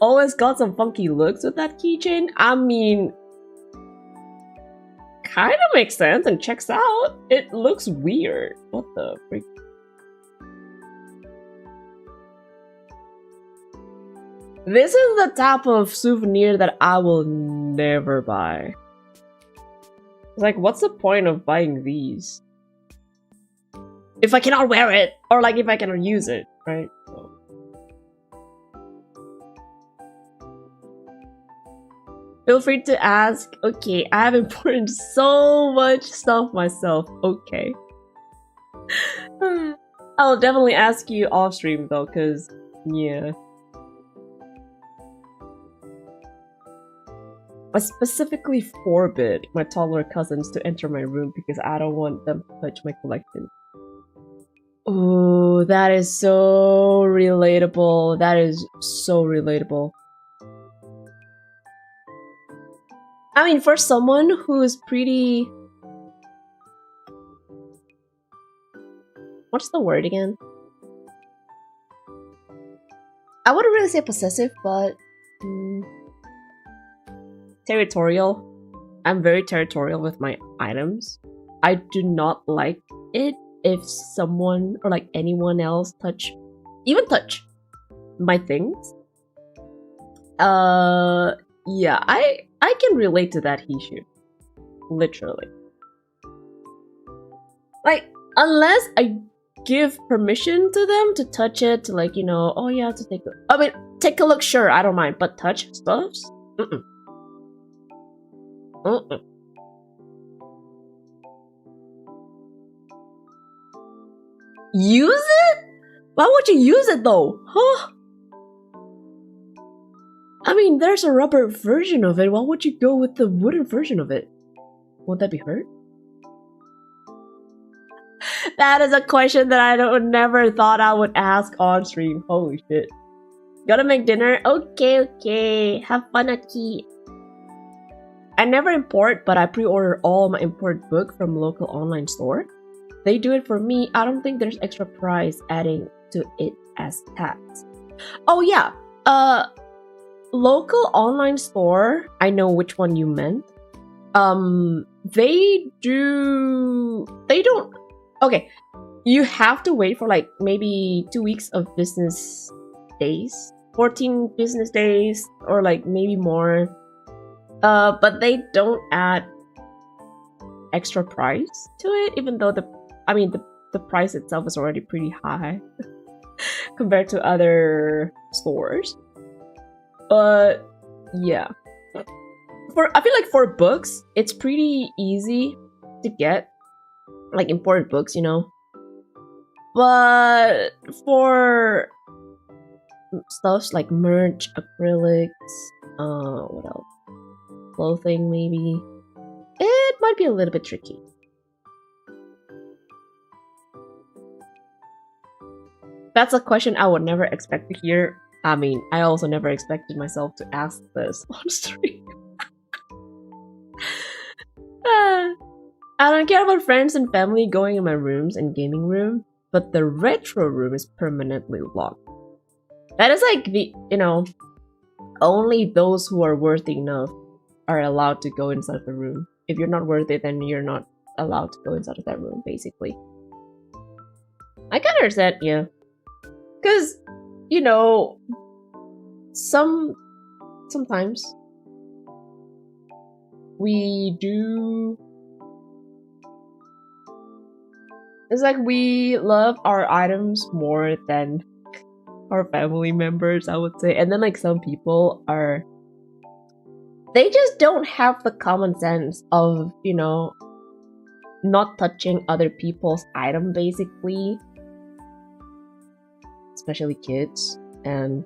Always got some funky looks with that keychain. I mean, kind of makes sense and checks out. It looks weird. What the freak? This is the type of souvenir that I will never buy. It's like, what's the point of buying these? If I cannot wear it, or like if I cannot use it, right? So. Feel free to ask. Okay, I have imported so much stuff myself. Okay. I'll definitely ask you off stream though, cause yeah. I specifically forbid my taller cousins to enter my room because I don't want them to touch my collection. Oh, that is so relatable. That is so relatable. I mean, for someone who is pretty... What's the word again? I wouldn't really say possessive, but... territorial. I'm very territorial with my items. I do not like it if someone or like anyone else touch my things. Yeah, I can relate to that issue. Literally. Like, unless I give permission to them to touch it, to like, you know, oh yeah, to take a, I mean, take a look, sure, I don't mind, but touch stuffs? Use it? Why would you use it though? Huh? I mean, there's a rubber version of it. Why would you go with the wooden version of it? Won't that be hurt? That is a question that I never thought I would ask on stream. Holy shit. Gotta make dinner? Okay. Have fun, Aki. I never import, but I pre-order all my import book from local online store. They do it for me. I don't think there's extra price adding to it as tax. Oh yeah. Local online store. I know which one you meant. They don't. Okay, you have to wait for like maybe 2 weeks of business days, 14 business days, or like maybe more. But they don't add extra price to it, even though the price itself is already pretty high compared to other stores. But yeah, I feel like for books, it's pretty easy to get, like imported books, you know. But for stuffs like merch, acrylics, what else? Clothing, maybe. It might be a little bit tricky. That's a question I would never expect to hear. I mean, I also never expected myself to ask this on stream. I don't care about friends and family going in my rooms and gaming room, but the retro room is permanently locked. That is like the, you know, only those who are worthy enough are allowed to go inside the room. If you're not worthy, then you're not allowed to go inside of that room, basically. I can understand, yeah. Because, you know, sometimes we do. It's like we love our items more than our family members, I would say. And then like some people they just don't have the common sense of, you know, not touching other people's item, basically. Especially kids and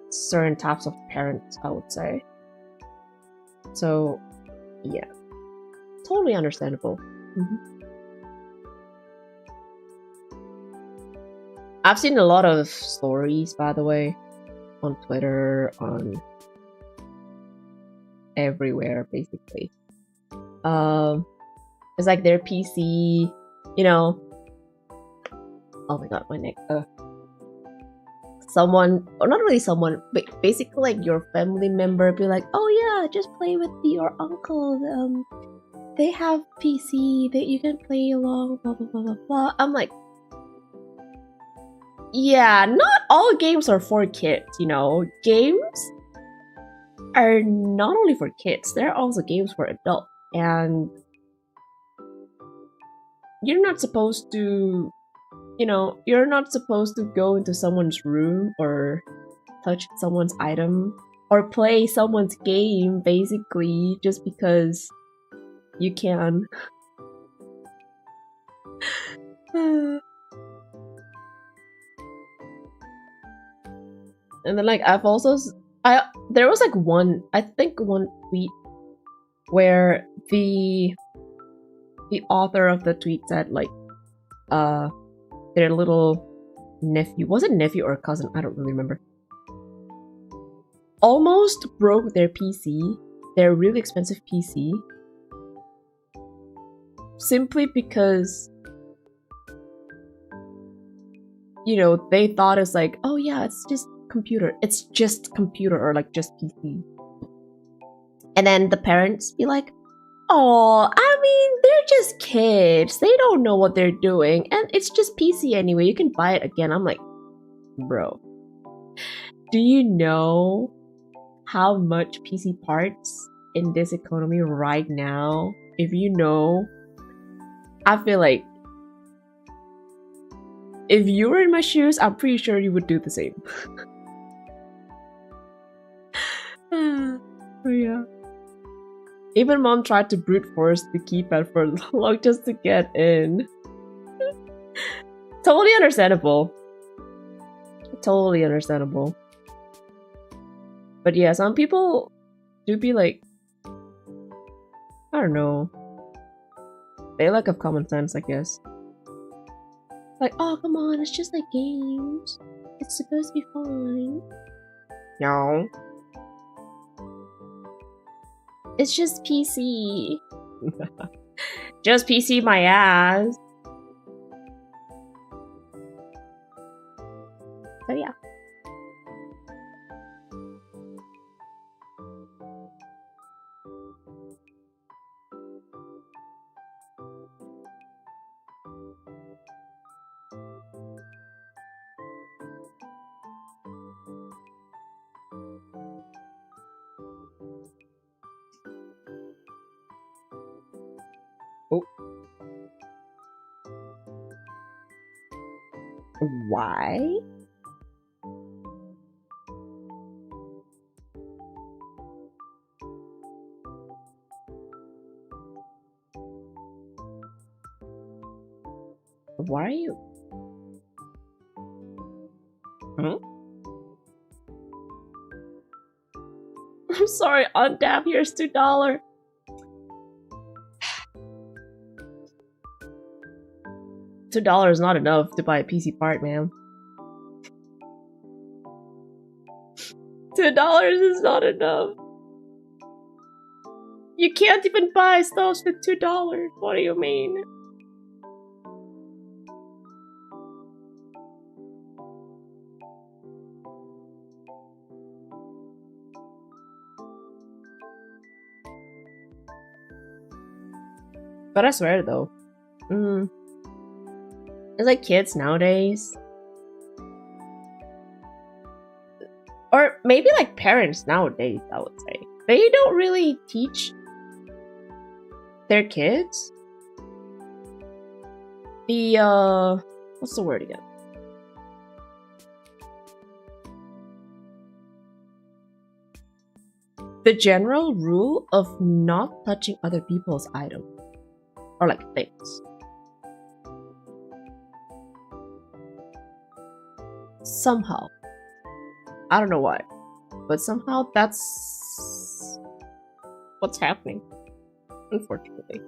certain types of parents, I would say. So, yeah. Totally understandable. I've seen a lot of stories, by the way, on Twitter, on everywhere, basically. It's like their PC, you know. Oh my god, my neck. Someone, or not really someone, but basically like your family member be like, oh yeah, just play with your uncle. They have PC that you can play along, blah blah blah blah blah. I'm like, yeah, not all games are for kids, you know. Games are not only for kids, there are also games for adults. And you're not supposed to, you know, you're not supposed to go into someone's room or touch someone's item or play someone's game, basically, just because you can. And then like there was like one tweet where the author of the tweet said like their little nephew, was it nephew or cousin? I don't really remember. Almost broke their PC, their really expensive PC, simply because, you know, they thought it's like, oh yeah, it's just computer or like just PC. And then the parents be like, oh, I mean, they're just kids. They don't know what they're doing. And it's just PC anyway. You can buy it again. I'm like, bro, do you know how much PC parts in this economy right now? If you know, I feel like If you were in my shoes, I'm pretty sure you would do the same. But yeah. Even mom tried to brute force the keypad for long just to get in. Totally understandable. Totally understandable. But yeah, some people do be like, I don't know. They lack of common sense, I guess. Like, oh, come on, it's just like games. It's supposed to be fun. No. It's just PC. Just PC my ass. So yeah. Oh. Why? Why are you? Huh? I'm sorry, on Daphier's $2. $2 is not enough to buy a PC part, man. $2 is not enough. You can't even buy stuff with $2. What do you mean? But I swear though, it's like kids nowadays, or maybe like parents nowadays, I would say, they don't really teach their kids the what's the word again? The general rule of not touching other people's items. Or like things. Somehow. I don't know why. But somehow that's what's happening. Unfortunately.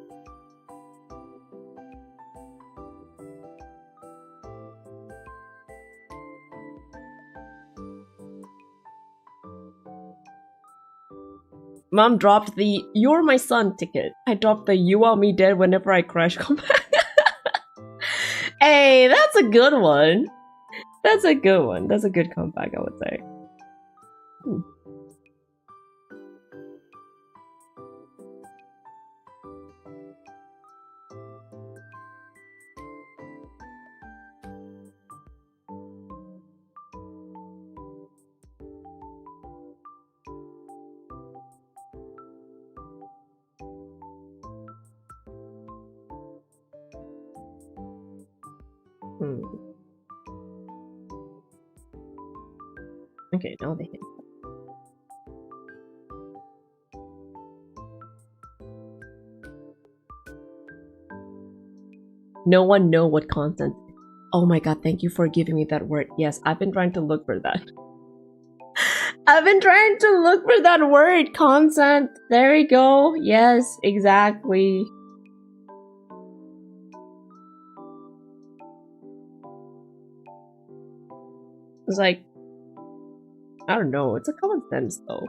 Mom dropped the "You're my son" ticket. I dropped the "You want me dead whenever I crash" comeback. Hey, that's a good one. That's a good one. That's a good comeback, I would say. Okay, now they hit. No one know what content. Oh my god, thank you for giving me that word. Yes, I've been trying to look for that. I've been trying to look for that word, consent. There we go. Yes, exactly. It's like, I don't know, it's a common sense though.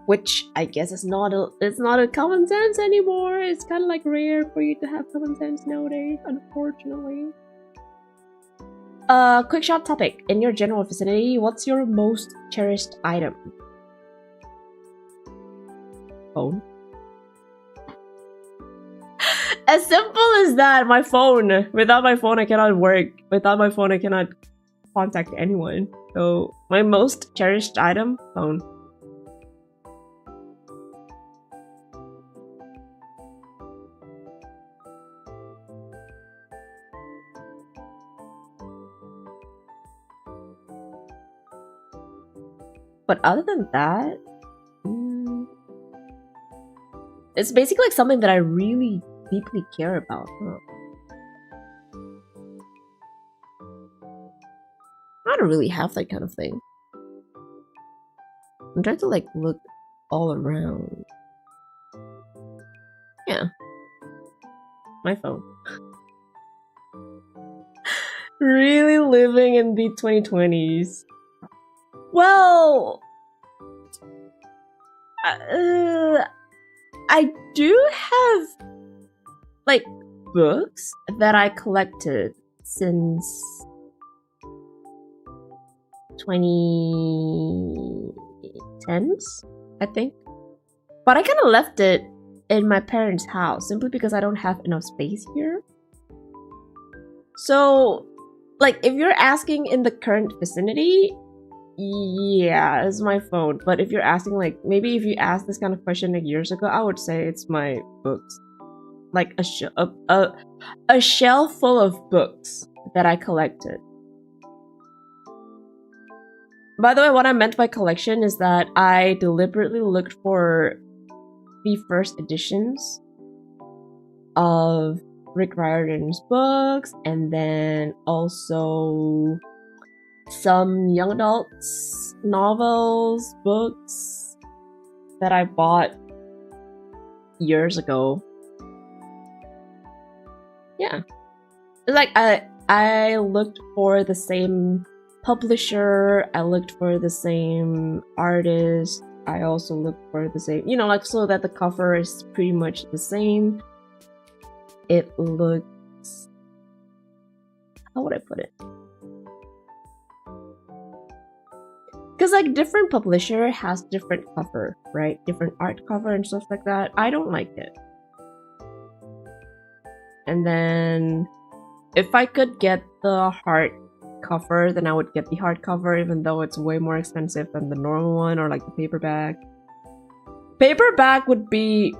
Which I guess it's not a common sense anymore. It's kind of like rare for you to have common sense nowadays, unfortunately. Quick shot topic. In your general vicinity, what's your most cherished item? Phone. As simple as that, my phone. Without my phone, I cannot work. Without my phone, I cannot contact anyone. So, my most cherished item? Phone. But other than that, it's basically like something that I really deeply care about. I don't really have that kind of thing. I'm trying to like look all around. Yeah. My phone. Really living in the 2020s. Well, I do have like books that I collected since 2010s, I think. But I kind of left it in my parents' house simply because I don't have enough space here. So, like, if you're asking in the current vicinity, yeah, it's my phone. But if you're asking, like, maybe if you asked this kind of question like years ago, I would say it's my books. Like a shelf full of books that I collected. By the way, what I meant by collection is that I deliberately looked for the first editions of Rick Riordan's books, and then also some young adults novels, books that I bought years ago. Yeah. It's like I looked for the same publisher, I looked for the same artist, I also looked for the same, you know, like so that the cover is pretty much the same. It looks, how would I put it? Because like different publisher has different cover, right? Different art cover and stuff like that. I don't like it. And then if I could get the hard cover, then I would get the hardcover, even though it's way more expensive than the normal one, or like the paperback. Paperback would be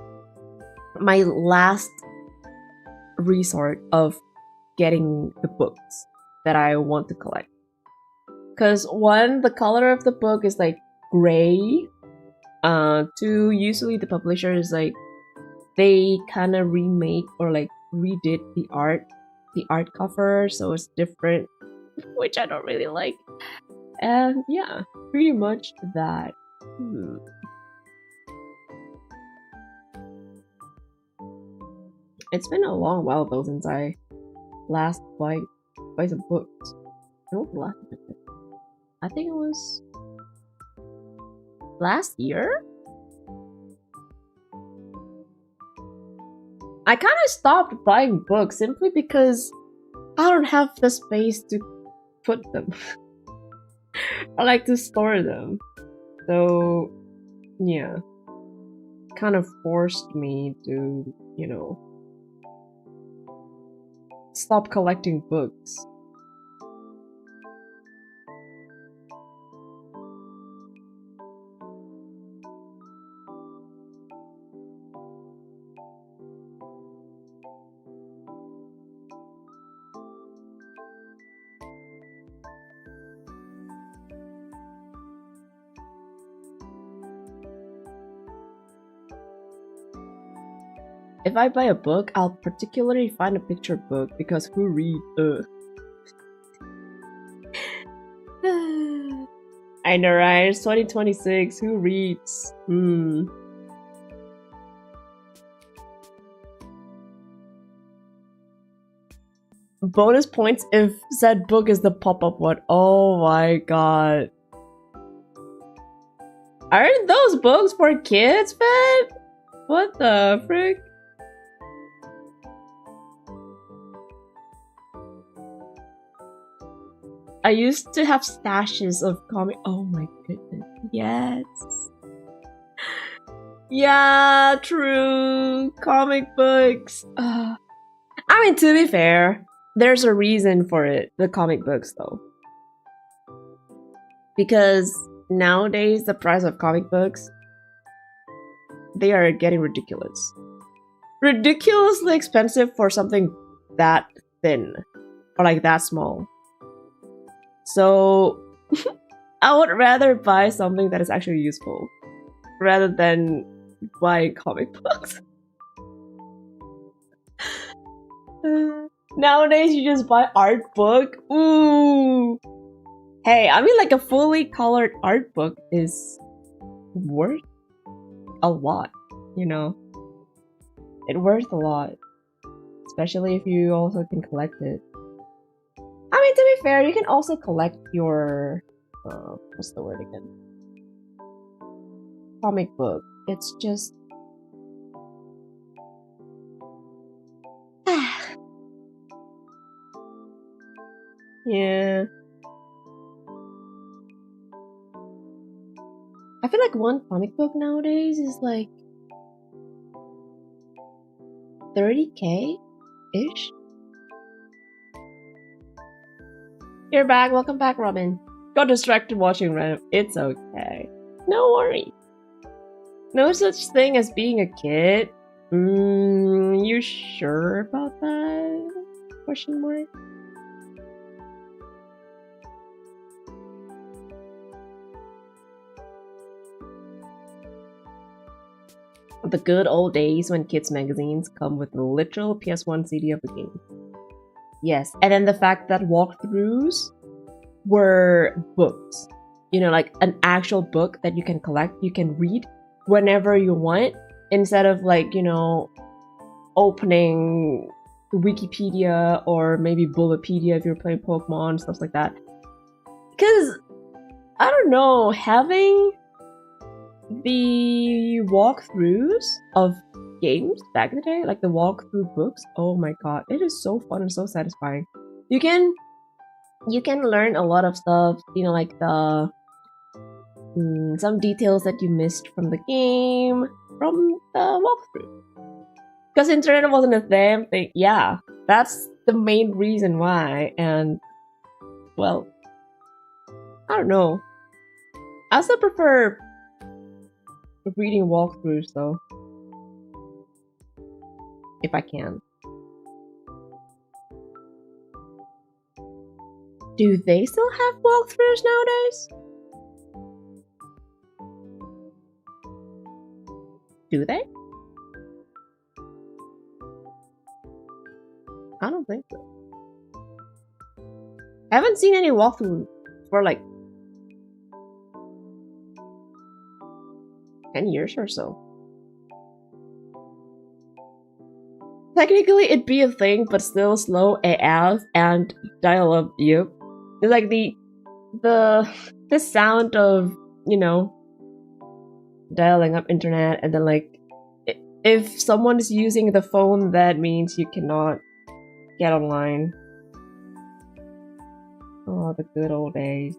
my last resort of getting the books that I want to collect. Because one, the color of the book is like gray. Two, usually the publisher is like, they kind of remake or like redid the art cover, so it's different, which I don't really like. And yeah, pretty much that. It's been a long while though since I last buy some books. I don't know last time I did. I think it was last year? I kind of stopped buying books simply because I don't have the space to put them. I like to store them. So, yeah. Kind of forced me to, you know, stop collecting books. If I buy a book, I'll particularly find a picture book because who reads? I know, right? It's 2026. Who reads? Bonus points if said book is the pop-up one. Oh my god. Aren't those books for kids, man? What the frick? I used to have stashes of comic. Oh my goodness. Yes. Yeah, true. Comic books. I mean, to be fair, there's a reason for it. The comic books, though. Because nowadays, the price of comic books, they are getting ridiculous. Ridiculously expensive for something that thin. Or like that small. So, I would rather buy something that is actually useful rather than buy comic books. Nowadays, you just buy art book. Ooh. Hey, I mean, like a fully colored art book is worth a lot, you know? It's worth a lot. Especially if you also can collect it. I mean, to be fair, you can also collect your... what's the word again? Comic book. It's just... yeah. I feel like one comic book nowadays is like 30k-ish? You're back. Welcome back, Robin. Got distracted watching random. It's okay. No worries. No such thing as being a kid? You sure about that? Question mark? The good old days when kids' magazines come with a literal PS1 CD of a game. Yes, and then the fact that walkthroughs were books. You know, like an actual book that you can collect, you can read whenever you want, instead of like, you know, opening Wikipedia or maybe Bulletpedia if you're playing Pokemon, stuff like that. Because, I don't know, having the walkthroughs of games back in the day, like the walkthrough books, oh my god, it is so fun and so satisfying. You can learn a lot of stuff, you know, like the some details that you missed from the game from the walkthrough. Because internet wasn't a damn thing. Yeah, that's the main reason why. And well, I don't know. I still prefer reading walkthroughs though, if I can. Do they still have walkthroughs nowadays? Do they? I don't think so. I haven't seen any walkthrough for like 10 years or so. Technically, it'd be a thing, but still slow AF and dial-up. Yep. It's like the sound of, you know, dialing up internet, and then like if someone is using the phone, that means you cannot get online. Oh, the good old days.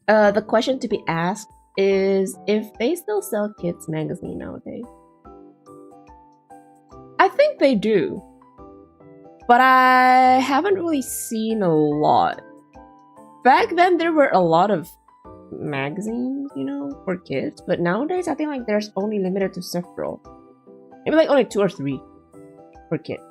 The question to be asked is if they still sell kids' magazine nowadays. I think they do, but I haven't really seen a lot. Back then, there were a lot of magazines, you know, for kids, but nowadays, I think like there's only limited to several. Maybe like only 2 or 3 for kids.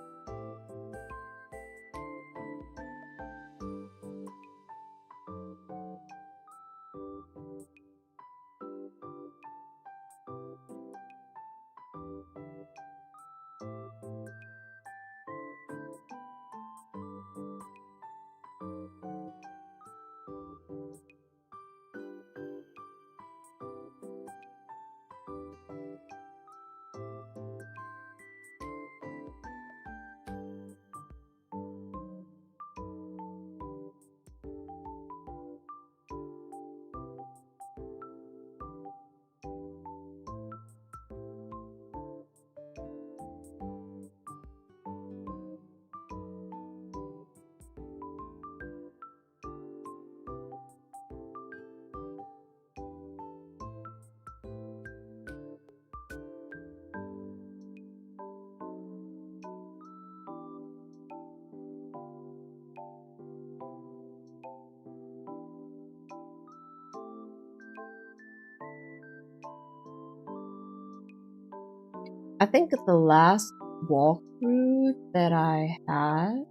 I think the last walkthrough that I had,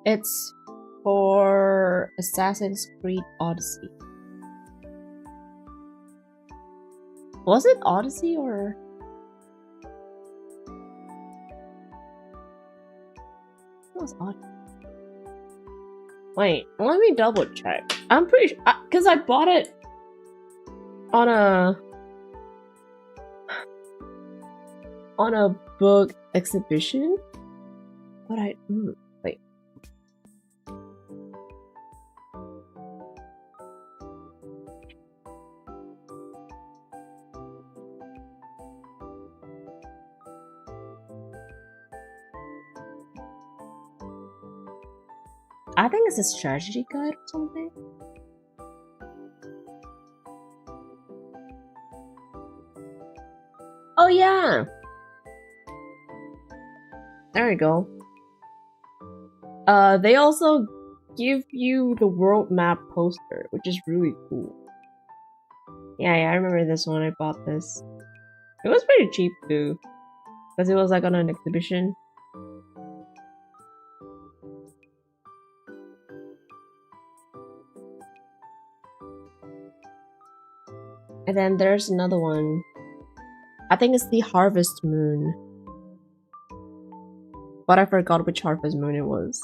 it's for Assassin's Creed Odyssey. Was it Odyssey or? It was Odyssey. Wait, let me double check. I'm pretty sure, because I bought it on a book exhibition, but wait. I think it's a strategy guide or something. Oh yeah! There we go. They also give you the world map poster, which is really cool. Yeah, I remember this one. I bought this. It was pretty cheap too, because it was like on an exhibition. And then there's another one. I think it's the Harvest Moon. But I forgot which Harvest Moon it was.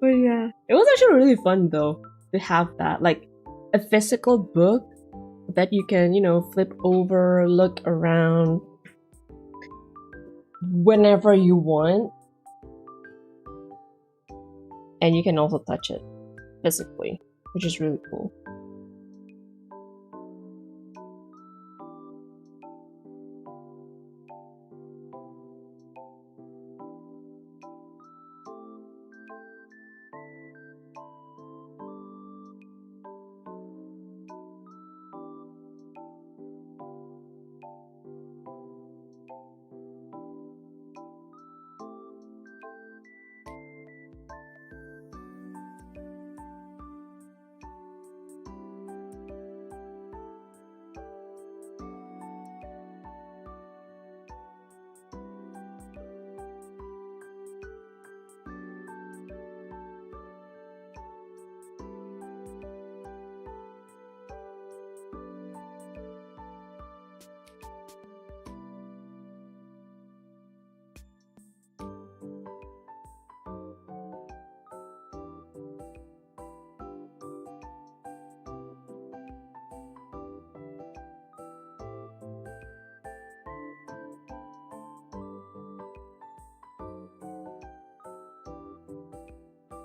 But yeah. It was actually really fun though to have that. Like a physical book that you can, you know, flip over, look around whenever you want. And you can also touch it physically, which is really cool.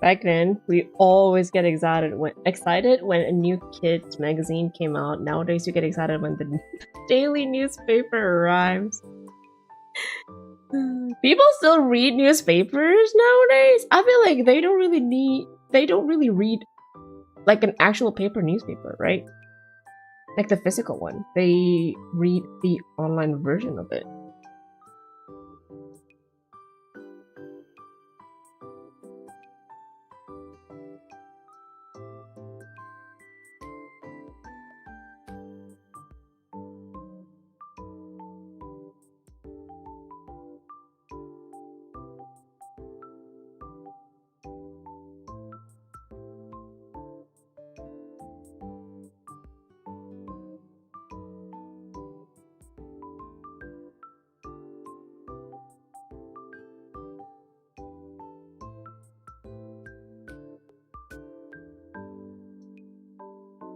Back then, we always get excited when a new kids magazine came out. Nowadays, you get excited when the daily newspaper arrives. People still read newspapers nowadays. I feel like they don't really read like an actual paper newspaper, right? Like the physical one. They read the online version of it.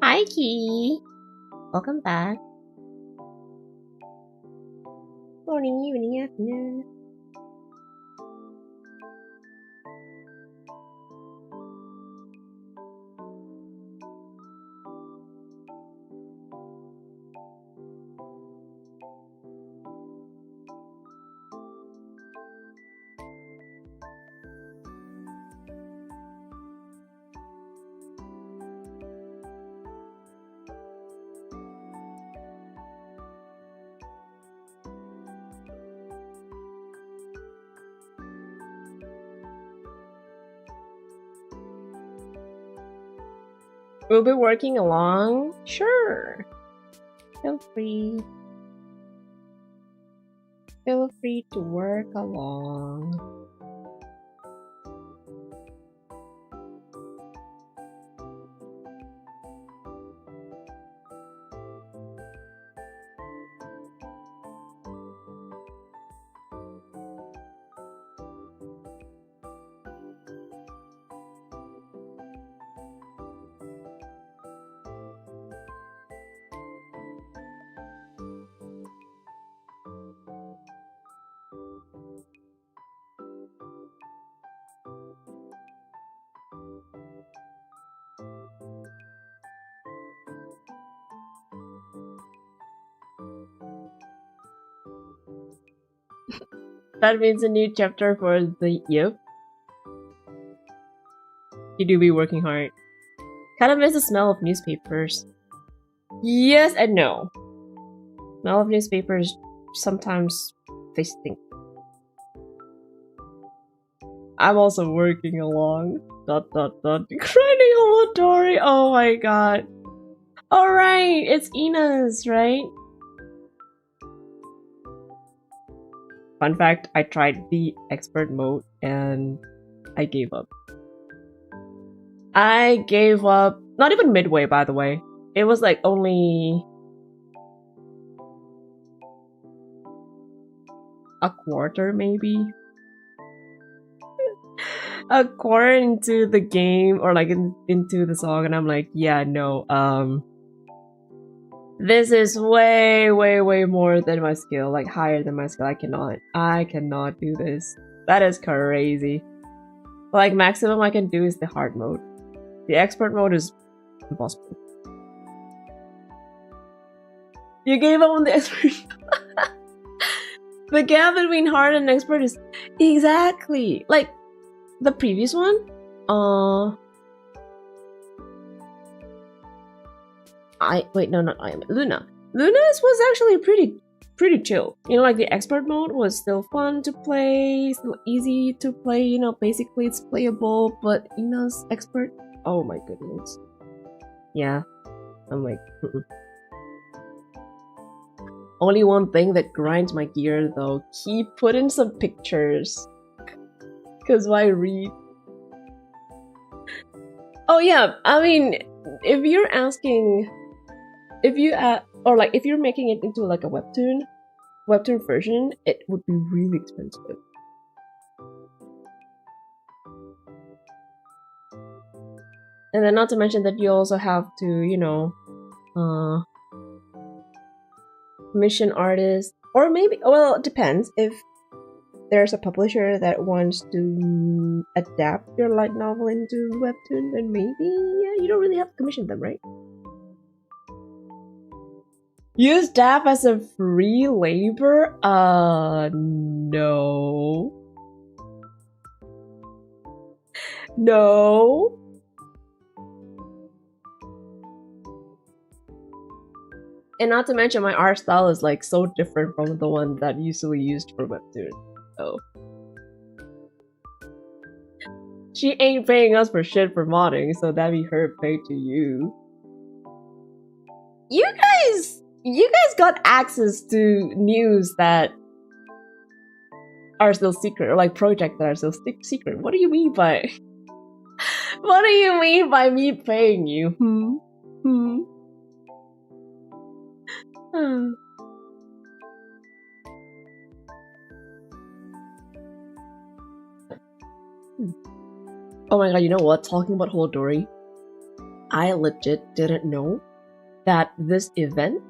Hi, Key. Welcome back. Morning, evening, afternoon. We'll be working along? Sure. Feel free. Feel free to work along. That means a new chapter for the yep. You do be working hard. Kind of miss the smell of newspapers. Yes and no. Smell of newspapers, sometimes they stink. I'm also working along. ... Grinding Hubbyorca. Oh my god. Alright, it's Ina's, right? Fun fact, I tried the expert mode and I gave up. I gave up, not even midway by the way. It was like only a quarter maybe. A quarter into the game or like into the song and I'm like, yeah, no, this is way more than my skill, like higher than my skill. I cannot do this. That is crazy. Like maximum I can do is the hard mode. The expert mode is impossible. You gave up on the expert. The gap between hard and expert is exactly like the previous one. Luna. Luna's was actually pretty chill. You know, like the expert mode was still fun to play, still easy to play, you know, basically it's playable, but Ina's expert, oh my goodness. Yeah. I'm like, Only one thing that grinds my gear though, put in some pictures. Cause why read? Oh yeah, I mean, if you're asking, if you're making it into like a webtoon version, it would be really expensive. And then not to mention that you also have to, you know, commission artists, or maybe, well, it depends. If there's a publisher that wants to adapt your light novel into webtoon, then maybe, yeah, you don't really have to commission them, right? Use Daph as a free labor? No. No. And not to mention my art style is like so different from the one that usually used for webtoon. So she ain't paying us for shit for modding, so that'd be her pay to you. You guys got access to news that are still secret, or like projects that are still secret. What do you mean by what do you mean by me paying you? Oh my god, you know what? Talking about Hubbyorca, I legit didn't know that this event,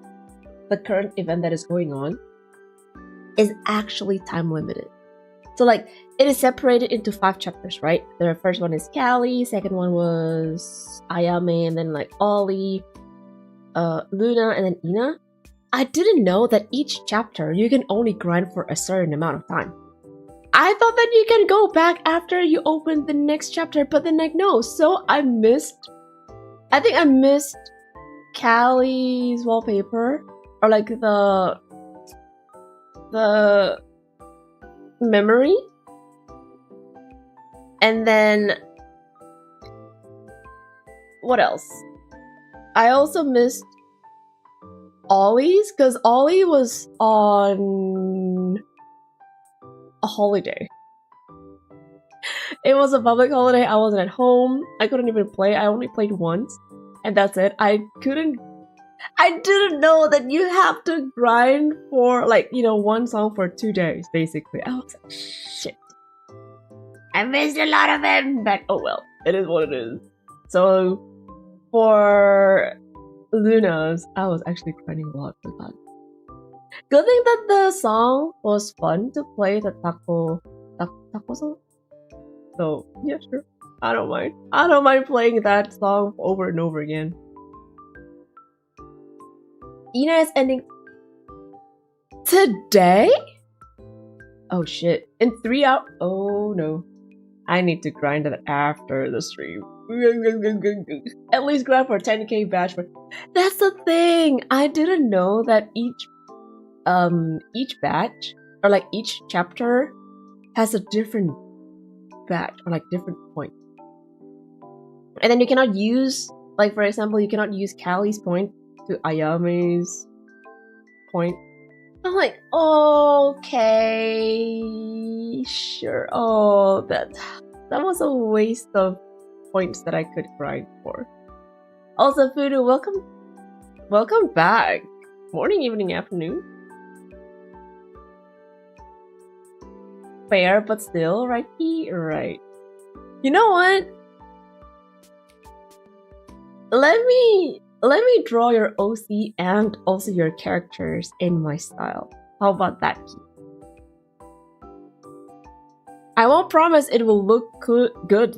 the current event that is going on, is actually time limited. So like, it is separated into 5 chapters, right? The first one is Callie, second one was Ayame, and then like Ollie, Luna, and then Ina. I didn't know that each chapter you can only grind for a certain amount of time. I thought that you can go back after you open the next chapter, but then like no. So I think I missed Callie's wallpaper, or like the memory, and then what else? I also missed Ollie's, because Ollie was on a holiday. It was a public holiday. I wasn't at home. I couldn't even play. I only played once, and that's it. I didn't know that you have to grind for, like, you know, one song for 2 days, basically. I was like, shit. I missed a lot of them, but oh well. It is what it is. So, for Luna's, I was actually grinding a lot for that. Good thing that the song was fun to play, the taco song. So, yeah, sure. I don't mind. I don't mind playing that song over and over again. Ina is ending today? Oh shit. In 3 hours? Oh no. I need to grind it after the stream. At least grind for 10k badge. That's the thing! I didn't know that each batch, or like each chapter, has a different batch, or like different point. And then you cannot use, like for example, you cannot use Callie's point to Ayame's point. I'm like, okay, sure. Oh, that was a waste of points that I could grind for. Also, Fudu, welcome back. Morning, evening, afternoon. Fair, but still, right? Right. You know what? Let me draw your OC and also your characters in my style. How about that? I won't promise it will look good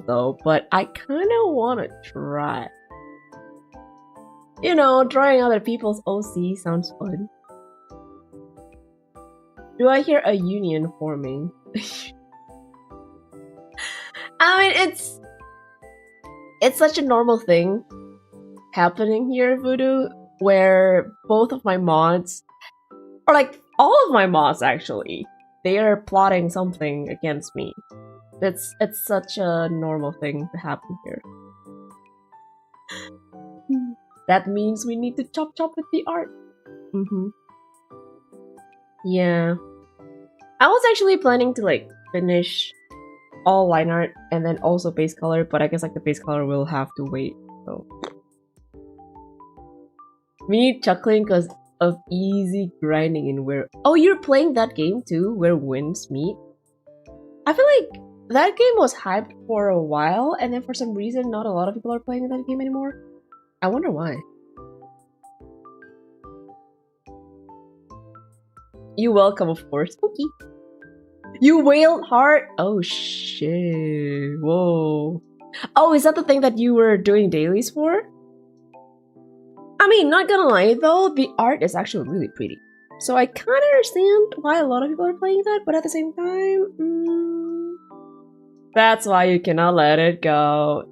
though, but I kinda wanna try. You know, drawing other people's OC sounds fun. Do I hear a union forming? I mean, it's such a normal thing happening here, Voodoo, where both of my mods, or like all of my mods actually, they are plotting something against me. It's such a normal thing to happen here. That means we need to chop with the art. Yeah. I was actually planning to like finish all line art and then also base color, but I guess like the base color will have to wait, so. Me chuckling because of easy grinding in where— oh, you're playing that game too, Where Winds Meet? I feel like that game was hyped for a while, and then for some reason not a lot of people are playing that game anymore. I wonder why. You welcome, of course. Okay. You wailed hard? Oh shit. Whoa. Oh, is that the thing that you were doing dailies for? I mean, not gonna lie though, the art is actually really pretty. So I kinda understand why a lot of people are playing that, but at the same time, that's why you cannot let it go.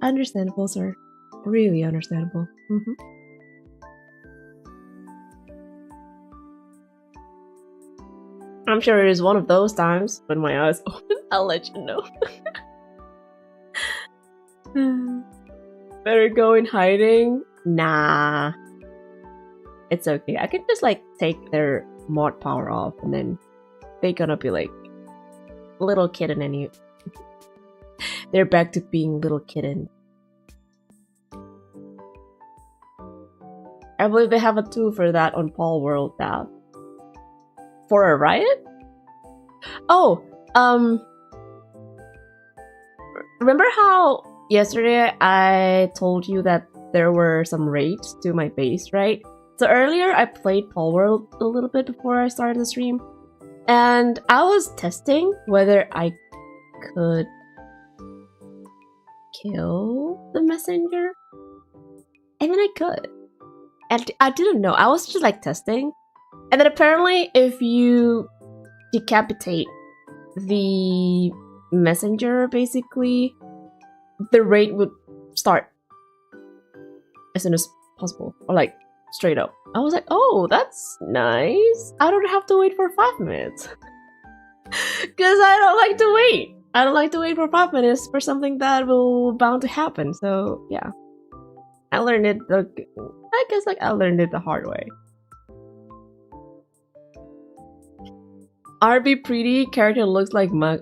Understandable, sir. Really understandable. I'm sure it is one of those times when my eyes open. I'll let you know. Better go in hiding? Nah. It's okay. I can just like take their mod power off and then they're gonna be like little kitten and you. They're back to being little kitten. I believe they have a tool for that on Paul World tab. For a riot? Oh, remember how yesterday I told you that there were some raids to my base, right? So earlier I played Paul World a little bit before I started the stream, and I was testing whether I could kill the messenger, and then I could. And I didn't know. I was just like testing. And then apparently if you decapitate the messenger, basically, the raid would start as soon as possible. Or like, straight up. I was like, oh, that's nice. I don't have to wait for 5 minutes. Because I don't like to wait. I don't like to wait for 5 minutes for something that will bound to happen. So, yeah. I learned it I guess like I learned it the hard way. RB pretty character looks like mug.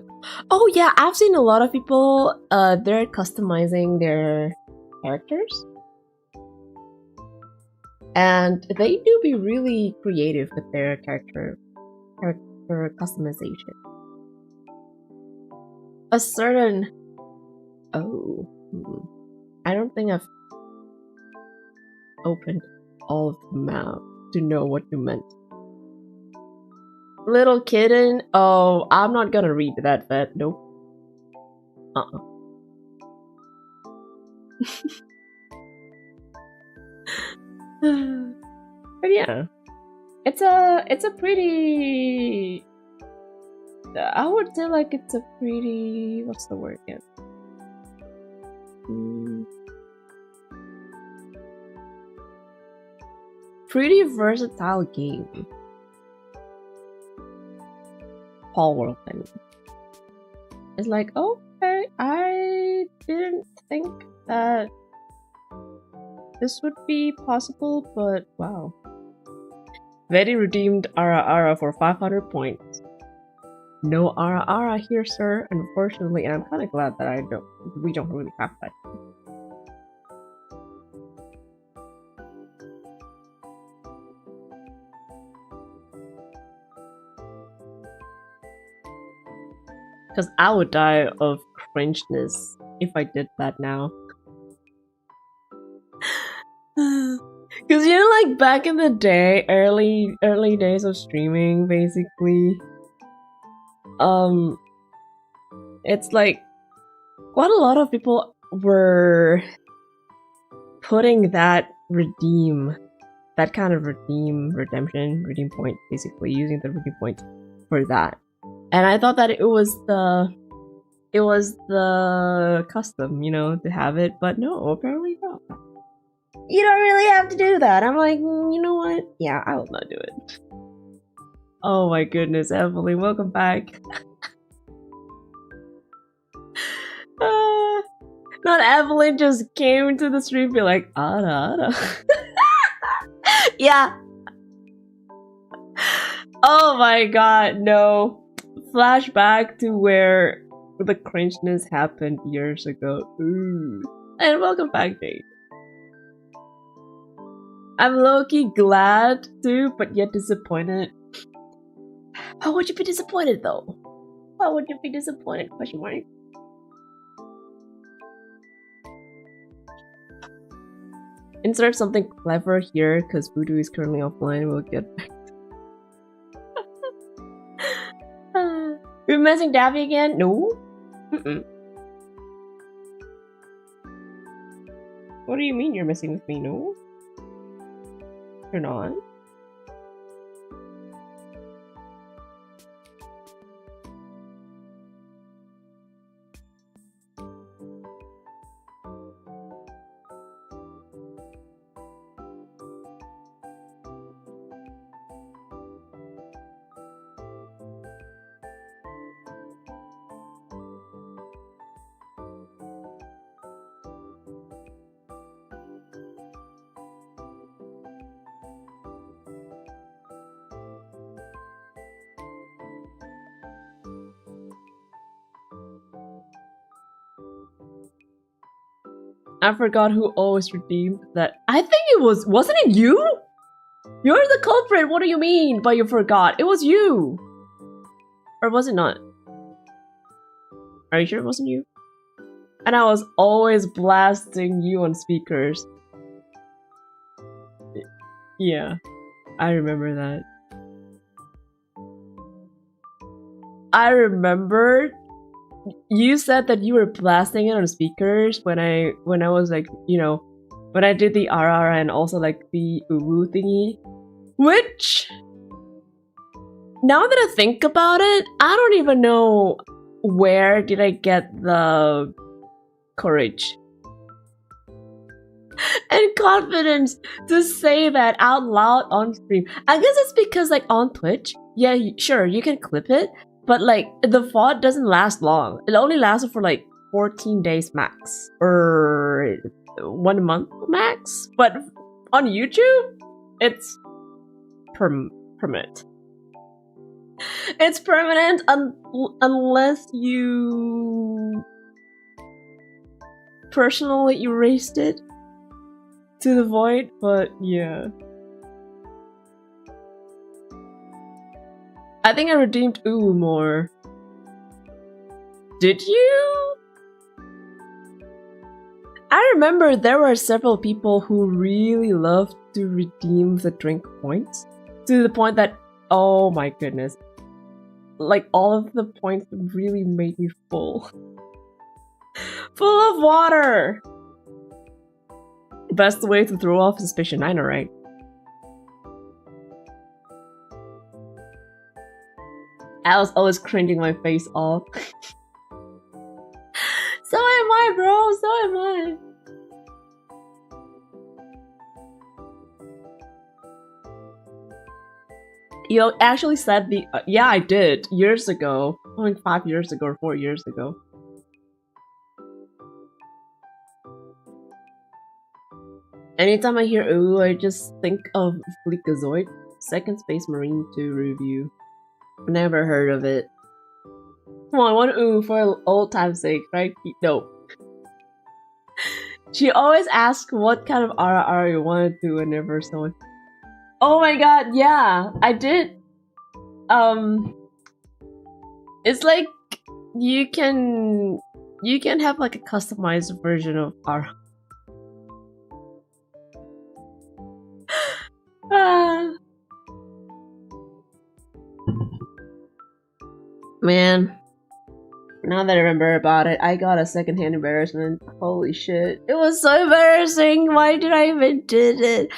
Oh yeah, I've seen a lot of people they're customizing their characters. And they do be really creative with their character customization. A certain I don't think I've opened all of the map to know what you meant. Little kitten? Oh, I'm not gonna read that vet. Nope. But yeah, it's a pretty. I would say like it's a pretty. What's the word again? Pretty versatile game. Paul World thing. It's like, okay, I didn't think that this would be possible, but wow. Very redeemed Ara for 500 points. No Ara here, sir, unfortunately, and I'm kind of glad that we don't really have that. Because I would die of cringeness if I did that now. Because you know, like back in the day, early days of streaming, basically, it's like quite a lot of people were putting that kind of redeem point, basically using the redeem point for that. And I thought that it was the custom, you know, to have it, but no, apparently not. You don't really have to do that. I'm like, you know what? Yeah, I will not do it. Oh my goodness, Emily, welcome back. Not Evelyn just came to the stream, be like, Ada. Yeah. Oh my god, no. Flashback to where the cringeness happened years ago. Ooh. And welcome back, Jade. I'm low-key glad too, but yet disappointed. How would you be disappointed though? Why would you be disappointed? Question mark. Insert something clever here, because Voodoo is currently offline. We'll get back. You're messing Daphiel again? No. What do you mean you're messing with me? No. You're not. I forgot who always redeemed that. I think it wasn't it you? You're the culprit, what do you mean? But you forgot. It was you. Or was it not? Are you sure it wasn't you? And I was always blasting you on speakers. Yeah, I remember that. I remembered you said that you were blasting it on speakers when I was like, you know, when I did the RR and also like the uwu thingy. Which, now that I think about it, I don't even know where did I get the courage and confidence to say that out loud on stream. I guess it's because like on Twitch, yeah, sure, you can clip it, but like the VOD doesn't last long. It only lasted for like 14 days max, or 1 month max. But On YouTube, it's permanent. It's permanent unless you personally erased it to the void, but yeah. I think I redeemed Ooh more. Did you? I remember there were several people who really loved to redeem the drink points to the point that, oh my goodness, like all of the points really made me full. Full of water! Best way to throw off suspicion, I know, right? I was always cringing my face off. So am I, bro! So am I! You actually said the- yeah, I did. Years ago. Like 5 years ago or 4 years ago. Anytime I hear ooh, I just think of Fleekazoid. Second Space Marine 2 review. Never heard of it. Come on, one ooh for old time's sake, right? No. She always asks what kind of RR you want to do whenever someone... Oh my god, yeah, I did. It's like you can have like a customized version of RR. Man, now that I remember about it, I got a secondhand embarrassment. Holy shit. It was so embarrassing. Why did I even did it?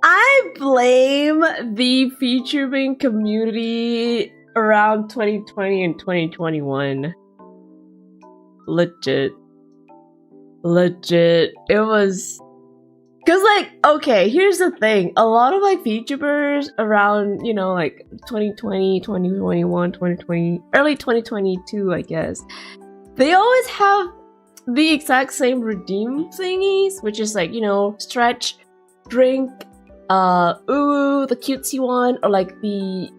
I blame the Vtuber community around 2020 and 2021. Legit. It was... Cause like, okay, here's the thing. A lot of like VTubers around, you know, like 2020, 2021, 2020, early 2022, I guess. They always have the exact same redeem thingies, which is like, you know, stretch, drink, ooh, the cutesy one, or like the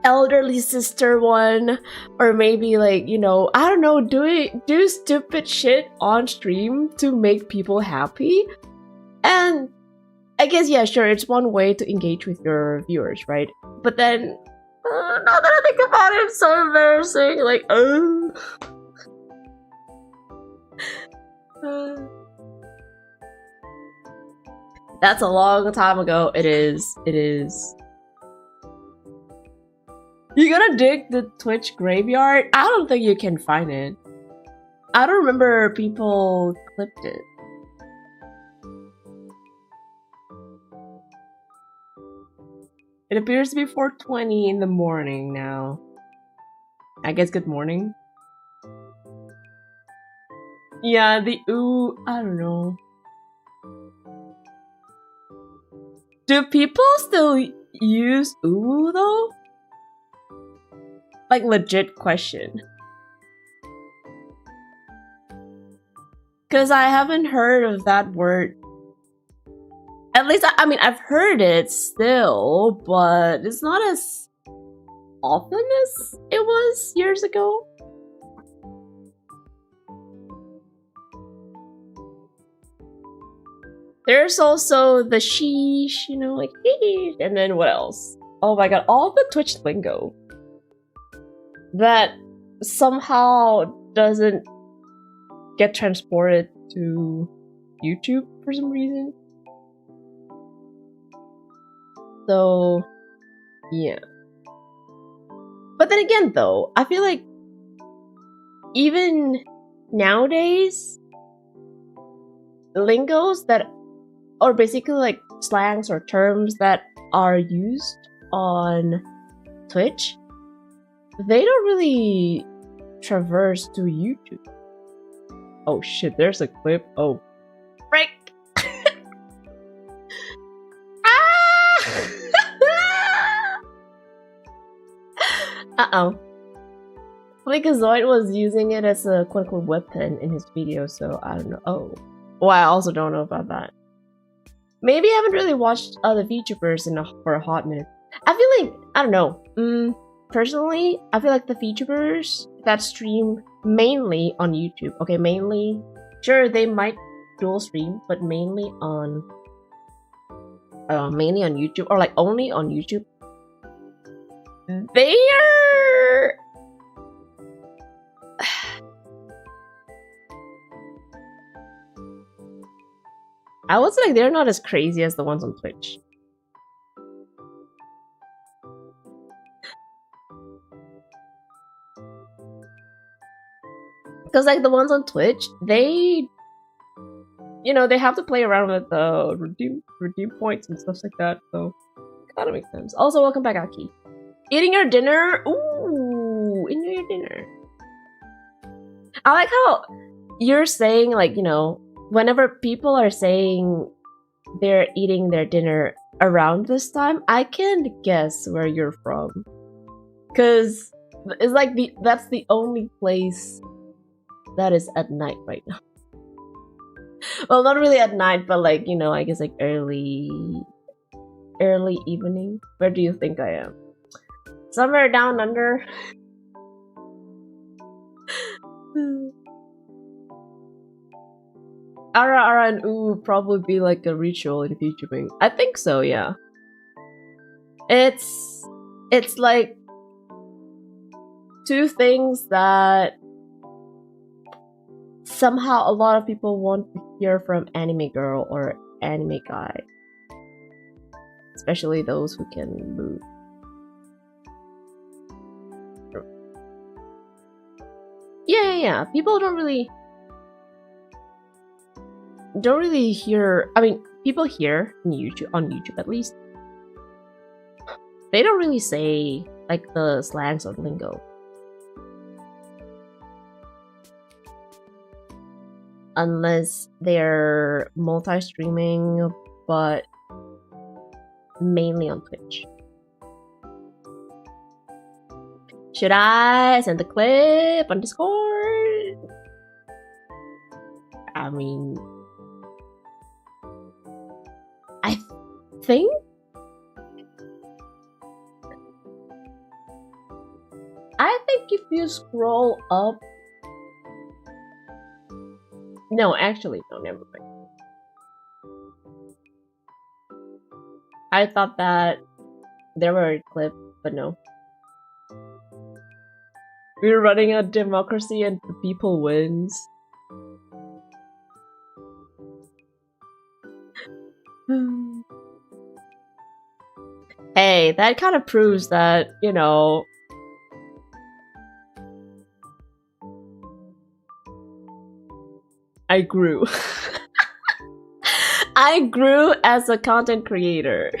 elderly sister one, or maybe like, you know, I don't know, do stupid shit on stream to make people happy. And I guess, yeah, sure, it's one way to engage with your viewers, right? But then, now that I think about it, it's so embarrassing. Like, that's a long time ago. It is. You gotta dig the Twitch graveyard? I don't think you can find it. I don't remember people clipped it. It appears to be 4:20 in the morning now. I guess good morning. Yeah, the ooh, I don't know. Do people still use ooh though? Like legit question. Cause I haven't heard of that word. At least, I mean, I've heard it still, but it's not as often as it was years ago. There's also the sheesh, you know, like sheesh, and then what else? Oh my god, all the Twitch lingo that somehow doesn't get transported to YouTube for some reason. So, yeah. But then again, though, I feel like even nowadays, lingos that, or basically like slangs or terms that are used on Twitch, they don't really traverse to YouTube. Oh shit, there's a clip. Oh, frick! Uh-oh. Because Zoid was using it as a quote-unquote weapon in his video, so I don't know. Oh. Well, I also don't know about that. Maybe I haven't really watched the VTubers for a hot minute. I feel like, I don't know. Personally, I feel like the VTubers that stream mainly on YouTube. Okay, mainly. Sure, they might dual stream, but mainly on YouTube, or like only on YouTube. They are... I would say like they're not as crazy as the ones on Twitch. Because like the ones on Twitch, they, you know, they have to play around with the redeem points and stuff like that, so it kind of makes sense. Also, welcome back, Aki. Eating your dinner? Ooh, eating your dinner. I like how you're saying, like, you know, whenever people are saying they're eating their dinner around this time, I can guess where you're from. Because it's like that's the only place that is at night right now. Well, not really at night, but like, you know, I guess like early evening. Where do you think I am? Somewhere down under. Ara and ooh would probably be like a ritual in VTubing. I think so, yeah. It's like two things that somehow a lot of people want to hear from anime girl or anime guy. Especially those who can move. Yeah. People don't really hear. I mean, people hear on YouTube at least. They don't really say like the slangs or lingo. Unless they're multi-streaming, but mainly on Twitch. Should I send the clip on Discord? I mean, I think if you scroll up. No, actually, no, never mind. I thought that there were a clip, but no. We're running a democracy and the people wins. Hey, that kind of proves that, you know, I grew. I grew as a content creator.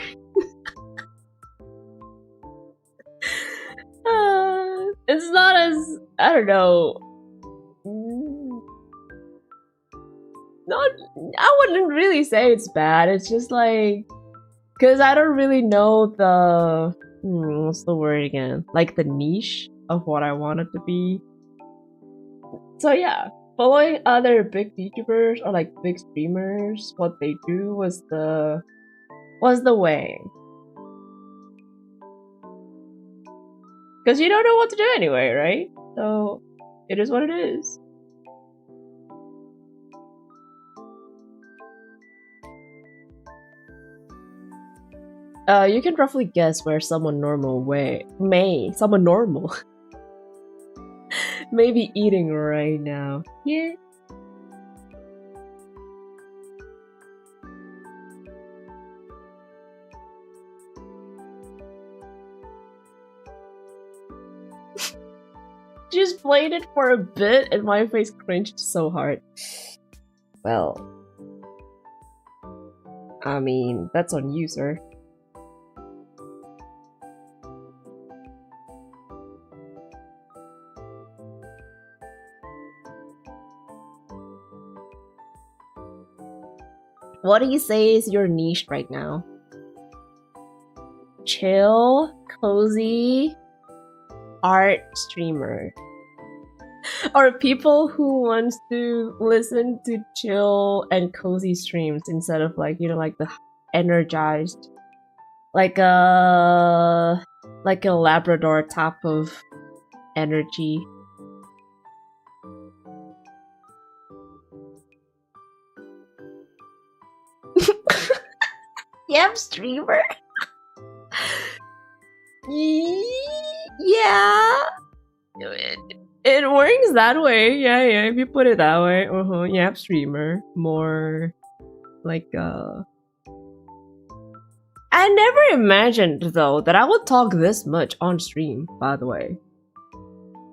It's not as, I don't know. I wouldn't really say it's bad. It's just like, because I don't really know the, what's the word again? Like the niche of what I want it to be. So yeah. Following other big VTubers or like big streamers, what they do was the way. Because you don't know what to do anyway, right? So it is what it is. You can roughly guess where someone normal may be eating right now. Yeah. Just played it for a bit and my face cringed so hard. Well, I mean, that's on you, sir. What do you say is your niche right now? Chill, cozy, art streamer. Or people who wants to listen to chill and cozy streams instead of like, you know, like the energized, like a Labrador type of energy. Yep, streamer. Yeah. It works that way. Yeah, if you put it that way. Yeah, streamer. More like I never imagined though that I would talk this much on stream, by the way.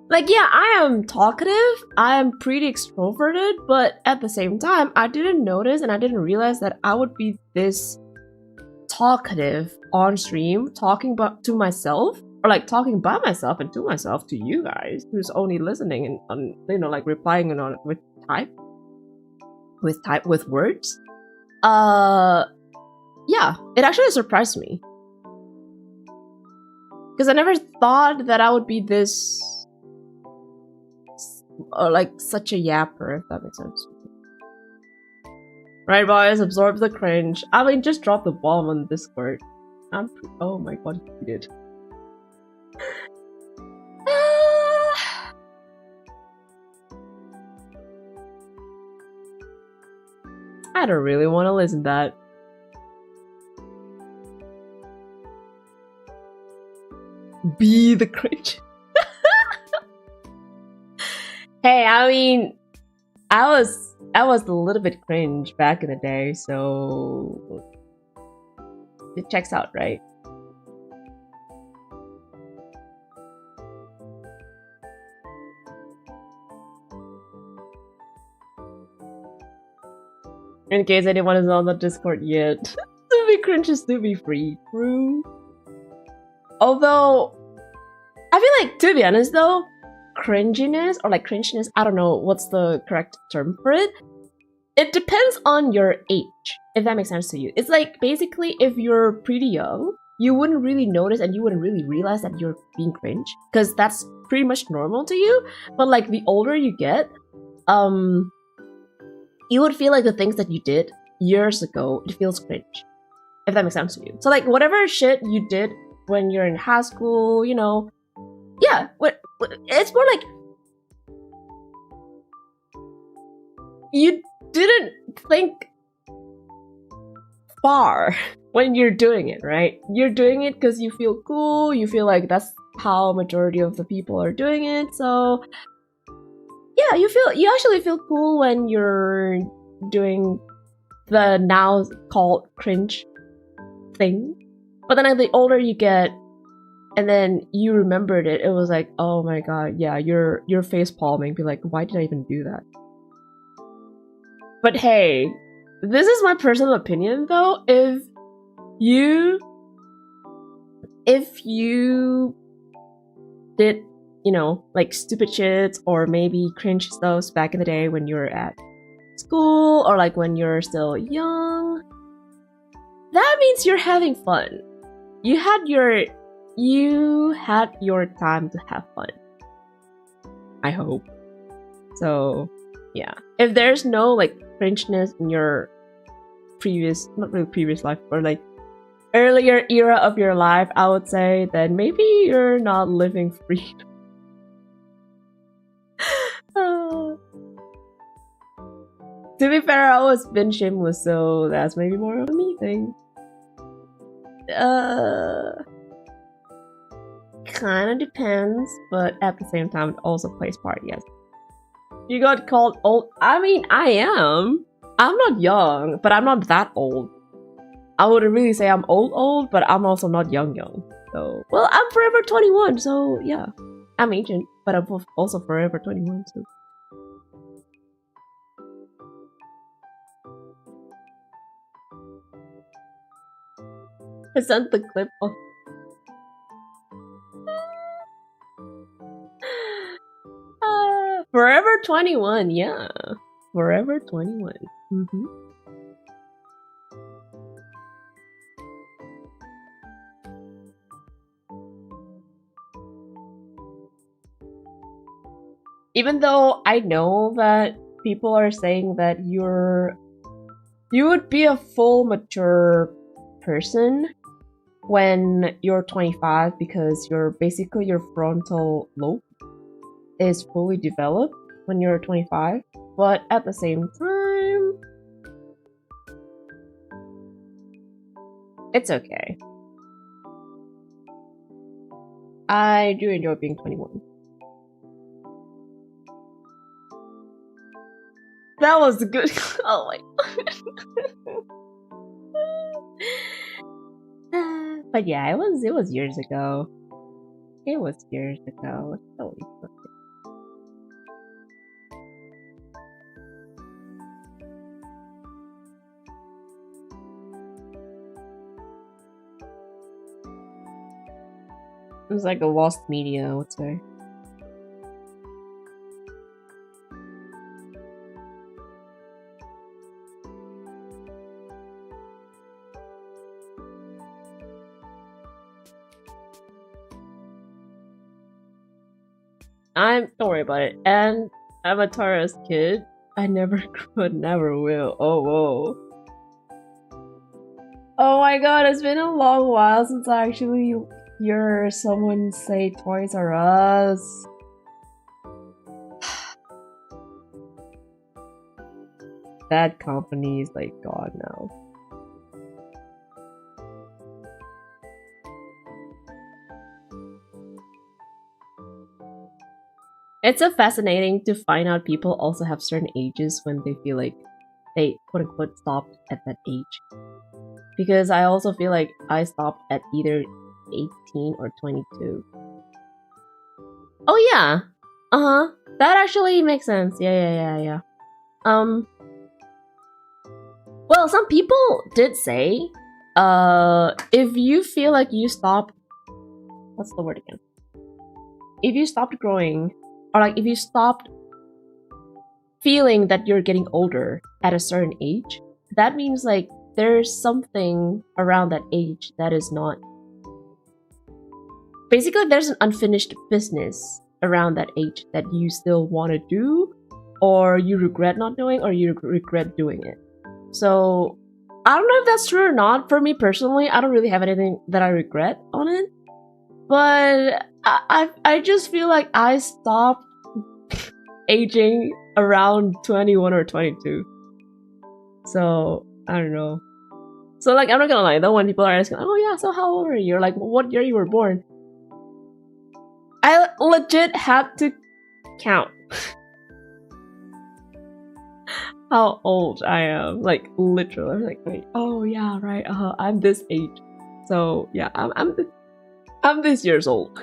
Like, yeah, I am talkative, I am pretty extroverted, but at the same time, I didn't notice and I didn't realize that I would be this talkative on stream, talking to myself, or like talking by myself and to myself to you guys who's only listening and you know, like replying on with words. Yeah, it actually surprised me because I never thought that I would be this like such a yapper, if that makes sense. Right, boys, absorb the cringe. I mean, just drop the bomb on Discord. Oh my god, you did. I don't really want to listen to that. Be the cringe. Hey, I mean, I was a little bit cringe back in the day, so it checks out, right? In case anyone is on the Discord yet, to be cringe is to be free. True. Although, I feel like, to be honest though, cringiness, or like cringiness, I don't know what's the correct term for it. It depends on your age, if that makes sense to you. It's like, basically, if you're pretty young, you wouldn't really notice and you wouldn't really realize that you're being cringe, because that's pretty much normal to you. But like, the older you get, you would feel like the things that you did years ago, it feels cringe, if that makes sense to you. So like, whatever shit you did when you're in high school, you know, yeah, it's more like you didn't think far when you're doing it, right? You're doing it because you feel cool, you feel like that's how majority of the people are doing it, so yeah, you actually feel cool when you're doing the now called cringe thing. But then as the older you get, and then you remembered it, it was like, oh my god, yeah, you're face palming, be like, why did I even do that? But hey, this is my personal opinion though. If you did, you know, like stupid shit or maybe cringe stuff back in the day when you were at school or like when you're still young, that means you're having fun. You had your time to have fun. I hope. So, yeah. If there's no like cringeness in your not really previous life, but like earlier era of your life, I would say, then maybe you're not living free. To be fair, I always been shameless, so that's maybe more of a me thing. Kinda depends, but at the same time, it also plays part, yes. You got called old. I mean, I am. I'm not young, but I'm not that old. I wouldn't really say I'm old, but I'm also not young. So, well, I'm forever 21, so yeah. I'm ancient, but I'm also forever 21, so. I sent the clip of Forever 21, yeah. Forever 21. Mm-hmm. Even though I know that people are saying that you would be a full mature person when you're 25 because basically your frontal lobe is fully developed when you're 25, but at the same time, it's okay. I do enjoy being 21. That was good. Oh my god. But yeah, it was years ago. It was years ago. It's totally fine. It was like a lost media, I would say. Don't worry about it. And I'm a Taurus kid. I never could, never will. Oh, whoa. Oh my god, it's been a long while since I actually hear someone say Toys R Us. That company is like gone now. It's so fascinating to find out people also have certain ages when they feel like they quote-unquote stopped at that age. Because I also feel like I stopped at either 18 or 22. Oh yeah! Uh-huh. That actually makes sense. Yeah. Well, some people did say, if you feel like you stopped... What's the word again? If you stopped growing, or like if you stopped feeling that you're getting older at a certain age, that means like there's something around that age that is not... Basically, there's an unfinished business around that age that you still want to do, or you regret not doing, or you regret doing it. So, I don't know if that's true or not. For me personally, I don't really have anything that I regret on it. But I just feel like I stopped aging around 21 or 22. So, I don't know. So, like, I'm not gonna lie, though, when people are asking, oh yeah, so how old are you? Or like, what year you were born? I legit had to count how old I am. Like, literally. I'm like, wait, oh yeah, right, I'm this age. So, yeah, I'm this years old.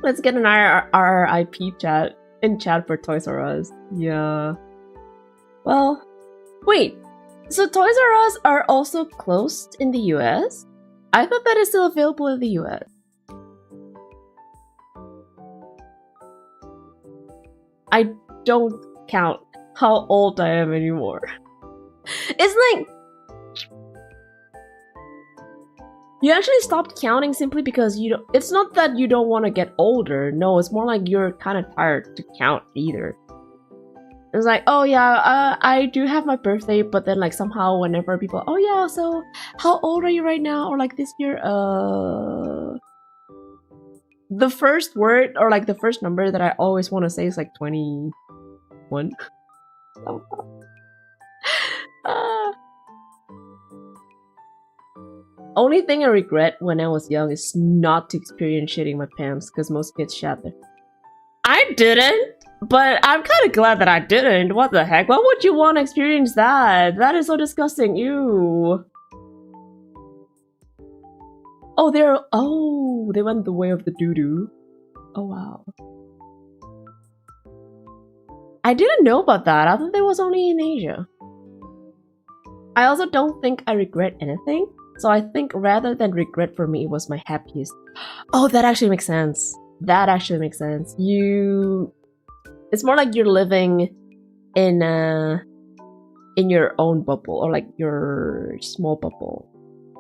Let's get an RIP chat in chat for Toys R Us. Yeah. Well, wait. So Toys R Us are also closed in the US? I thought that is still available in the US. I don't count how old I am anymore. It's like... You actually stopped counting simply because you don't... It's not that you don't want to get older. No, it's more like you're kind of tired to count either. It's like, oh yeah, I do have my birthday, but then like somehow whenever people... Oh yeah, so how old are you right now? Or like this year, the first word or like the first number that I always want to say is like 21. Only thing I regret when I was young is not to experience shitting my pants, because most kids shat their... I didn't! But I'm kind of glad that I didn't. What the heck? Why would you want to experience that? That is so disgusting. Ew. Oh, they went the way of the doo-doo. Oh, wow. I didn't know about that. I thought that was only in Asia. I also don't think I regret anything. So I think rather than regret, for me, it was my happiest. Oh, that actually makes sense. That actually makes sense. It's more like you're living in your own bubble, or like your small bubble.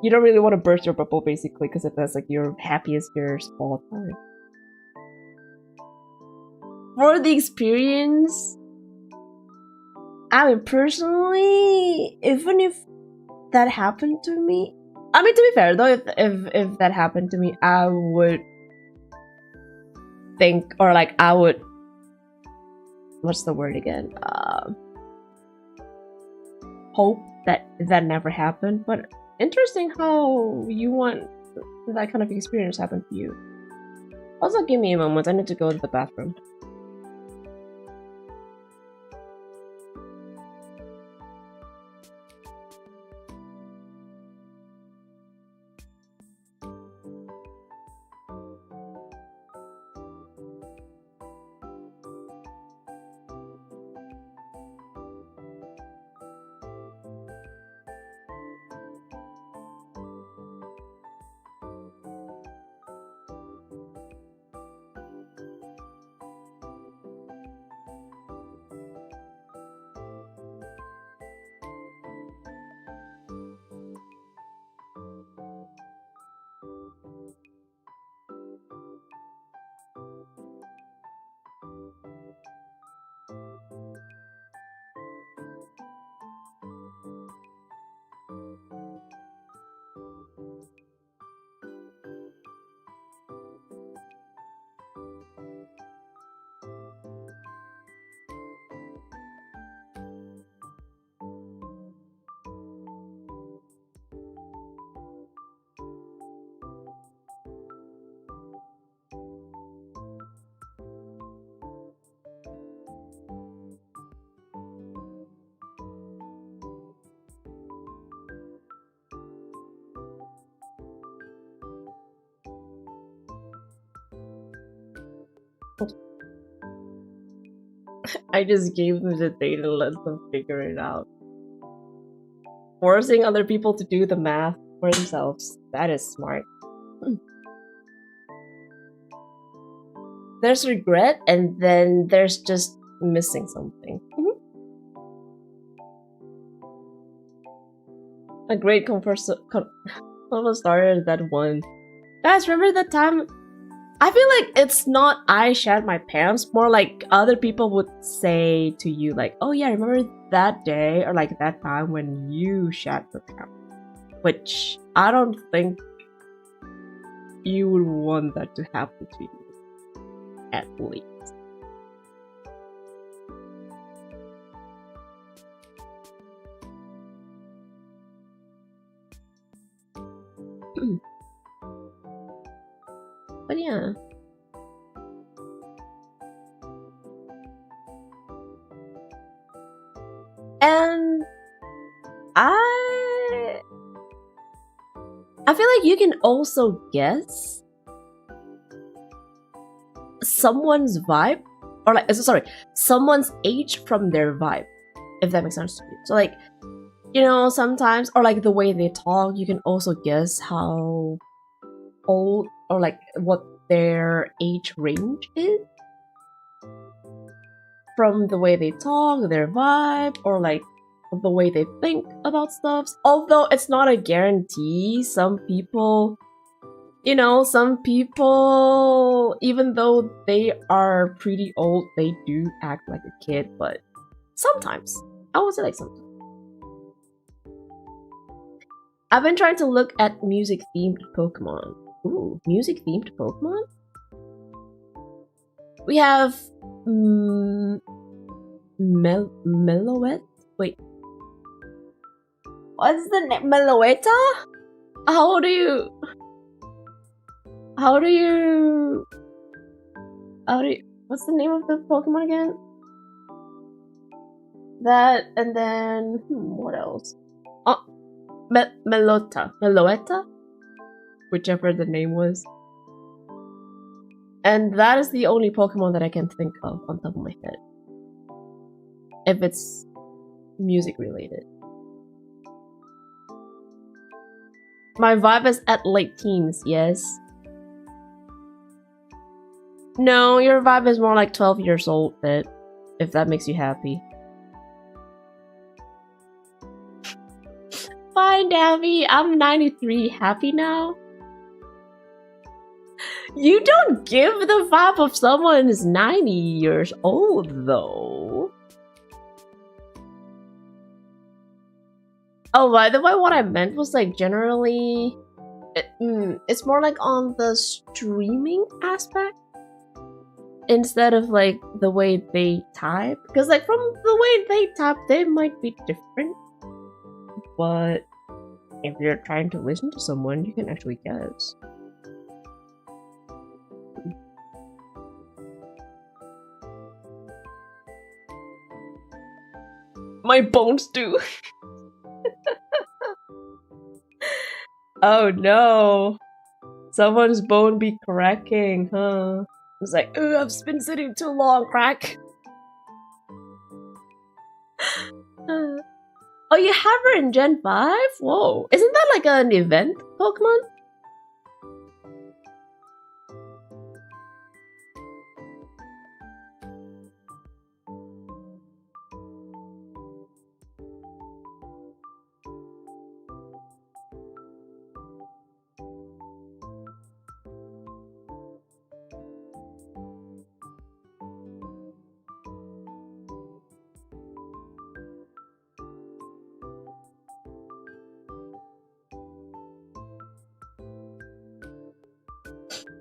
You don't really want to burst your bubble, basically, because that's like your happiest years all the time. for the experience, I mean, personally, even if that happened to me, I mean, to be fair though, if that happened to me, I would think, or like, I would, what's the word again? Hope that that never happened. But interesting how you want that kind of experience happen to you. Also, give me a moment. I need to go to the bathroom. I just gave them the data and let them figure it out. Forcing other people to do the math for themselves. That is smart. There's regret, and then there's just missing something. A great conversation started that one. Guys, remember that time? I feel like it's not I shat my pants, more like other people would say to you like, oh yeah, remember that day or like that time when you shat your pants. Which I don't think you would want that to happen to you, at least. But yeah. And I feel like you can also guess someone's vibe, or like, sorry, someone's age from their vibe, if that makes sense to you. So like, you know, sometimes, or like the way they talk, you can also guess how old or like what their age range is from the way they talk, their vibe, or like the way they think about stuff. Although it's not a guarantee, some people, you know, some people, even though they are pretty old, they do act like a kid. But sometimes, I would say like sometimes. I've been trying to look at music-themed Pokemon. Ooh, music-themed Pokemon? We have... Meloette? Wait. What's the name? Meloetta? How do you... What's the name of the Pokemon again? That, and then... what else? Oh, Meloetta? Whichever the name was. And that is the only Pokemon that I can think of on top of my head. If it's music related. My vibe is at late teens, yes. No, your vibe is more like 12 years old, if that makes you happy. Fine, Daphiel. I'm 93. Happy now? You don't give the vibe of someone who's 90 years old, though. Oh, by the way, what I meant was like generally, it's more like on the streaming aspect instead of like the way they type. Because like from the way they type, they might be different. But if you're trying to listen to someone, you can actually guess. My bones do. Oh no. Someone's bone be cracking, huh? It's like, ooh, I've been sitting too long, crack. Oh, you have her in Gen 5? Whoa. Isn't that like an event Pokemon?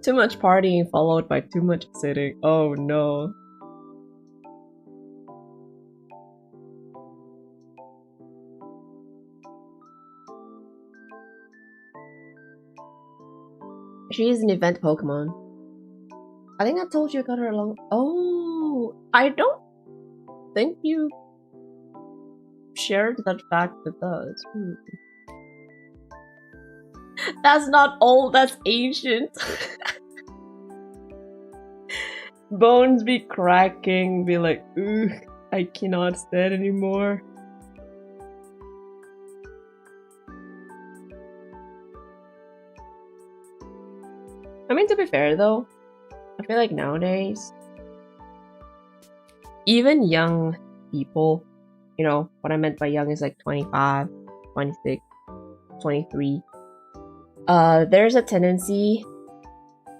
Too much partying followed by too much sitting. Oh no. She is an event Pokemon. I think I told you I got her along. Oh, I don't think you shared that fact with us. That's not old, that's ancient. Bones be cracking, be like, ooh, I cannot stand anymore. I mean, to be fair though, I feel like nowadays, even young people, you know, what I meant by young is like 25, 26, 23. There's a tendency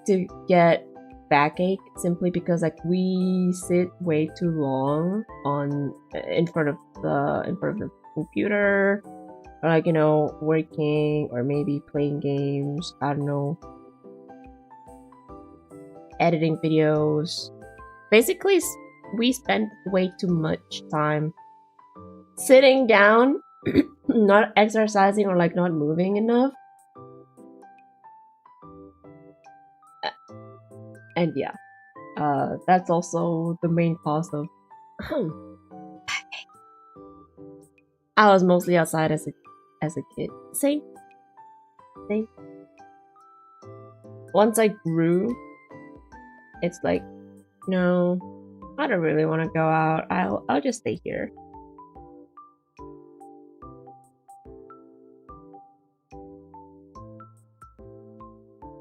to get backache simply because like we sit way too long in front of the computer, or like, you know, working or maybe playing games, I don't know, editing videos. Basically, we spend way too much time sitting down, not exercising or like not moving enough. And yeah, that's also the main cause of I was mostly outside as a kid. Same. Once I grew, it's like, no, I don't really want to go out. I'll just stay here.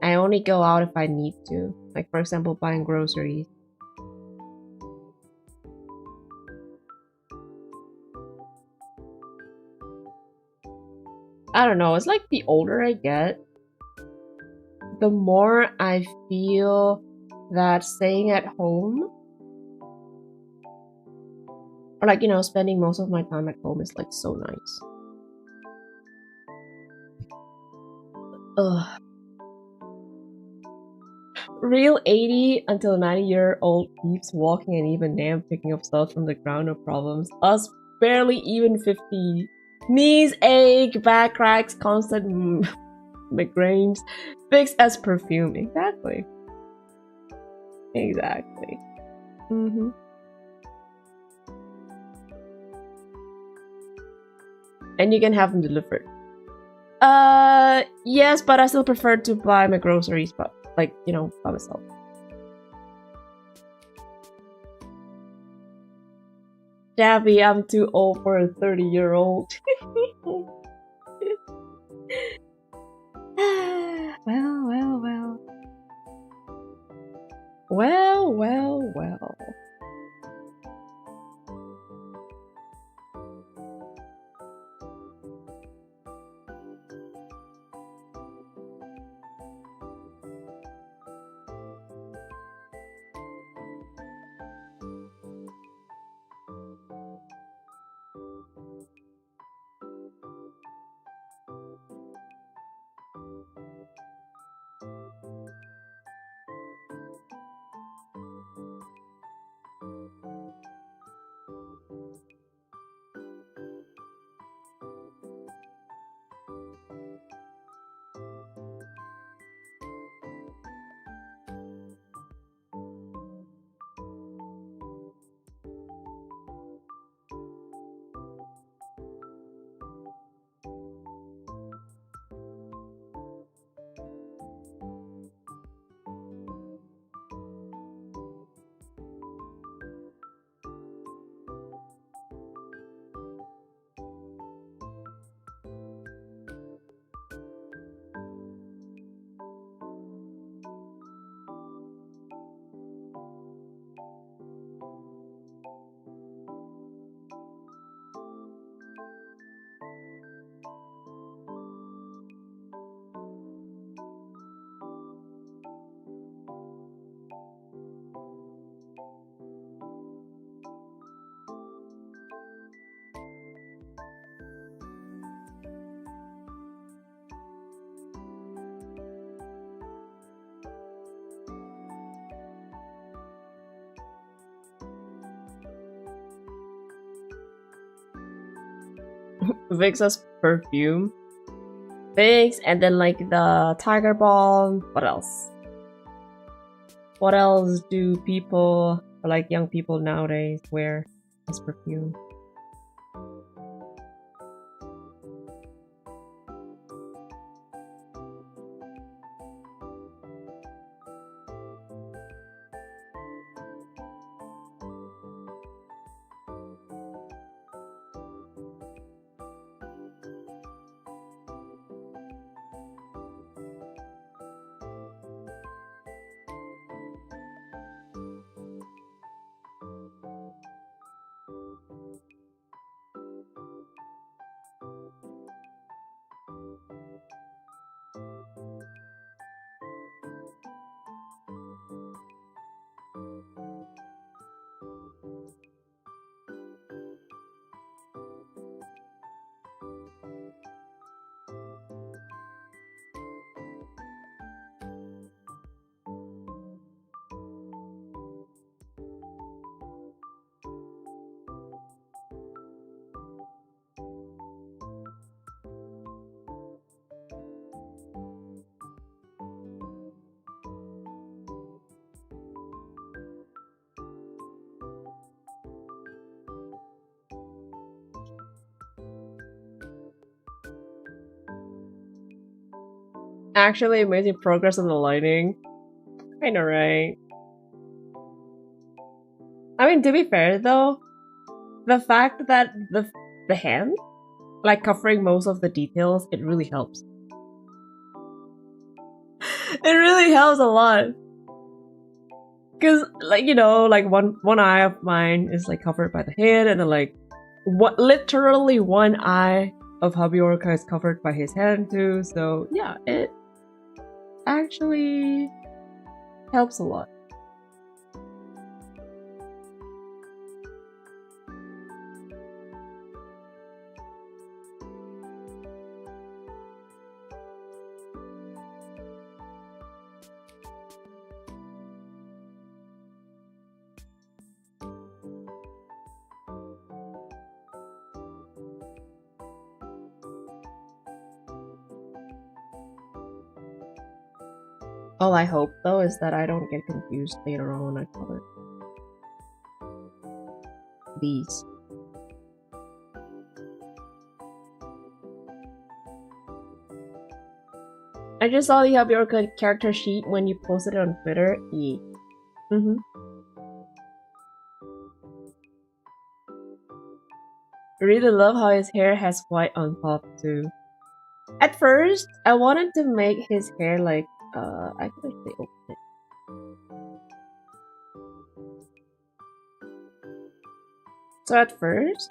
I only go out if I need to. Like, for example, buying groceries. I don't know, it's like the older I get, the more I feel that staying at home, or like, you know, spending most of my time at home is like so nice. Ugh. Real 80 until 90-year-old keeps walking and even damn picking up stuff from the ground, no problems. Us barely even 50. Knees ache, back cracks, constant migraines. Fixed as perfume. Exactly. Exactly. And you can have them delivered. Yes, but I still prefer to buy my groceries, but like, you know, by myself. Dabby, I'm too old for a 30-year-old. Well. Vix's perfume. Vix, and then like the tiger balm. What else? What else do people, like young people nowadays, wear as perfume? Actually amazing progress in the lighting. I know, right? I mean, to be fair though, the fact that the hand, like covering most of the details, it really helps. It really helps a lot. Cause like, you know, like one eye of mine is like covered by the hand, and then like literally one eye of Hubbyorca is covered by his hand too. So yeah, it actually helps a lot. All I hope though is that I don't get confused later on when I color these. I just saw the Hubbyorca character sheet when you posted it on Twitter. Yeah. I really love how his hair has white on top too. At first, I wanted to make his hair like I can actually open it. So at first,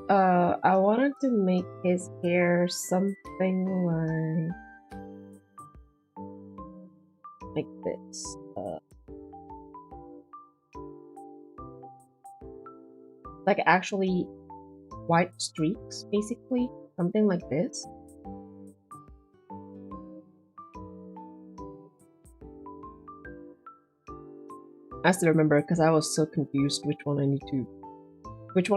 I wanted to make his hair something like this. Like actually white streaks, basically. Something like this. I still remember because I was so confused which one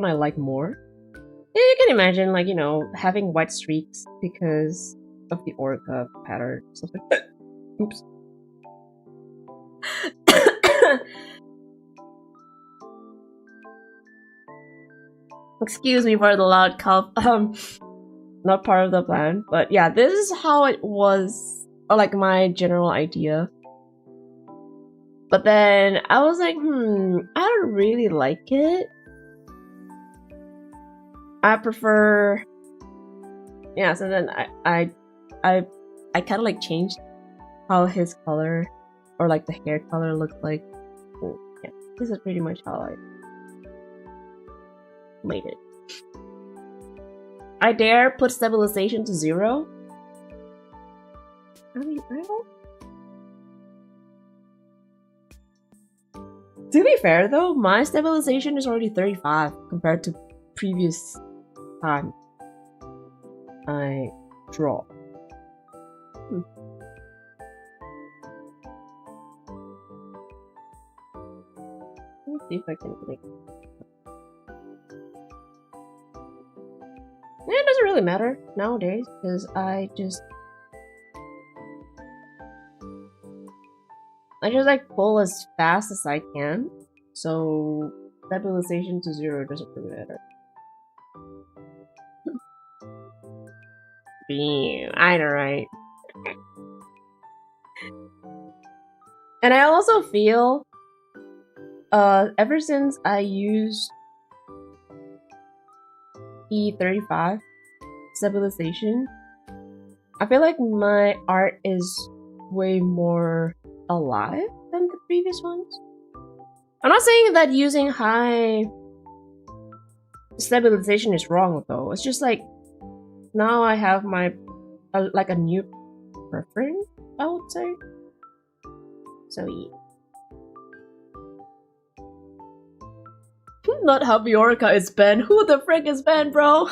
I like more. Yeah, you can imagine, like, you know, having white streaks because of the orca pattern. Something. Oops. Excuse me for the loud cough. Not part of the plan, but yeah, this is how it was, or like my general idea. But then I was like, I don't really like it. I prefer, yeah. So then I kind of like changed how his color, or like the hair color, looked like. Yeah, this is pretty much how I made it. I dare put stabilization to 0. I mean, I don't. To be fair though, my stabilization is already 35 compared to previous time I draw. Let's see if I can like. really matter nowadays because I just like pull as fast as I can, so stabilization to 0 doesn't really matter. Damn, I know, right? And I also feel, ever since I used E35 stabilization, I feel like my art is way more alive than the previous ones. I'm not saying that using high stabilization is wrong though. It's just like now I have my like a new preference, I would say. So yeah. Not Hubbyorca, it's Ben. Who the frick is Ben, bro?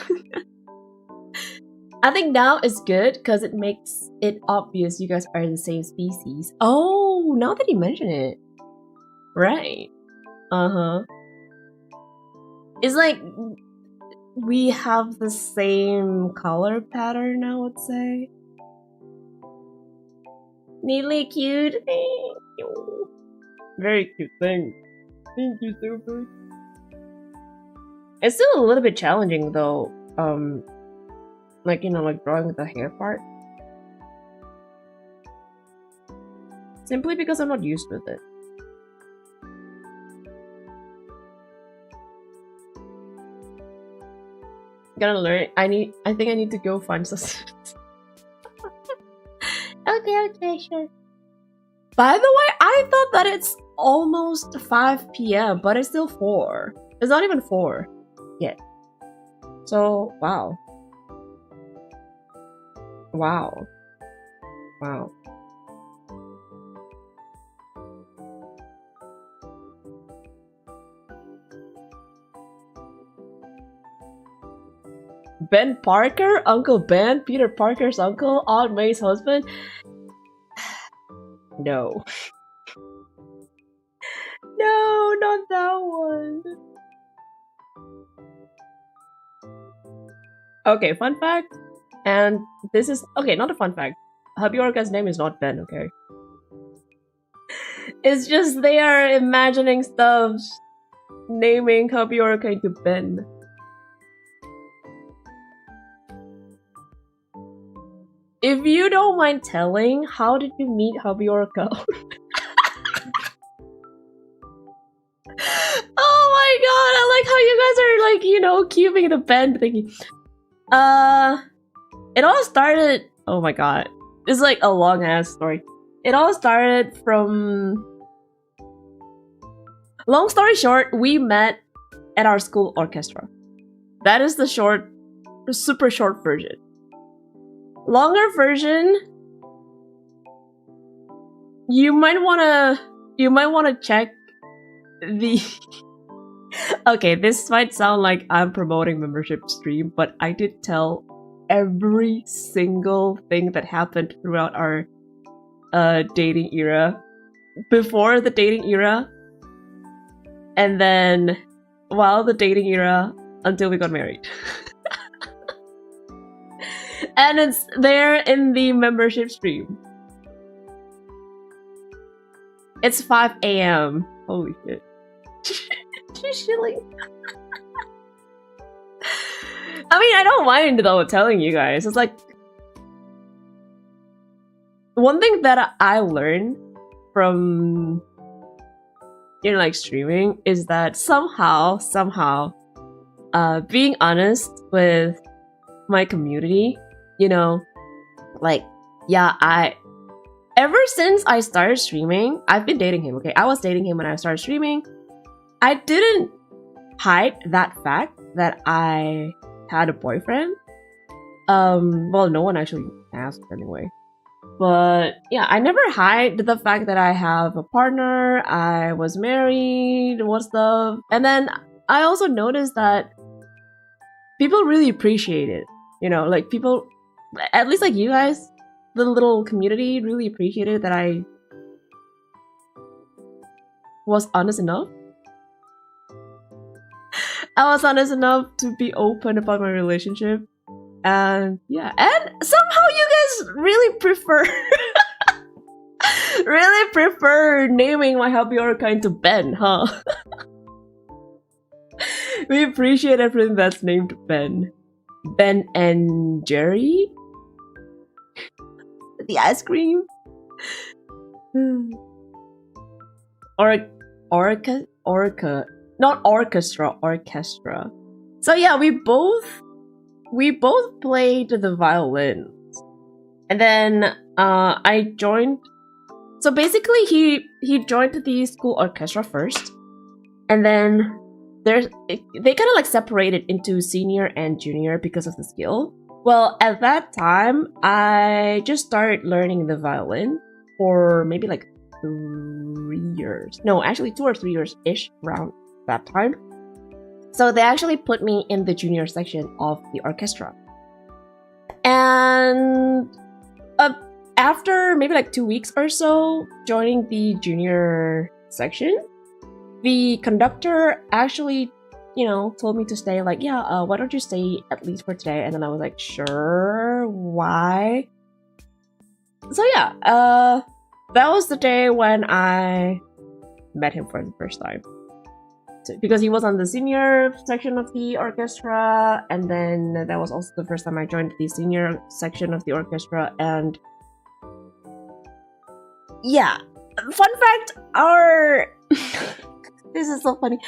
I think now it's good because it makes it obvious you guys are the same species. Oh, now that you mention it. Right. Uh-huh. It's like we have the same color pattern, I would say. Neatly cute. Thank you. Very cute thing. Thank you so much. It's still a little bit challenging though. Like, you know, like drawing the hair part. Simply because I'm not used with it. Gotta learn. I think I need to go find some. Okay, sure. By the way, I thought that it's almost 5 p.m, but it's still 4. It's not even 4 yet. So, wow. Wow. Wow. Ben Parker? Uncle Ben? Peter Parker's uncle? Aunt May's husband? No. No, not that one. Okay, fun fact. And this is... Okay, not a fun fact. Hubbyorca's name is not Ben, okay? It's just they are imagining stuff, naming Hubbyorca into Ben. If you don't mind telling, how did you meet Hubbyorca? Oh my god, I like how you guys are like, you know, cubing the Ben thingy. It all started... Oh my god. It's like a long ass story. It all started from... Long story short, we met at our school orchestra. That is the short, super short version. Longer version, you might wanna check the... Okay, this might sound like I'm promoting membership stream, but I did tell every single thing that happened throughout our dating era. Before the dating era, and then while the dating era, until we got married. And it's there in the membership stream. It's 5 a.m. Holy shit. She's chilling. I mean, I don't mind though telling you guys. It's like... One thing that I learned from... You know, like streaming is that somehow, being honest with my community, you know, like, yeah, ever since I started streaming, I've been dating him, okay? I was dating him when I started streaming. I didn't hide that fact that I had a boyfriend. Well, no one actually asked anyway. But yeah, I never hide the fact that I have a partner, I was married, what stuff. And then I also noticed that people really appreciate it. You know, like people, at least like you guys, the little community really appreciated that I was honest enough. I was honest enough to be open about my relationship. And yeah, and somehow you guys really prefer really prefer naming my Hubbyorca into Ben, huh? We appreciate everything that's named Ben. Ben and Jerry? The ice cream? Orca. Not orchestra, orchestra. So yeah, we both played the violins. And then I joined. So basically he joined the school orchestra first. And then they kind of like separated into senior and junior because of the skill. Well, at that time, I just started learning the violin for maybe like 3 years. No, actually 2 or 3 years-ish around that time. So they actually put me in the junior section of the orchestra. And after maybe like 2 weeks or so joining the junior section, the conductor actually, told me to stay. Like, yeah, why don't you stay at least for today? And then I was like, sure, why? So yeah, that was the day when I met him for the first time. Because he was on the senior section of the orchestra, and then that was also the first time I joined the senior section of the orchestra. And yeah, fun fact, this is so funny.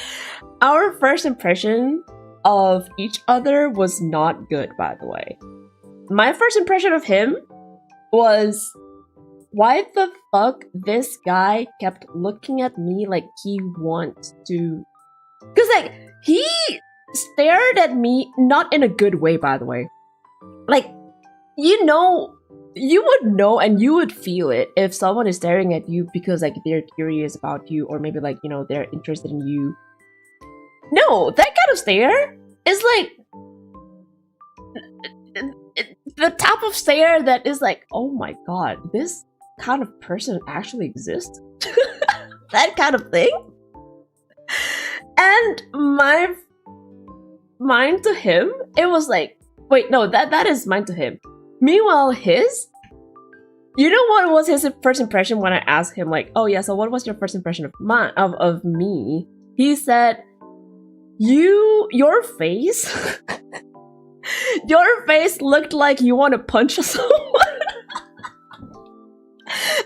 Our first impression of each other was not good, by the way. My first impression of him was, why the fuck this guy kept looking at me like he wants to... Because, like, he stared at me, not in a good way, by the way. Like, you would know and you would feel it if someone is staring at you because, like, they're curious about you, or maybe, like, they're interested in you. No, that kind of stare is, like, the type of stare that is like, oh my god, this kind of person actually exists? That kind of thing? And mine to him, it was like, wait, no, that is mine to him. Meanwhile, his, what was his first impression when I asked him, like, oh yeah, so what was your first impression of me? He said, your face, your face looked like you want to punch someone.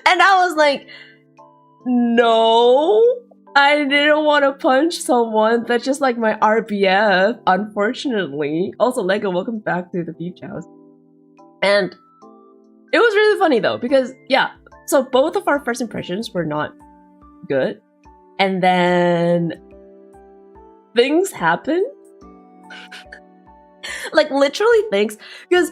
And I was like, no, I didn't want to punch someone. That's just like my RBF, unfortunately. Also, Lego, welcome back to the beach house. And it was really funny though, because yeah, so both of our first impressions were not good. And then things happened. Like literally things. Because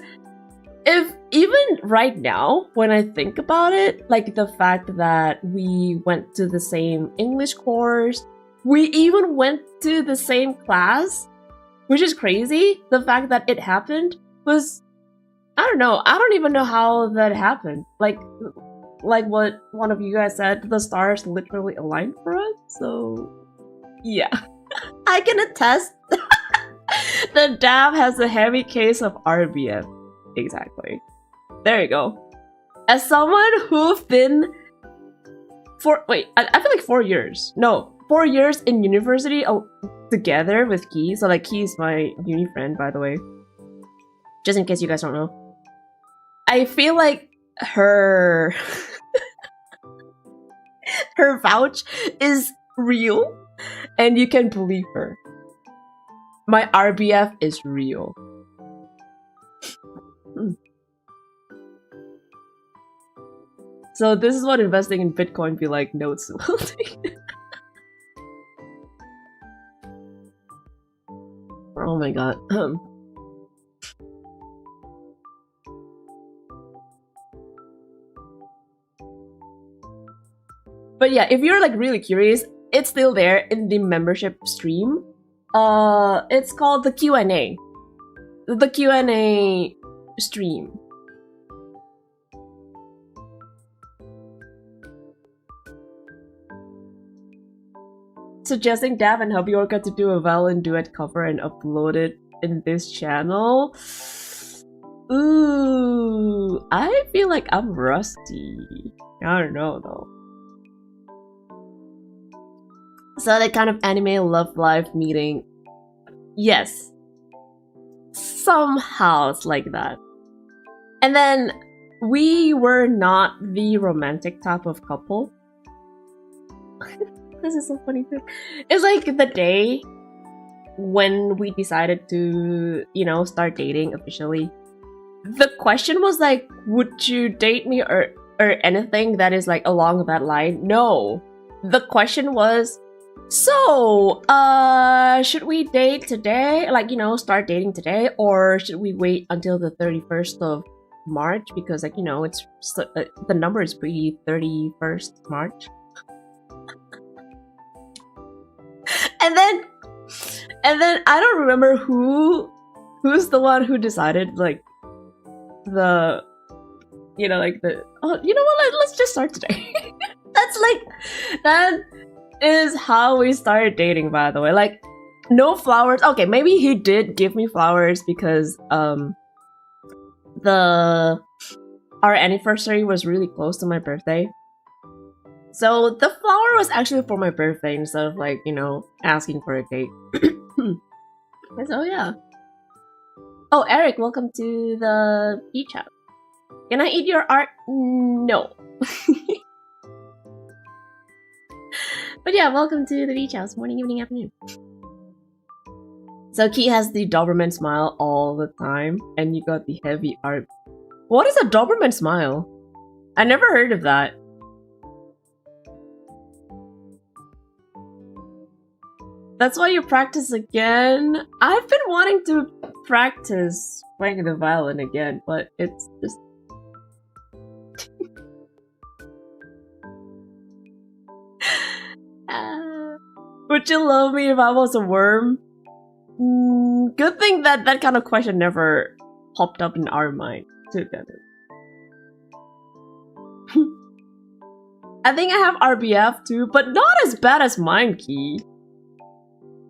if even right now, when I think about it, like the fact that we went to the same English course, we even went to the same class, which is crazy. The fact that it happened was, I don't know. I don't even know how that happened. Like what one of you guys said, the stars literally aligned for us. So yeah, I can attest that Daph has a heavy case of RBF. Exactly. There you go. As someone who've been I feel like 4 years. No, 4 years in university together with Key. So like Key's my uni friend, by the way. Just in case you guys don't know. I feel like her her vouch is real and you can believe her. My RBF is real. So this is what investing in Bitcoin be like notes. Oh my god. But yeah, if you're like really curious, it's still there in the membership stream. It's called the Q&A. The Q&A stream. Suggesting Daph and Hubbyorca to do a violin duet cover and upload it in this channel. Ooh, I feel like I'm rusty. I don't know though. So that kind of anime love life meeting. Yes. Somehow it's like that. And then we were not the romantic type of couple. This is so funny too. It's like the day when we decided to, you know, start dating officially. The question was like, would you date me or anything that is like along that line? No. The question was, so, should we date today? Like, you know, start dating today? Or should we wait until the 31st of March? Because, like, you know, it's the number is pretty 31st March. And then I don't remember who's the one who decided, like, oh, you know what, let's just start today. That is how we started dating, by the way. Like, no flowers. Okay, maybe he did give me flowers because our anniversary was really close to my birthday. So the flower was actually for my birthday instead of, like, you know, asking for a date. So yeah. Oh, Eric, welcome to the beach house. Can I eat your art? No. But yeah, welcome to the beach house. Morning, evening, afternoon. So Key has the Doberman smile all the time, and you got the heavy art. What is a Doberman smile? I never heard of that. That's why you practice again? I've been wanting to practice playing the violin again, but it's just... Would you love me if I was a worm? Good thing that that kind of question never popped up in our mind together. I think I have RBF too, but not as bad as mine, Key.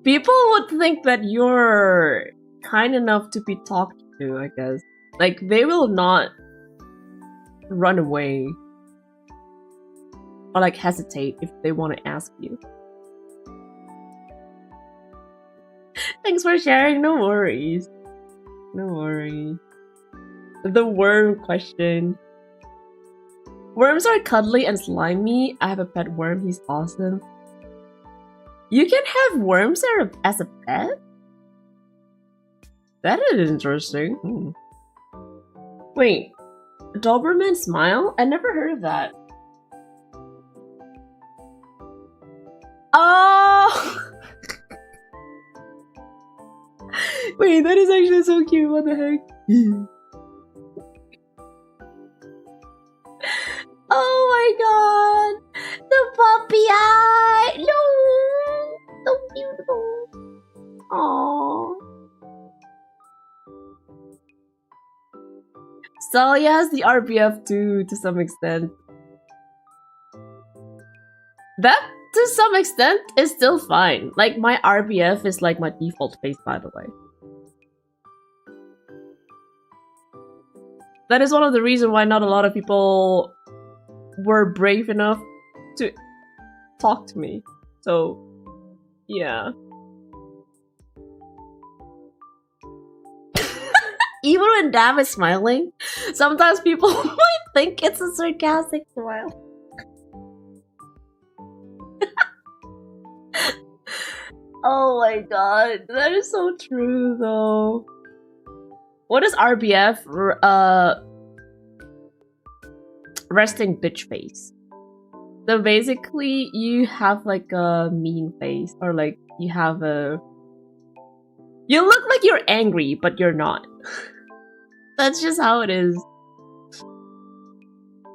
People would think that you're kind enough to be talked to, I guess. Like, they will not run away or, like, hesitate if they want to ask you. Thanks for sharing, no worries. No worries. The worm question. Worms are cuddly and slimy. I have a pet worm, he's awesome. You can have worms as a pet? That is interesting. Wait, Doberman smile? I never heard of that. Oh! Wait, that is actually so cute. What the heck? Oh my god! The puppy eye! No! So beautiful! Aww. So he has the RBF too, to some extent. That, to some extent, is still fine. Like, my RBF is like my default face, by the way. That is one of the reasons why not a lot of people were brave enough to talk to me. So, yeah. Even when Dav is smiling, sometimes people might think it's a sarcastic smile. Oh my god, that is so true though. What is RBF? Resting bitch face. So basically, you have like a mean face, or like you have a... You look like you're angry, but you're not. That's just how it is.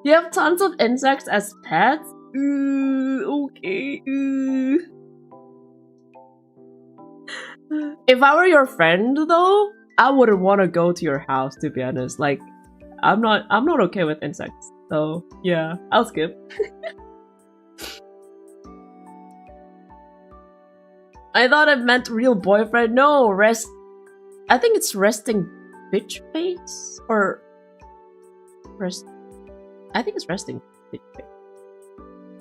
You have tons of insects as pets? Okay. If I were your friend, though, I wouldn't want to go to your house, to be honest. Like, I'm not okay with insects. So, yeah, I'll skip. I thought it meant real boyfriend. No, I think it's resting bitch face or rest. I think it's resting bitch face.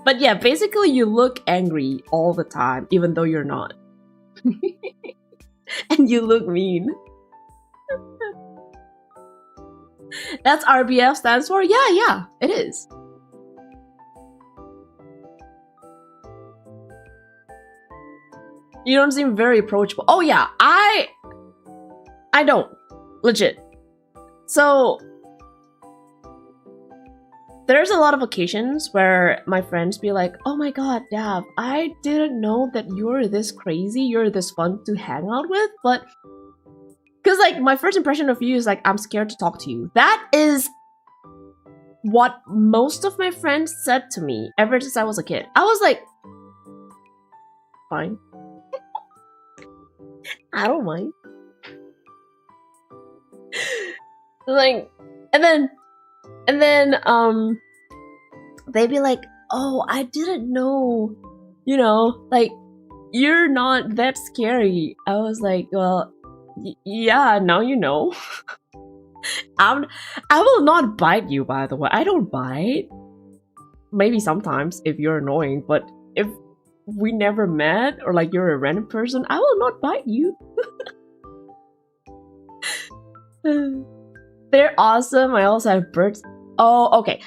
But yeah, basically you look angry all the time, even though you're not. And you look mean. That's RBF stands for? Yeah, it is. You don't seem very approachable. Oh yeah, I don't. Legit. So there's a lot of occasions where my friends be like, oh my god, Dav, I didn't know that you're this crazy, you're this fun to hang out with, but... Because, like, my first impression of you is, like, I'm scared to talk to you. That is what most of my friends said to me ever since I was a kid. I was like, fine. I don't mind. Like, and then, they'd be like, oh, I didn't know, you know, like, you're not that scary. I was like, well, yeah, now you know. I will not bite you, by the way. I don't bite. Maybe sometimes if you're annoying, but if we never met or like you're a random person, I will not bite you. They're awesome. I also have birds. Oh, okay.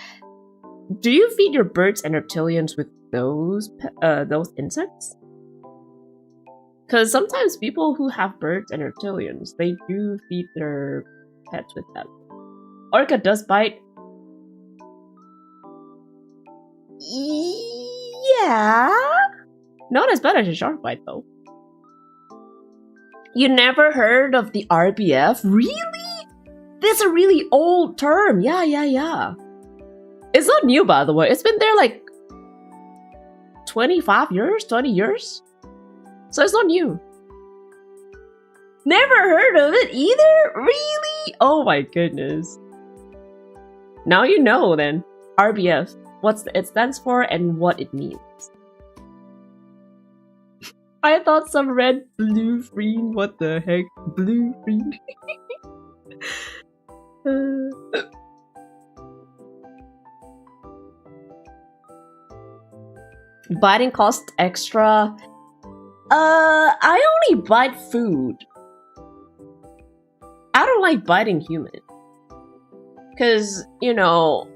Do you feed your birds and reptilians with those insects? Because sometimes people who have birds and reptilians, they do feed their pets with them. Orca does bite. Yeah. Not as bad as a shark bite, though. You never heard of the RBF? Really? That's a really old term. Yeah. It's not new, by the way. It's been there like 25 years, 20 years. So it's not new. Never heard of it either? Really? Oh my goodness. Now you know then. RBF. What it stands for and what it means. I thought some red, blue, green. What the heck? Blue, green. Biting costs extra. I only bite food. I don't like biting human. Cause, you know,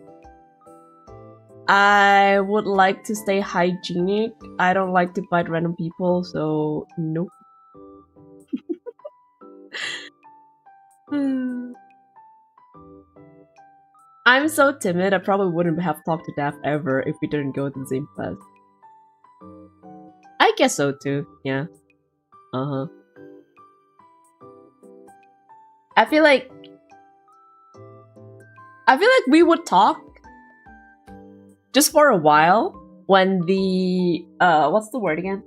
I would like to stay hygienic. I don't like to bite random people, so nope. I'm so timid, I probably wouldn't have talked to Daph ever if we didn't go to the same class. I guess so too, yeah. Uh-huh. I feel like we would talk just for a while when the what's the word again?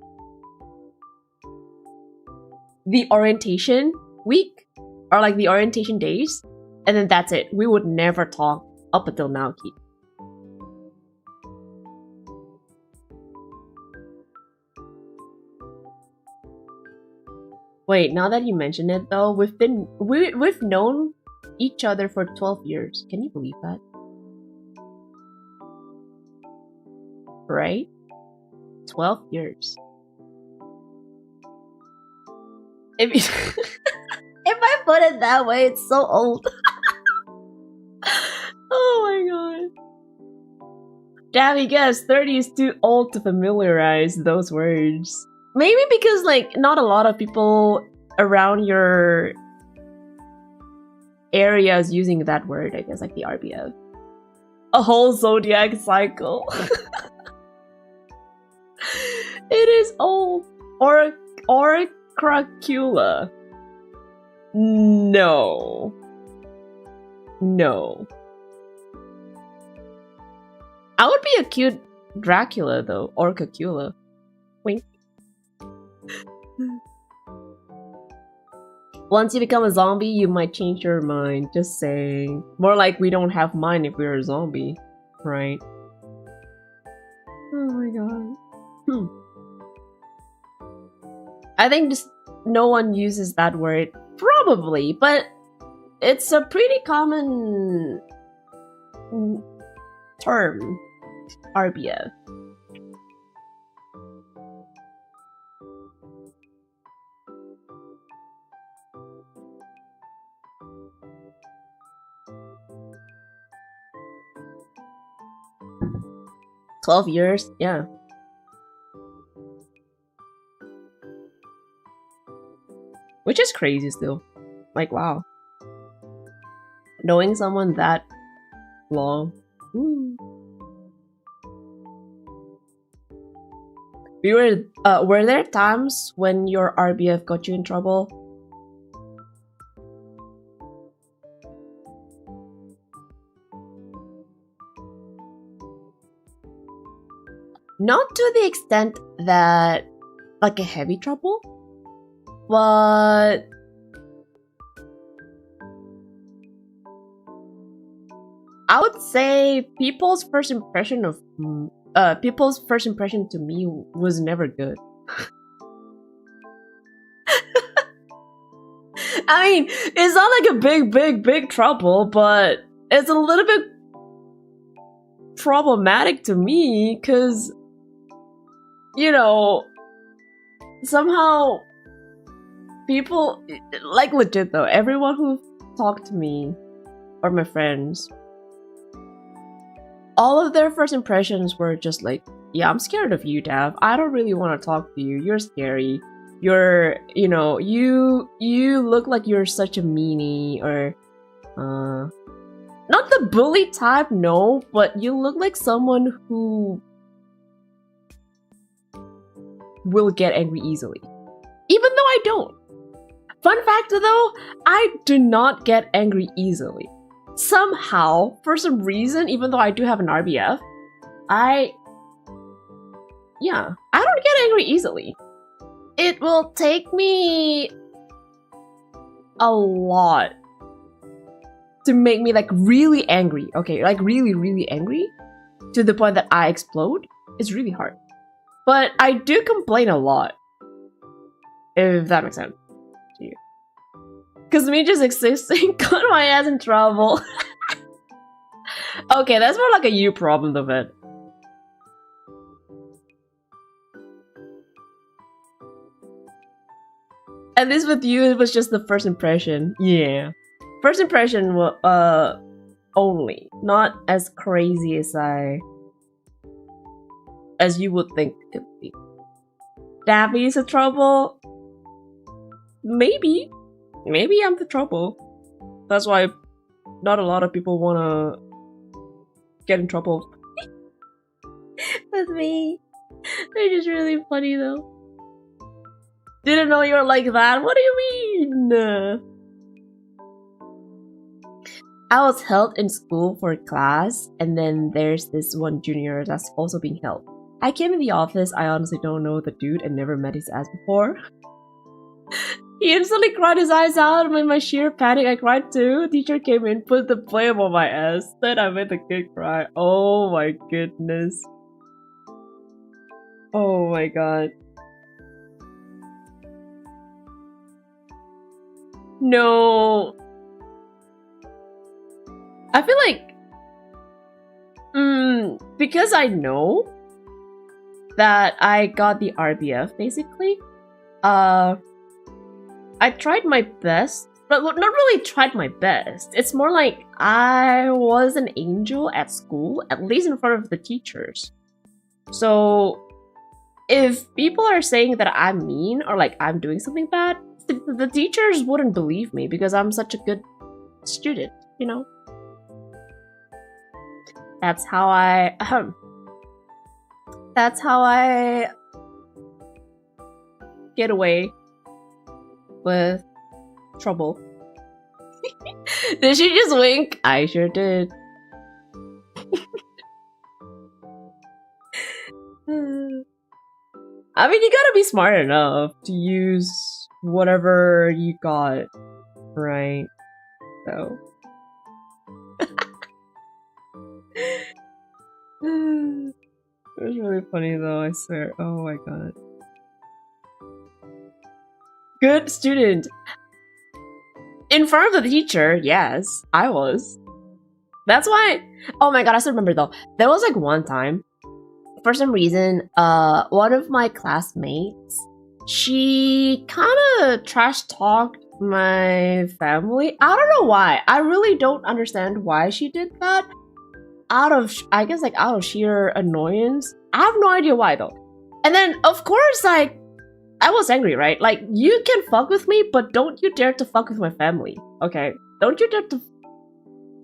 The orientation week or like the orientation days, and then that's it. We would never talk up until now, Keith. Wait, now that you mention it though, we've known each other for 12 years. Can you believe that? Right? 12 years. If I put it that way, it's so old. Oh my god. Davy, guess 30 is too old to familiarize those words. Maybe because, like, not a lot of people around your area is using that word, I guess, like the RBF. A whole zodiac cycle. It is old. Oricracula. No. I would be a cute Dracula, though. Orcacula. Wink. Once you become a zombie, you might change your mind. Just saying. More like we don't have mind if we're a zombie. Right? Oh my god. I think just no one uses that word. Probably, but it's a pretty common term, RBF. "12 years, yeah. Which is crazy still. Like, wow. Knowing someone that long. Ooh. Were there times when your RBF got you in trouble? Not to the extent that, like, a heavy trouble, but I would say people's first impression to me was never good. I mean, it's not like a big trouble, but it's a little bit problematic to me, because, you know, somehow people, like, legit though, everyone who talked to me, or my friends, all of their first impressions were just like, "Yeah, I'm scared of you, Dav. I don't really want to talk to you. You're scary. You're, you know, you look like you're such a meanie," or, not the bully type, no, but you look like someone who will get angry easily. Even though I don't. Fun fact though, I do not get angry easily. Somehow, for some reason, even though I do have an RBF, I don't get angry easily. It will take me a lot to make me, like, really angry. Okay, like, really angry to the point that I explode. It's really hard. But I do complain a lot, if that makes sense to you. Because me just existing got my ass in trouble. Okay, that's more like a you problem though, man. At least with you, it was just the first impression. Yeah. First impression, only. Not as crazy as you would think it would be. Daphne is a trouble? Maybe. Maybe I'm the trouble. That's why not a lot of people wanna get in trouble with me. They're just really funny though. Didn't know you were like that. What do you mean? I was held in school for a class, and then there's this one junior that's also being held. I came in the office. I honestly don't know the dude and never met his ass before. He instantly cried his eyes out, and in my sheer panic, I cried too. Teacher came in, put the blame on my ass. Then I made the kid cry. Oh my goodness. Oh my god. No. I feel like, because I know that I got the RBF, basically, I tried my best, but not really tried my best. It's more like I was an angel at school, at least in front of the teachers. So if people are saying that I'm mean or like I'm doing something bad, the teachers wouldn't believe me because I'm such a good student, you know? That's how I get away with trouble. Did she just wink? I sure did. I mean, you gotta be smart enough to use whatever you got, right? So. It was really funny though, I swear. Oh my god. Good student. In front of the teacher, yes, I was. That's why. Oh my god, I still remember though. There was like one time, for some reason, one of my classmates, she kind of trash talked my family. I don't know why. I really don't understand why she did that. I guess like out of sheer annoyance. I have no idea why though. And then of course like I was angry, right? Like you can fuck with me, but don't you dare to fuck with my family. Okay? Don't you dare to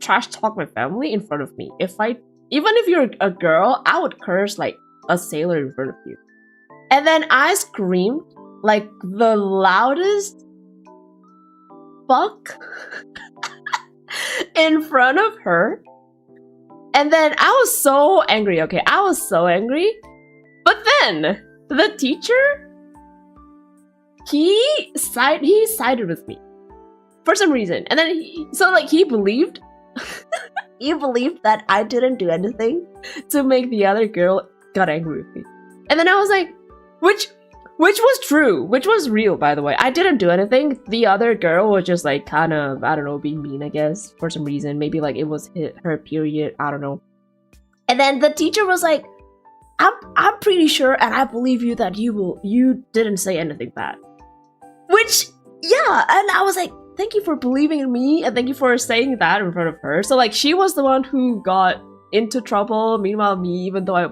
trash talk my family in front of me. Even if you're a girl, I would curse like a sailor in front of you. And then I screamed like the loudest fuck in front of her. And then I was so angry, okay? I was so angry. But then the teacher, he sided with me for some reason. And then he believed he believed that I didn't do anything to make the other girl got angry with me. And then I was like, which was true, which was real, by the way. I didn't do anything. The other girl was just like kind of, I don't know, being mean, I guess, for some reason. Maybe like it was her period, I don't know. And then the teacher was like, I'm pretty sure and I believe you that you didn't say anything bad. Which, yeah, and I was like, thank you for believing in me and thank you for saying that in front of her. So like she was the one who got into trouble. Meanwhile, me, even though I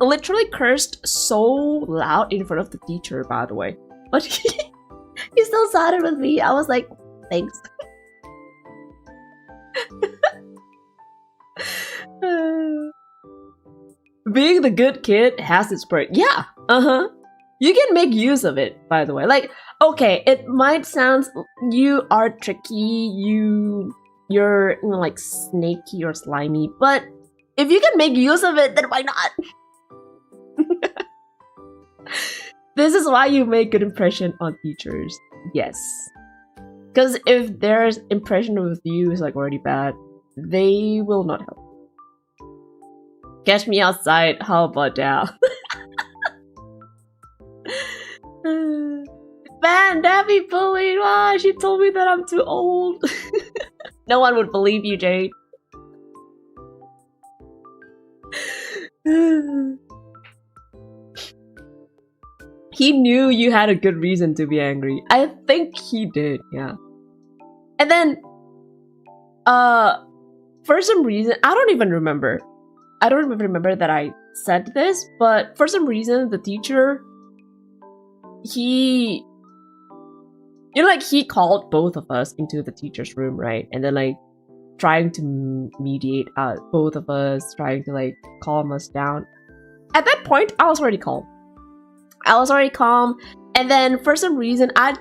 literally cursed so loud in front of the teacher, by the way. But he still sided with me. I was like, thanks. Being the good kid has its perk. Yeah, you can make use of it, by the way. Like, okay, it might sound you are tricky, you're you know, like snaky or slimy, but if you can make use of it, then why not? This is why you make good impression on teachers. Yes. Because if their impression of you is like already bad, they will not help. Catch me outside, how about that? Man, Daphiel bullied! Wow, she told me that I'm too old. No one would believe you, Jade. He knew you had a good reason to be angry. I think he did, yeah. And then, for some reason, I don't even remember that I said this, but for some reason, the teacher, he called both of us into the teacher's room, right? And then like trying to mediate both of us, trying to like calm us down. At that point, I was already calm. And then for some reason, I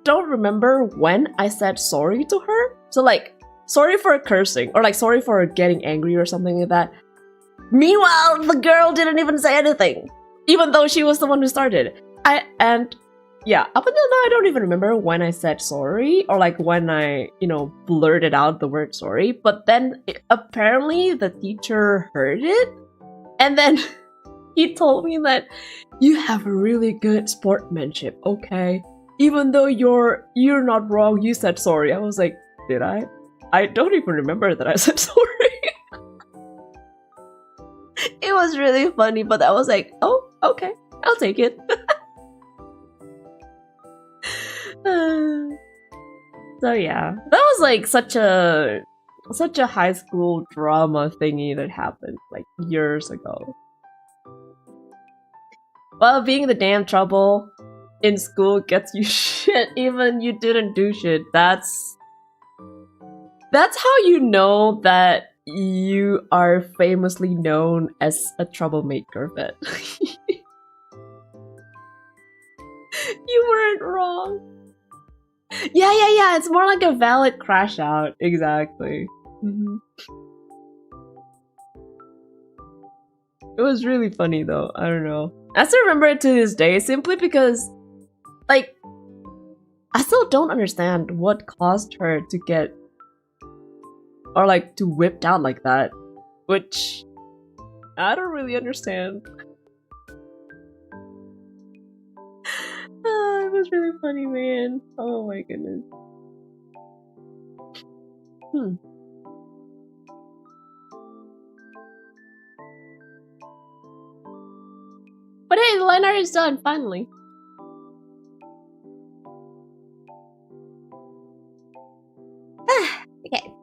don't remember when I said sorry to her. So like, sorry for cursing, or like sorry for getting angry or something like that. Meanwhile, the girl didn't even say anything, even though she was the one who started. Yeah, up until now, I don't even remember when I said sorry or like when I, blurted out the word sorry. But then apparently the teacher heard it, and then he told me that you have a really good sportsmanship, okay? Even though you're not wrong, you said sorry. I was like, did I? I don't even remember that I said sorry. It was really funny, but I was like, oh, okay, I'll take it. So yeah, that was like such a high school drama thingy that happened like years ago. Well, being the damn trouble in school gets you shit even you didn't do shit. That's how you know that you are famously known as a troublemaker, but you weren't wrong. Yeah, it's more like a valid crash out. Exactly. It was really funny though, I don't know. I still remember it to this day simply because, like, I still don't understand what caused her to get, or like to whipped out like that, which I don't really understand. It was really funny, man. Oh my goodness. But hey, the line art is done, finally. Okay.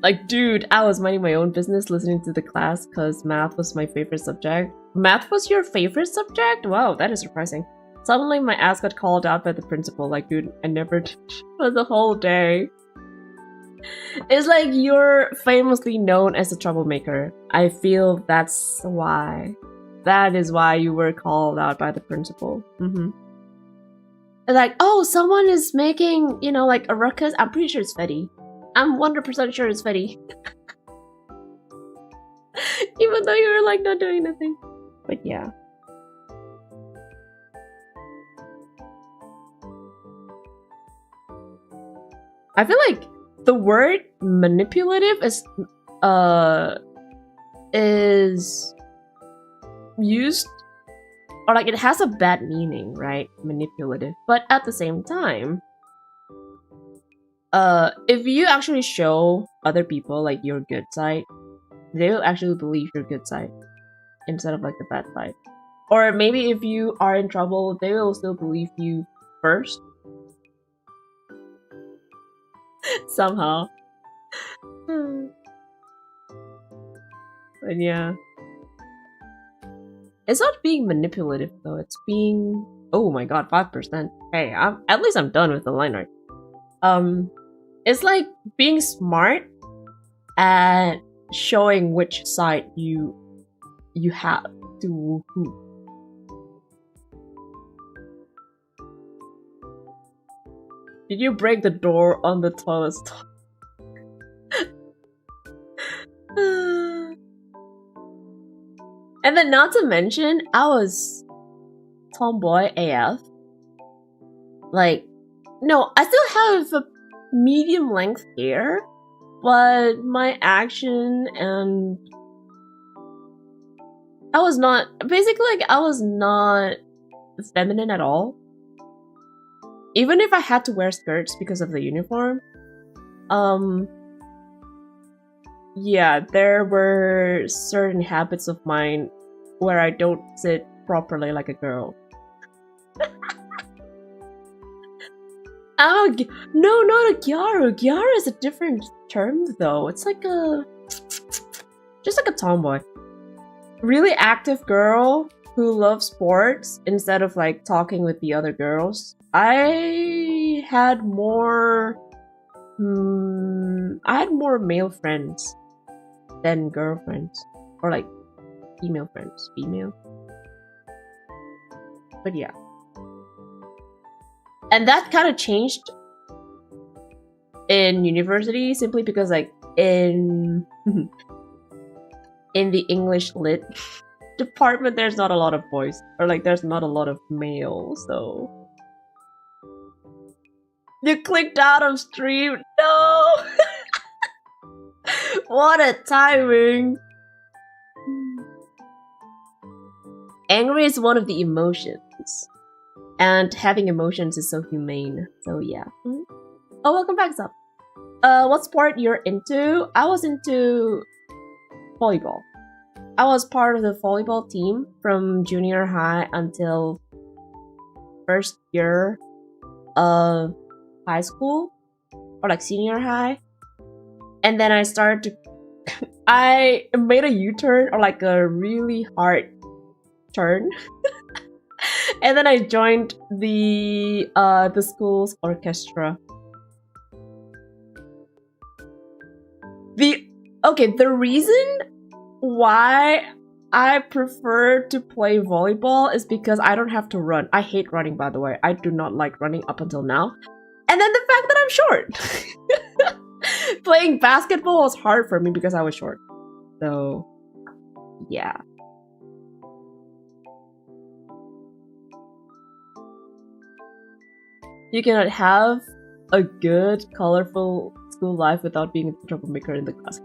Like, dude, I was minding my own business listening to the class because math was my favorite subject. Math was your favorite subject? Wow, that is surprising. Suddenly my ass got called out by the principal. Like, dude, I never did for the whole day. It's like you're famously known as a troublemaker. I feel that's why. That is why you were called out by the principal. Like, oh, someone is making, you know, like a ruckus. I'm pretty sure it's Fetty. I'm 100% sure it's Fetty. Even though you were like not doing nothing. But yeah. I feel like the word manipulative is used, or like it has a bad meaning, right? Manipulative. But at the same time, if you actually show other people like your good side, they will actually believe your good side instead of like the bad side. Or maybe if you are in trouble, they will still believe you first. Somehow. But yeah. It's not being manipulative though, it's being... Oh my god, 5%. Hey, at least I'm done with the line art. It's like being smart at showing which side you have to who. Did you break the door on the toilet stall? And then not to mention, I was tomboy AF. Like, no, I still have a medium length hair, but my action and... I was not feminine at all. Even if I had to wear skirts because of the uniform, yeah, there were certain habits of mine where I don't sit properly like a girl. Oh, no, not a gyaru. Gyaru is a different term though. It's like just like a tomboy. Really active girl who loves sports instead of like talking with the other girls. I had more male friends than girlfriends, or like female friends, but yeah. And that kind of changed in university simply because like in the English lit department there's not a lot of boys, or like there's not a lot of males, so you clicked out of stream. No. What a timing. Angry is one of the emotions, and having emotions is so humane, so yeah. Oh, welcome back, Zap. What sport you're into? I was into volleyball. I was part of the volleyball team from junior high until first year of high school, or like senior high. And then I started to I made a U-turn, or like a really hard turn. And then I joined the school's orchestra. The reason why I prefer to play volleyball is because I don't have to run. I hate running, by the way. I do not like running up until now. And then the fact that I'm short. Playing basketball was hard for me because I was short. So, yeah. You cannot have a good, colorful school life without being a troublemaker in the class.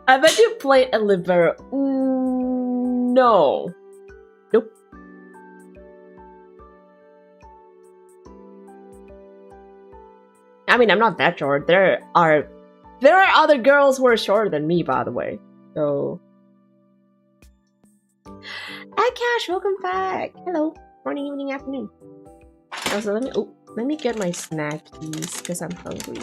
I bet you played a libero. No. Nope. I mean, I'm not that short. There are other girls who are shorter than me, by the way. So, hi, Cash. Welcome back. Hello. Morning, evening, afternoon. Also, let me get my snackies because I'm hungry.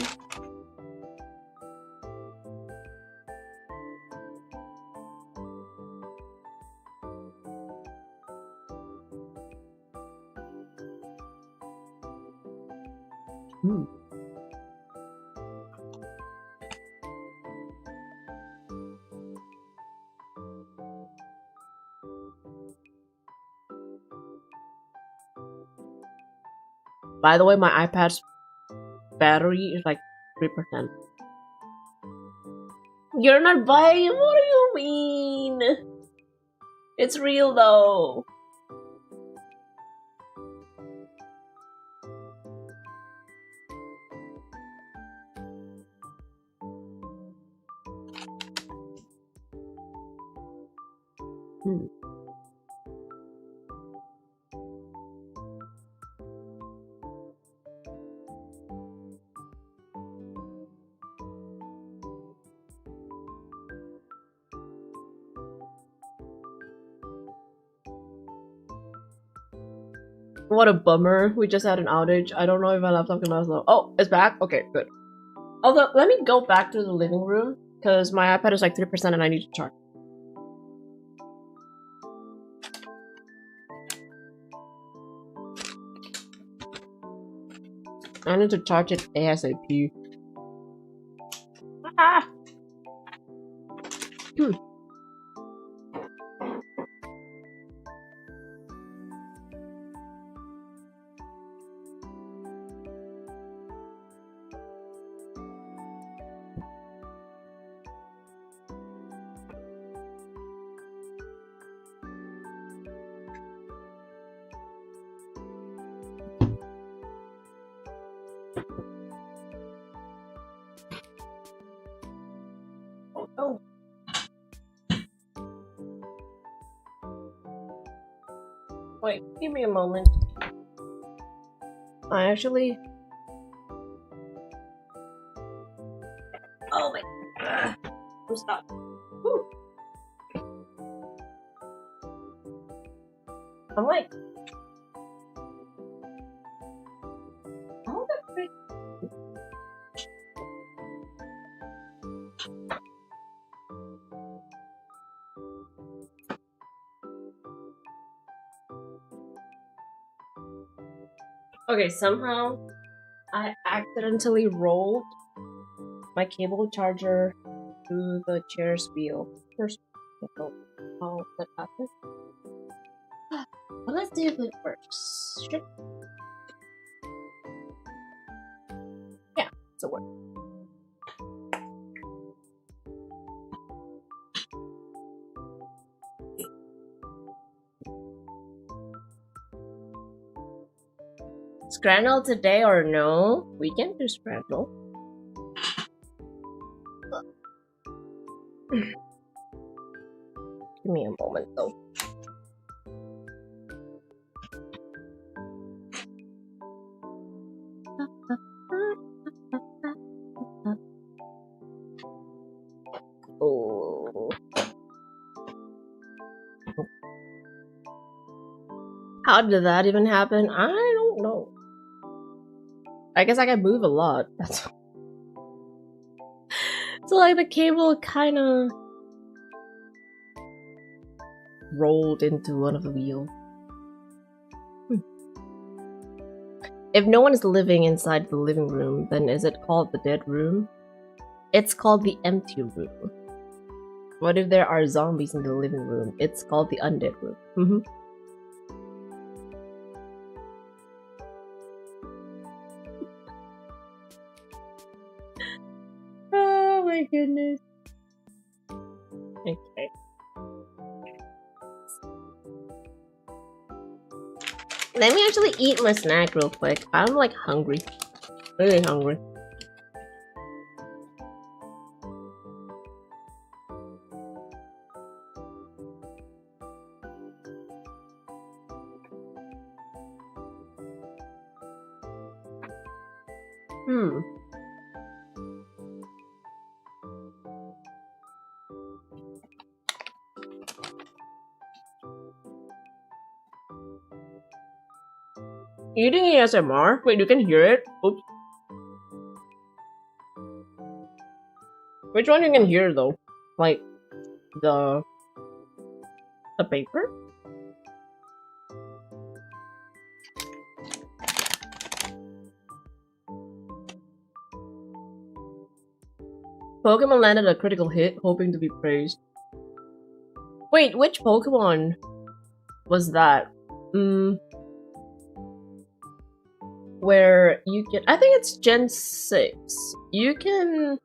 By the way, my iPad's battery is like 3%. You're not buying it? What do you mean? It's real though. What a bummer. We just had an outage. I don't know if my laptop can last long. Oh, it's back? Okay, good. Although, let me go back to the living room, because my iPad is like 3% and I need to charge. I need to charge it ASAP. Ah! Oh. Wait, give me a moment. I actually... Oh my... Stop. Woo. I'm like... How the frick... Okay, somehow I accidentally rolled my cable charger through the chair's wheel. First, I don't know how that happened. But let's see if it works. Sure. Yeah, it's a work. Scrannel today or no? We can do Scrannel. Give me a moment though. Oh. How did that even happen? I don't know. I guess I can move a lot. That's so like the cable kind of rolled into one of the wheels. If no one is living inside the living room, then is it called the dead room? It's called the empty room. What if there are zombies in the living room? It's called the undead room. Oh my goodness. Okay. Let me actually eat my snack real quick. I'm like hungry. Really hungry. Eating ASMR? Wait, you can hear it? Oops. Which one you can hear though? Like the paper? Pokemon landed a critical hit, hoping to be praised. Wait, which Pokemon was that? Where you can... I think it's Gen 6. You can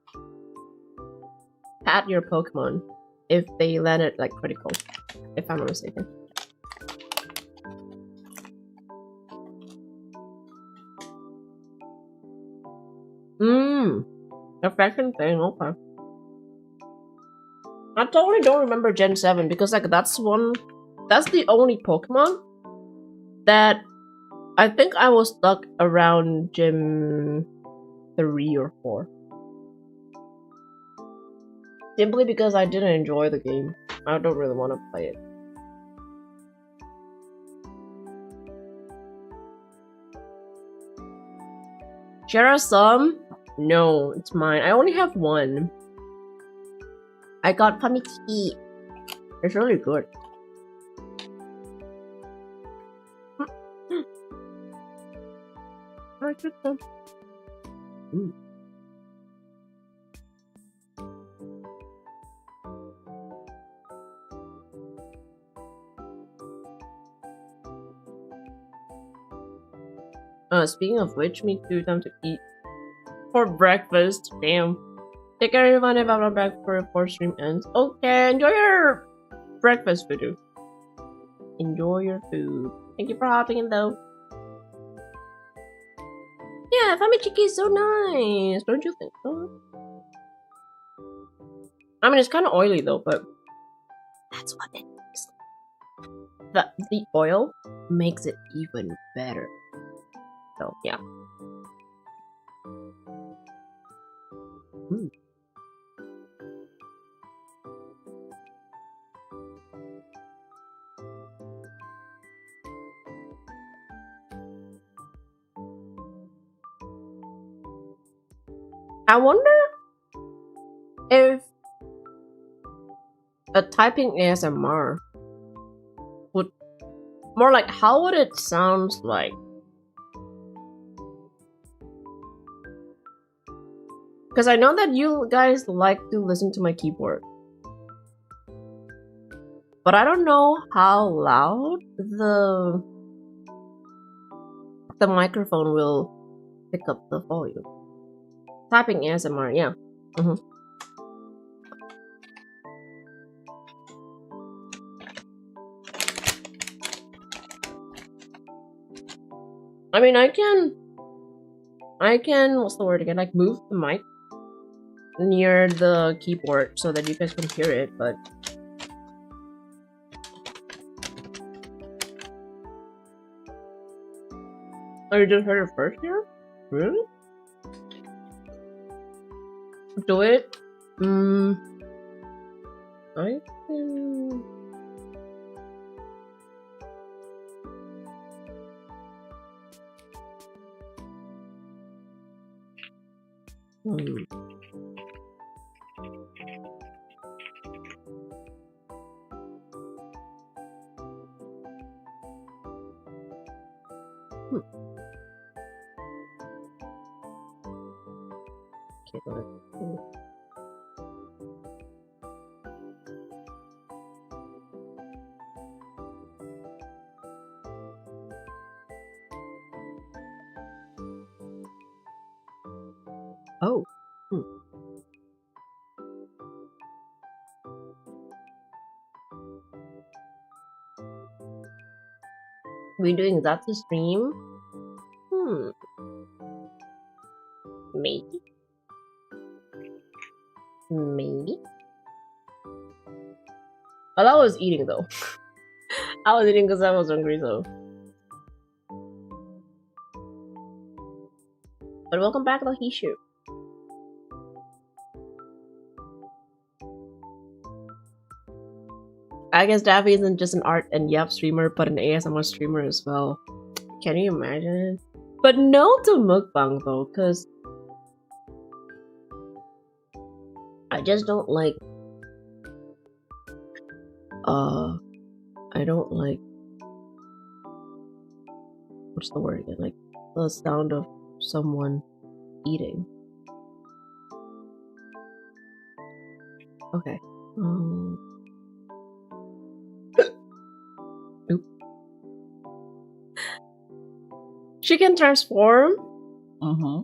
pat your Pokemon if they landed like critical, if I'm not mistaken. Affection thing, okay. I totally don't remember Gen 7 because like that's the only Pokemon that I think I was stuck around Gen 3 or 4. Simply because I didn't enjoy the game. I don't really want to play it. Share some? No, it's mine. I only have one. I got Pamiki. It's really good. I took them. Speaking of which, me too, time to eat. For breakfast. Damn. Take care everyone if I'm not back before stream ends. Okay, enjoy your breakfast, Voodoo. Enjoy your food. Thank you for hopping in though. Yeah, Famichiki is so nice. Don't you think so? I mean, it's kind of oily though, but that's what it is. The oil makes it even better. So, yeah. I wonder if a typing ASMR would more like how would it sound like? Because I know that you guys like to listen to my keyboard. But I don't know how loud the microphone will pick up the volume. Typing ASMR, yeah. I mean, I can, what's the word again? Like move the mic near the keyboard so that you guys can hear it, but oh, you just heard it first here? Really? Do it? I can... Okay, go ahead. Oh. We doing that to stream? Maybe. Maybe. Well, I was eating though. I was eating because I was hungry, so. But welcome back to Hishu. I guess Daphiel isn't just an art and yap streamer, but an ASMR streamer as well. Can you imagine? But no to mukbang though, because I just don't like I don't like, what's the word again? Like the sound of someone eating. Okay. Oop. She can transform? Mm-hmm.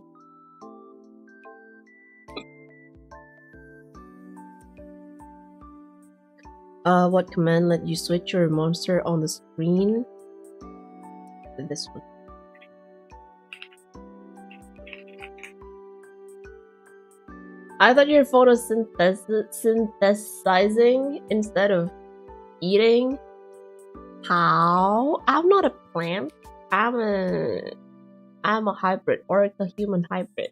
What command let you switch your monster on the screen? This one. I thought you're photosynthesizing instead of eating. How? I'm not a plant. I'm a hybrid, or a human hybrid.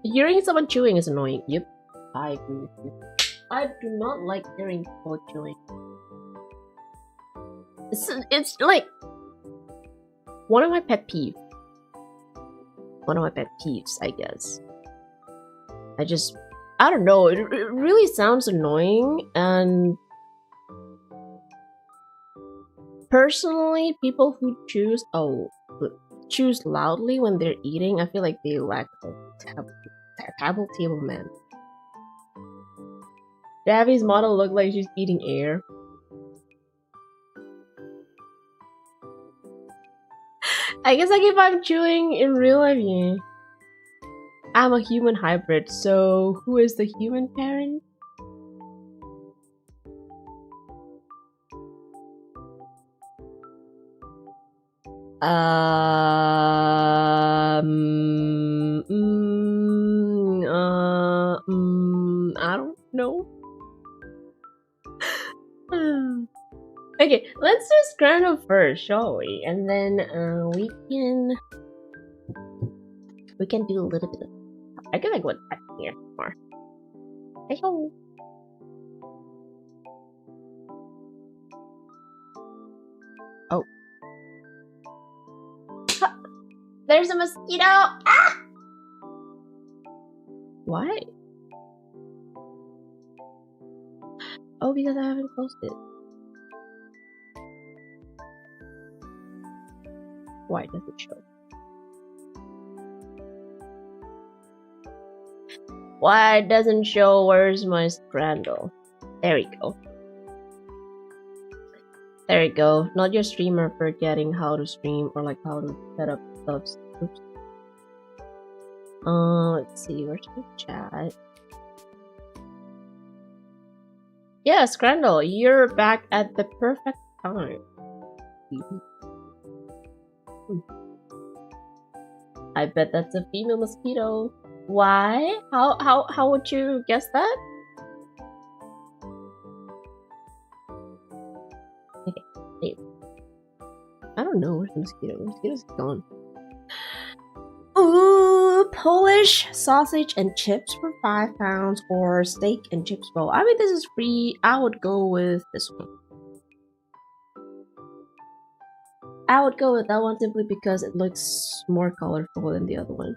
Hearing someone chewing is annoying. Yep, I agree with you. I do not like hearing people chewing. It's like one of my pet peeves. One of my pet peeves, I guess. I don't know. It really sounds annoying, and personally, people who choose loudly when they're eating, I feel like they lack a table man. Daphie's model looked like she's eating air. I guess like if I'm chewing in real life, yeah. I'm a human hybrid, so who is the human parent? I don't know. Okay, let's do Scrandle first, shall we? And then we can do a little bit of. I can like what back here more. Hello. Oh. There's a mosquito! Ah! Why? Oh, because I haven't closed it. Why does it show? Why it doesn't show where's my Scrandle? There we go. There you go. Not your streamer forgetting how to stream or like how to set up stuff. Oops. Let's see, where's the chat? Yeah, Scrandle, you're back at the perfect time. I bet that's a female mosquito. Why? How would you guess that? Okay, wait. I don't know where's the mosquito. The mosquito's gone. Ooh, Polish sausage and chips for £5 or steak and chips bowl. I mean, this is free. I would go with this one. I would go with that one simply because it looks more colorful than the other one.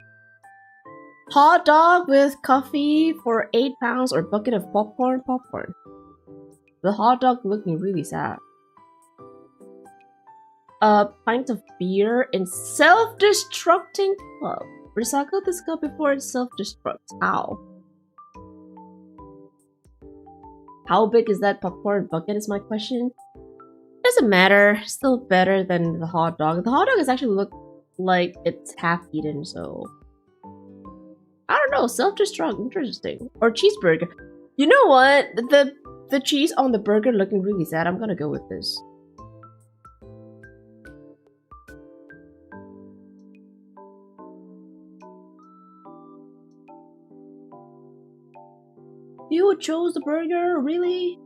Hot dog with coffee for £8 or bucket of popcorn. The hot dog looking really sad. A pint of beer in self-destructing club. Recycle this cup before it self-destructs. How? How big is that popcorn bucket is my question. Doesn't matter. Still better than the hot dog. The hot dog is actually look like it's half eaten, so I don't know. Self-destruct, interesting. Or cheeseburger. You know what? The cheese on the burger looking really sad. I'm gonna go with this. You chose the burger? Really?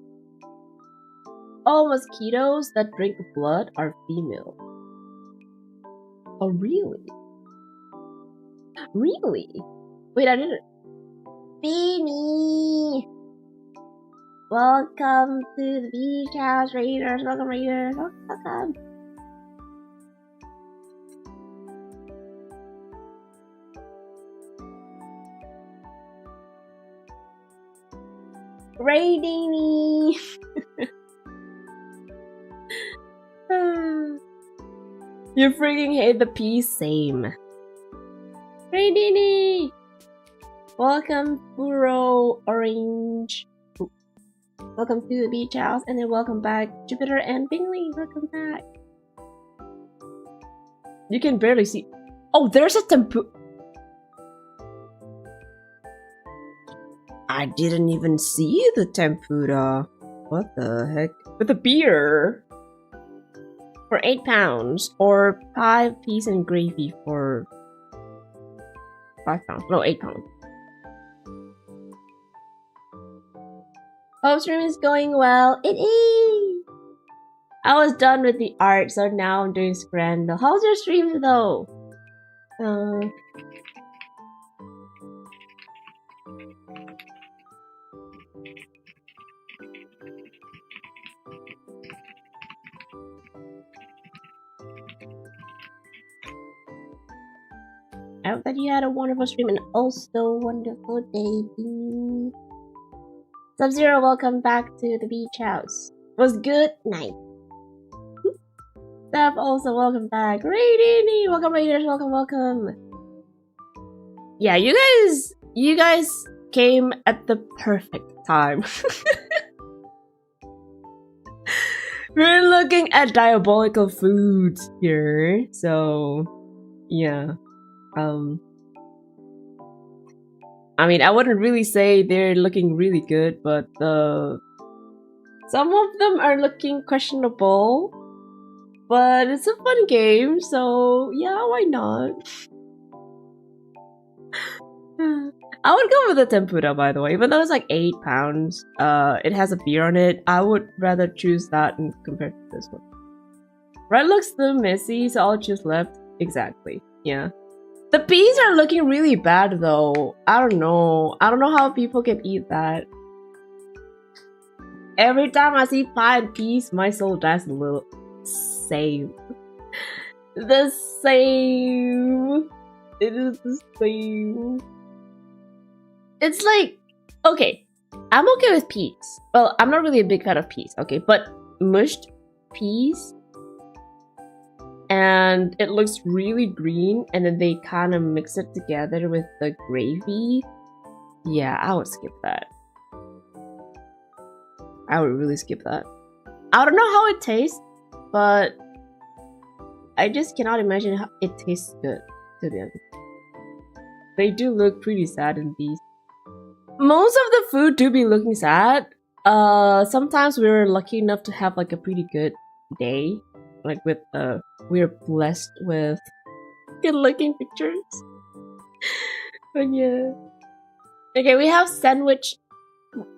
All mosquitoes that drink blood are female. Oh, really? Really? Wait, I didn't. Beanie! Welcome to the beach house, raiders. Welcome, raiders. Welcome. Raidini. You freaking hate the peas, same. Raidini. Welcome, Burro Orange. Welcome to the beach house, and then welcome back, Jupiter and Bingley. Welcome back. You can barely see. Oh, there's a tempura. I didn't even see the tempura. What the heck? With a beer for £8, or 5 peas and gravy for £5. No, £8. Hope stream is going well. It is! I was done with the art, so now I'm doing Scrandal. How's your stream though? I hope that you had a wonderful stream and also wonderful day. Sub-Zero, welcome back to the beach house. Was good night. Steph, also welcome back. Raidini, welcome raiders, welcome. Yeah, you guys came at the perfect time. We're looking at diabolical foods here, so yeah. I mean, I wouldn't really say they're looking really good, but some of them are looking questionable. But it's a fun game, so yeah, why not? I would go with the tempura, by the way, even though it's like £8. It has a beer on it. I would rather choose that compared to this one. Right looks the messy, so I'll choose left. Exactly. Yeah. The peas are looking really bad though. I don't know how people can eat that. Every time I see pie and peas, my soul dies a little. Same. The same. It is the same. It's like, okay, I'm okay with peas. Well, I'm not really a big fan of peas, okay? But mushed peas, and it looks really green, and then they kind of mix it together with the gravy. Yeah, I would skip that. I would really skip that. I don't know how it tastes, but I just cannot imagine how it tastes good, to be honest. They do look pretty sad in these. Most of the food do be looking sad. Sometimes we're lucky enough to have like a pretty good day. Like with we're blessed with good looking pictures. But yeah. Okay, we have sandwich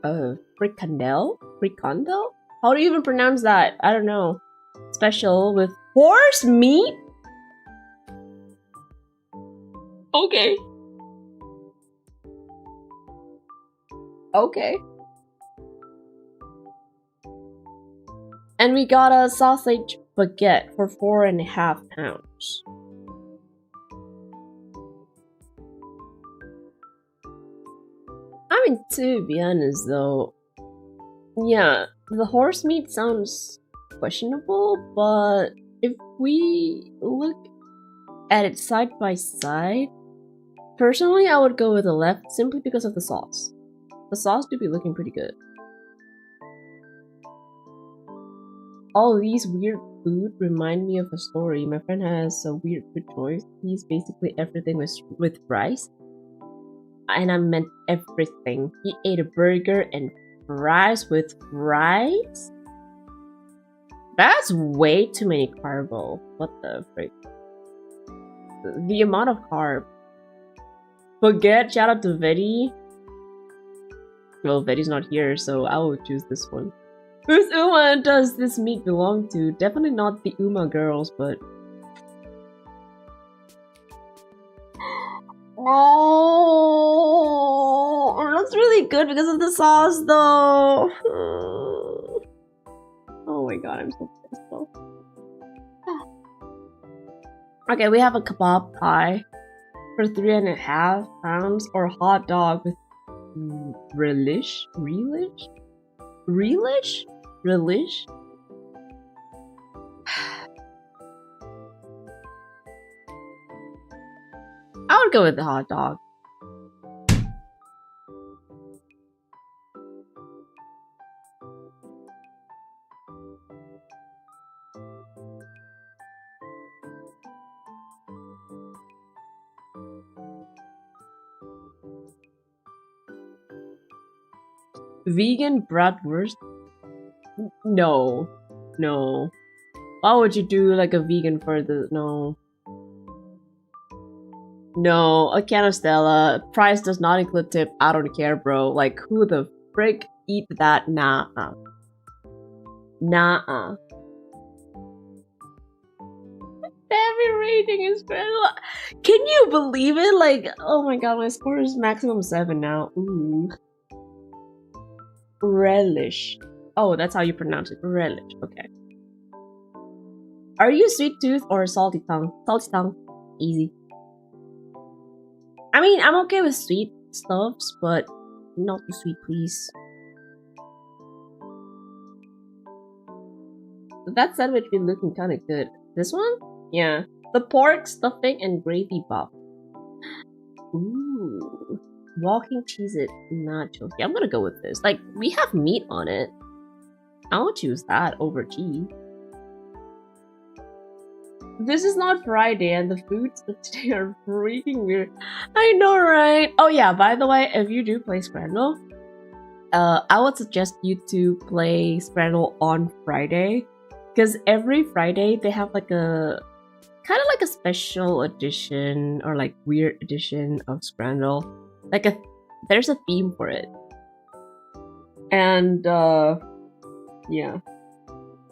fricandel? Fricandel? How do you even pronounce that? I don't know. Special with horse meat? Okay. Okay. And we got a sausage baguette for £4.50. I mean, to be honest though, yeah, the horse meat sounds questionable, but if we look at it side by side, personally I would go with the left simply because of the sauce. The sauce do be looking pretty good. All these weird food remind me of a story. My friend has a weird food choice. He's basically everything with rice. And I meant everything. He ate a burger and fries with rice? That's way too many carbo. What the frick? The amount of carb. Baguette, shout out to Veti. Well, Veti's not here, so I will choose this one. Whose Uma does this meat belong to? Definitely not the Uma girls, but... Oh, looks really good because of the sauce, though. Oh my god, I'm so pissed though. Okay, we have a kebab pie for 3.5 pounds, or a hot dog with relish. I would go with the hot dog. Vegan bratwurst? No. Why would you do like a vegan for the No, a can of Stella. Price does not include tip. I don't care, bro. Like, who the frick eat that? Nah. Every rating is Scrandle. Can you believe it? Like, oh my god, my score is maximum 7 now. Ooh. Relish. Oh, that's how you pronounce it. Relish. Okay. Are you sweet tooth or salty tongue? Salty tongue. Easy. I mean, I'm okay with sweet stuffs, but not too sweet, please. That sandwich been looking kind of good. This one? Yeah. The pork, stuffing, and gravy bop. Ooh. Walking cheese it nachos. Yeah, I'm gonna go with this. Like, we have meat on it. I'll choose that over cheese. This is not Friday and the foods of today are freaking weird. I know, right? Oh yeah, by the way, if you do play Scrandle, I would suggest you to play Scrandle on Friday. Because every Friday they have like a kind of like a special edition or like weird edition of Scrandle. Like there's a theme for it. And yeah.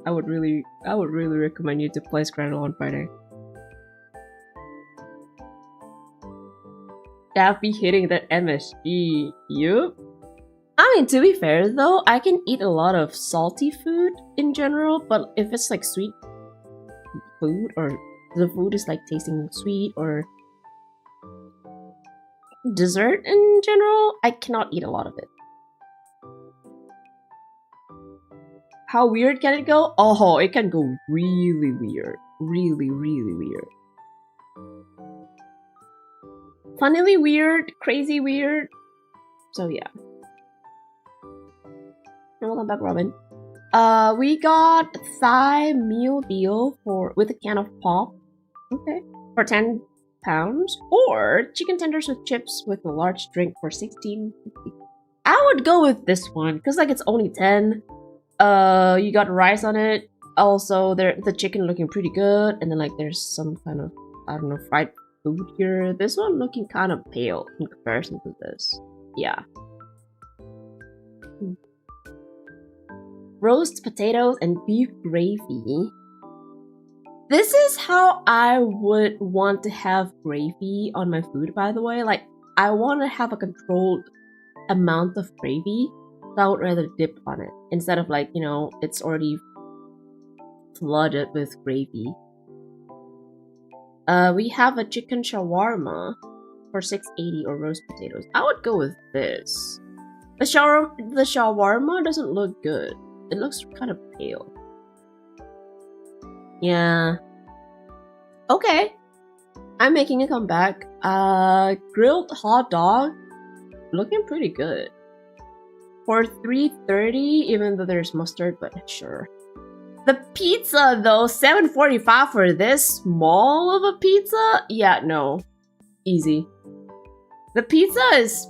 I would really recommend you to play Scrandle on Friday. Daphiel hitting that MSG. Yup. I mean, to be fair though, I can eat a lot of salty food in general, but if it's like sweet food or the food is like tasting sweet or dessert in general, I cannot eat a lot of it. How weird can it go? Oh, it can go really weird. Really weird. Funnily weird, crazy weird. So yeah. Welcome back, Robin. We got thigh meal deal with a can of pop. Okay. For 10 pounds. Or chicken tenders with chips with a large drink for 16.50. I would go with this one, because like it's only 10. You got rice on it. Also, the chicken looking pretty good, and then like there's some kind of, I don't know, fried food here. This one looking kind of pale in comparison to this. Yeah. Roast potatoes and beef gravy. This is how I would want to have gravy on my food, by the way. Like, I want to have a controlled amount of gravy. So I would rather dip on it instead of like, you know, it's already flooded with gravy. We have a chicken shawarma for 6.80 or roast potatoes. I would go with this. The shawarma doesn't look good. It looks kind of pale. Yeah. Okay. I'm making a comeback. Grilled hot dog. Looking pretty good. For 3.30, even though there's mustard, but sure. The pizza though, 7.45 for this small of a pizza? Yeah, no. Easy. The pizza is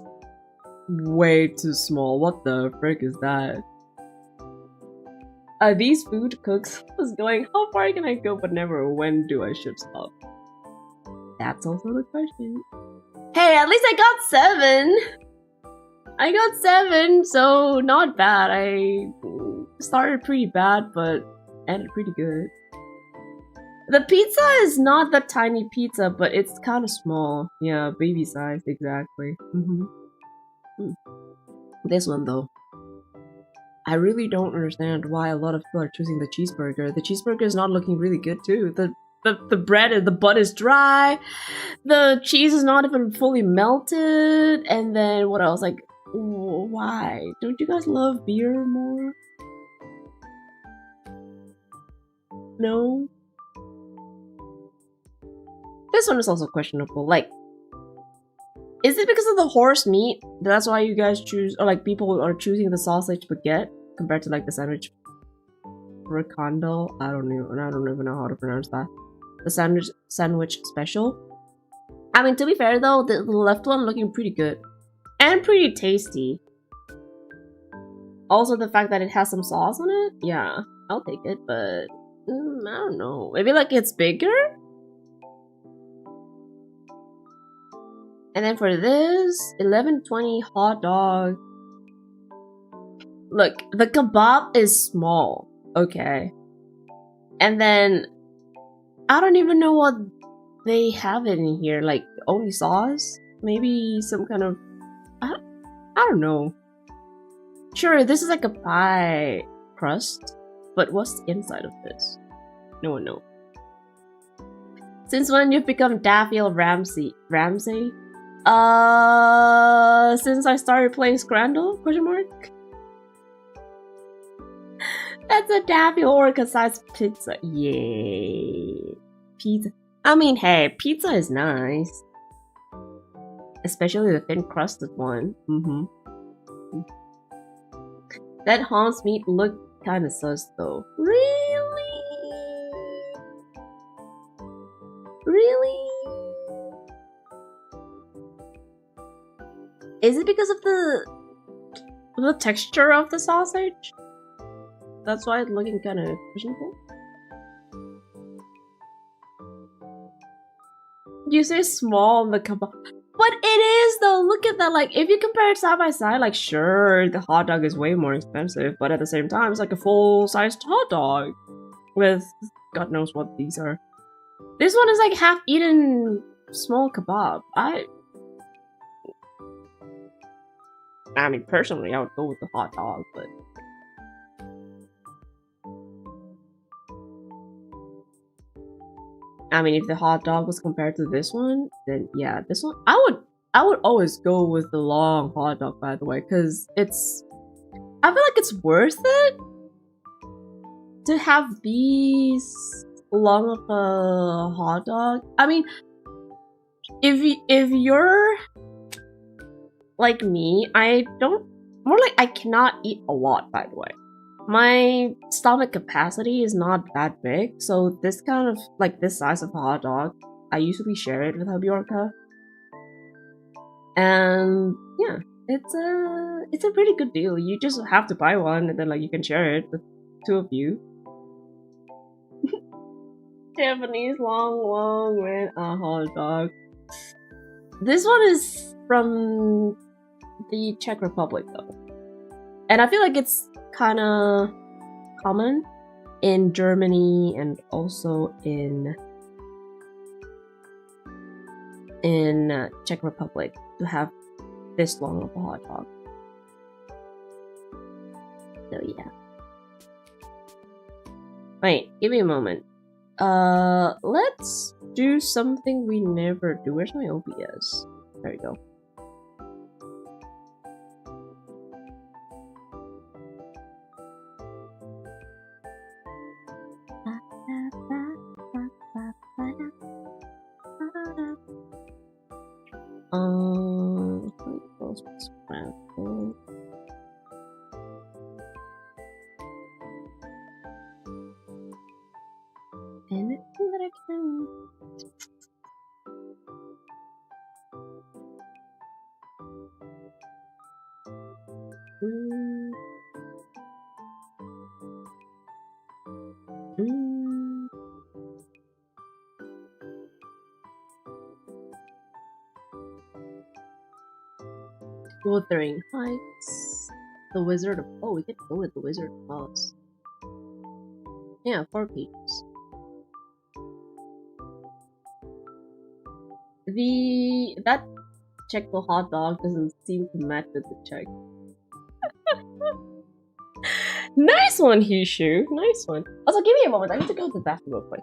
way too small. What the frick is that? These food cooks was going, how far can I go, but never when do I should stop? That's also the question. Hey, at least I got 7! I got 7, so not bad. I started pretty bad, but ended pretty good. The pizza is not the tiny pizza, but it's kind of small. Yeah, baby size, exactly. This one though, I really don't understand why a lot of people are choosing the cheeseburger. The cheeseburger is not looking really good too. The bread and the bun is dry. The cheese is not even fully melted. And then what else? Like, why? Don't you guys love beer more? No? This one is also questionable. Like, is it because of the horse meat? That's why you guys choose, or like people are choosing the sausage baguette compared to like the sandwich recondel? I don't even know how to pronounce that. The sandwich special. I mean, to be fair though, the left one looking pretty good and pretty tasty. Also, the fact that it has some sauce on it, yeah, I'll take it. But I don't know. Maybe like it's bigger. And then for this, 11.20 hot dog. Look, the kebab is small, okay? And then I don't even know what they have in here. Like only sauce, maybe some kind of I don't know. Sure, this is like a pie crust, but what's the inside of this? No one knows. Since when you've become Daphiel Ramsey? Since I started playing Scrandle? Question mark. That's a Hubbyorca sized pizza. Yay. Pizza. I mean, hey, pizza is nice. Especially the thin crusted one. That Hans meat looked kinda sus though. Really? Really? Is it because of the texture of the sausage? That's why it's looking kind of questionable. You say small on the kebab, but it is though. Look at that. Like, if you compare it side by side, like, sure, the hot dog is way more expensive, but at the same time, it's like a full-sized hot dog with God knows what these are. This one is like half-eaten small kebab. I mean, personally, I would go with the hot dog, but. I mean, if the hot dog was compared to this one, then yeah, this one I would always go with the long hot dog, by the way, because I feel like it's worth it to have these long of a hot dog. I mean, if you're like me, I cannot eat a lot, by the way. My stomach capacity is not that big, so this kind of, like, this size of a hot dog, I usually share it with Hubbyorca. And yeah, it's a pretty good deal. You just have to buy one, and then like you can share it with two of you. Japanese long with a hot dog. This one is from the Czech Republic though, and I feel like it's kind of common in Germany and also in Czech Republic to have this long of a hot dog. So yeah. Wait, give me a moment. Let's do something we never do. Where's my OBS? There we go. Anything that I can. Wuthering Heights. The Wizard of... Oh, we could go with the Wizard of Oz. Yeah, 4 pages. That Czech hot dog doesn't seem to match with the Czech. Nice one, Hishu. Nice one. Also, give me a moment. I need to go to the bathroom real quick.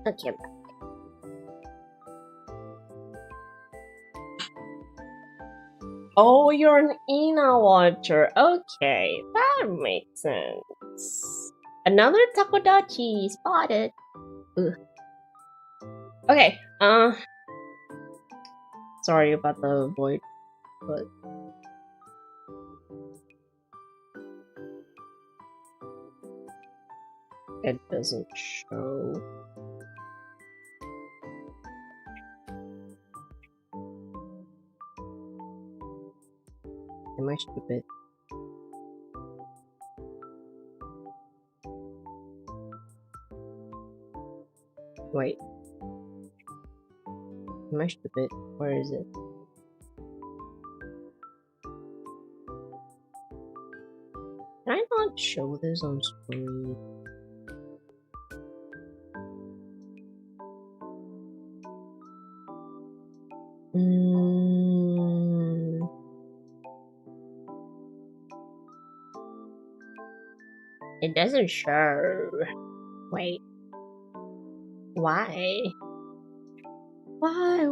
Okay. Oh, you're an Ina watcher. Okay, that makes sense. Another takodachi spotted. Ugh. Okay, sorry about the void, but it doesn't show. Am I stupid? Wait. Am I stupid? Where is it? Can I not show this on screen? It doesn't show. Wait. Why? Why?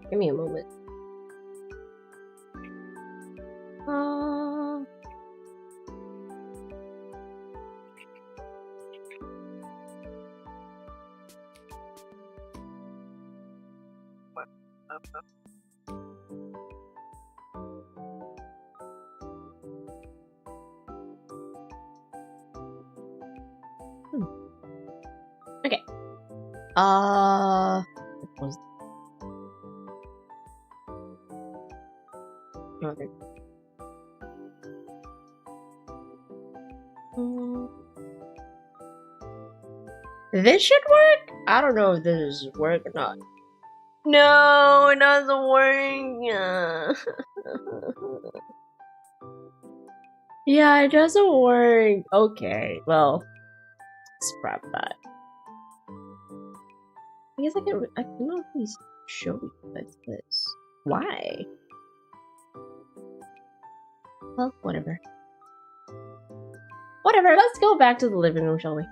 Give me a moment. Okay. What was okay. This should work? I don't know if this is work or not. No, it doesn't work. Yeah, it doesn't work. Okay, well, scrap that. I guess I cannot really show you guys this. Why? Well, whatever. Whatever, let's go back to the living room, shall we?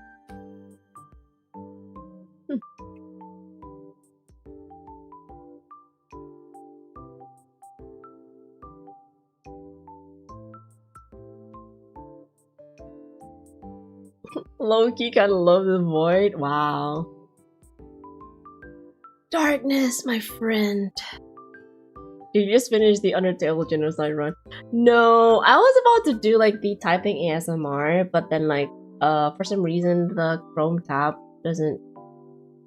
Loki kinda love the void. Wow. Darkness, my friend. Did you just finish the Undertale Genocide run? No, I was about to do like the typing ASMR, but then like for some reason the Chrome tab doesn't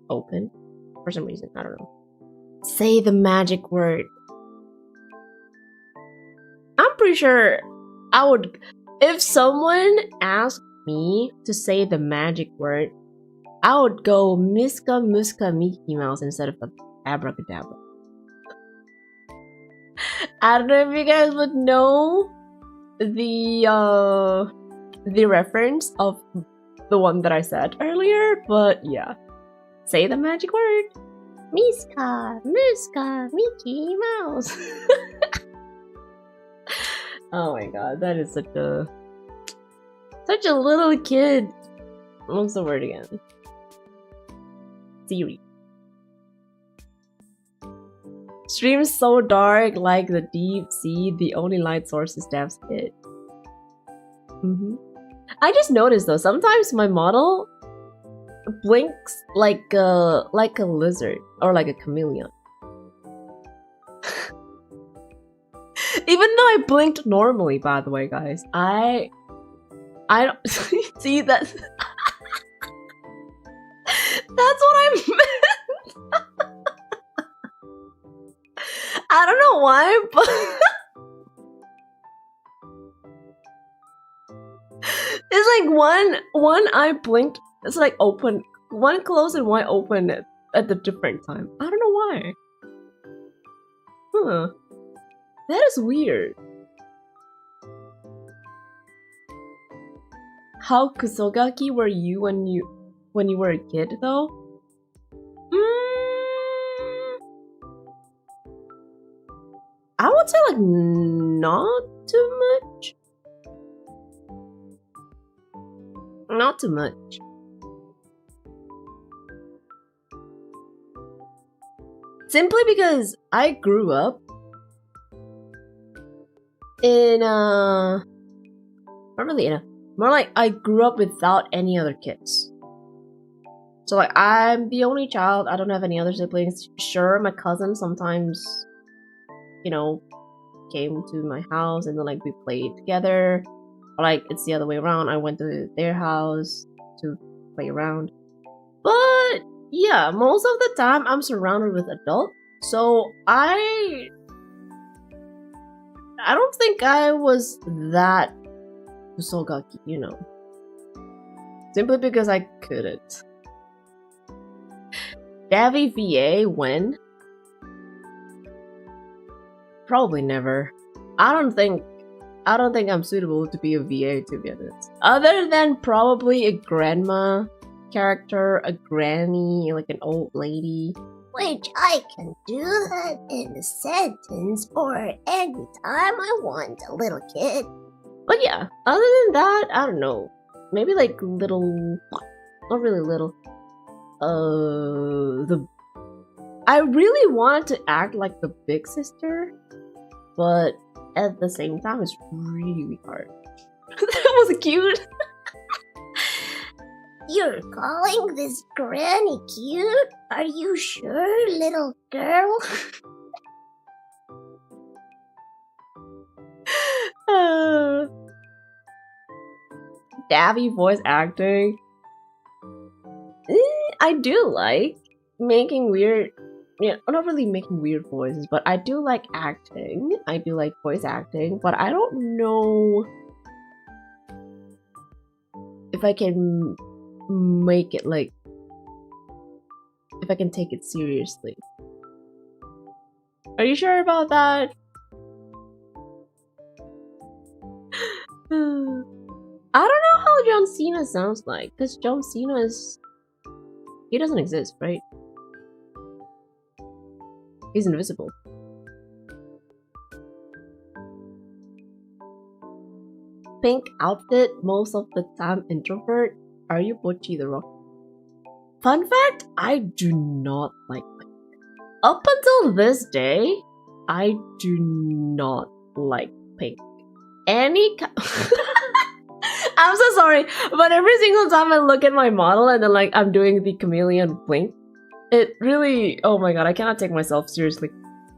open. For some reason, I don't know. Say the magic word. I'm pretty sure I would, if someone asked me to say the magic word, I would go Miska Muska Mickey Mouse instead of Abracadabra. I don't know if you guys would know the reference of the one that I said earlier, but yeah. Say the magic word. Miska, Muska, Mickey Mouse. Oh my god, that is such a little kid. What's the word again? Siri. Streams so dark like the deep sea. The only light source is Daph's head. I just noticed though, sometimes my model blinks like a lizard or like a chameleon. Even though I blinked normally, by the way, guys, I don't see that. That's what I meant. I don't know why, but it's like one eye blinked. It's like open, one closed and one open at the different time. I don't know why. Huh. That is weird. How kusogaki were you when you were a kid though? I would say like not too much. Not too much. Simply because I grew up in not really in a, more like I grew up without any other kids. So like I'm the only child, I don't have any other siblings. Sure, my cousin sometimes, you know, came to my house and then like we played together. Or like it's the other way around, I went to their house to play around. But yeah, most of the time I'm surrounded with adults. So I don't think I was that kusogaki, you know. Simply because I couldn't. Davi VA when? Probably never. I don't think I'm suitable to be a VA, to be honest. Other than probably a grandma character, a granny, like an old lady. Which I can do that in a sentence or anytime I want, a little kid. But yeah, other than that, I don't know. Maybe like little, not really little. I really wanted to act like the big sister, but at the same time, it's really hard. That was cute. You're calling this granny cute? Are you sure, little girl? Daphiel voice acting. I do like making weird, yeah, not really making weird voices, but I do like acting. I do like voice acting, but I don't know if I can make it like, if I can take it seriously. Are you sure about that? I don't know how John Cena sounds like, because John Cena is, he doesn't exist, right? He's invisible. Pink outfit, most of the time introvert. Are you Butchie the Rock? Fun fact, I do not like pink. Up until this day, I do not like pink. Any I'm so sorry, but every single time I look at my model and then like I'm doing the chameleon blink, it really, oh my god, I cannot take myself seriously.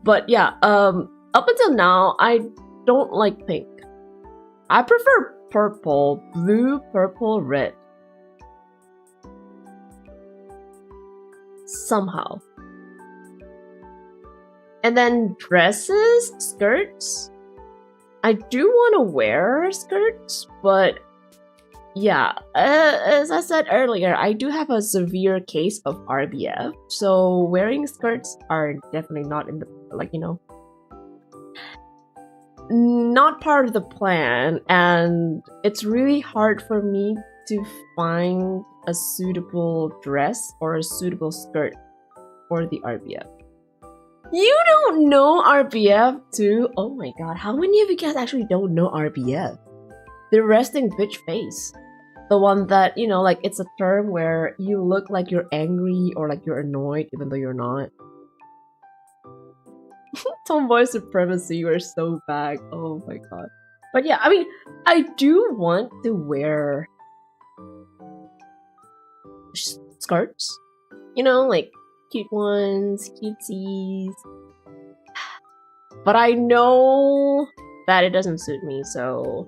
But yeah, up until now, I don't like pink. I prefer purple, blue, purple, red. Somehow. And then dresses, skirts. I do want to wear skirts, but yeah, as I said earlier, I do have a severe case of RBF, so wearing skirts are definitely not in the, like, you know, not part of the plan, and it's really hard for me to find a suitable dress or a suitable skirt for the RBF. You don't know RBF too? Oh my god, how many of you guys actually don't know RBF? The resting bitch face. The one that, you know, like, it's a term where you look like you're angry or like you're annoyed even though you're not. Tomboy supremacy, you are so back. Oh my god. But yeah, I mean, I do want to wear skirts. You know, like cute ones, cutesies. But I know that it doesn't suit me, so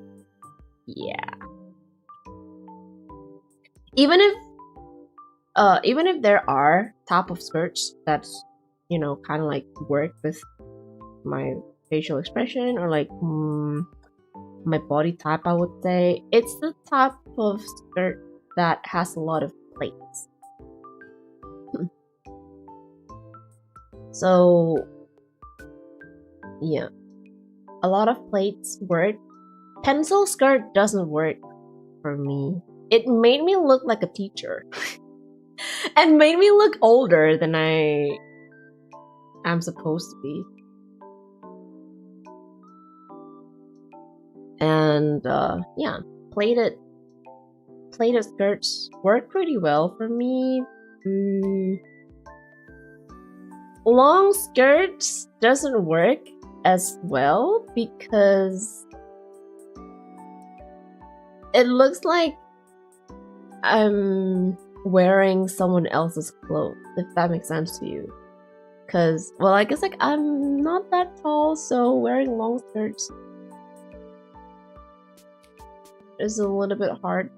yeah. Even if there are type of skirts that's, you know, kind of like work with my facial expression or like my body type, I would say it's the type of skirt that has a lot of plaits. So yeah, a lot of plaits work. Pencil skirt doesn't work for me. It made me look like a teacher and made me look older than I am supposed to be. And yeah, plaited skirts work pretty well for me. Long skirts doesn't work as well because it looks like I'm wearing someone else's clothes, if that makes sense to you. Cause, well, I guess like I'm not that tall, so wearing long skirts is a little bit hard.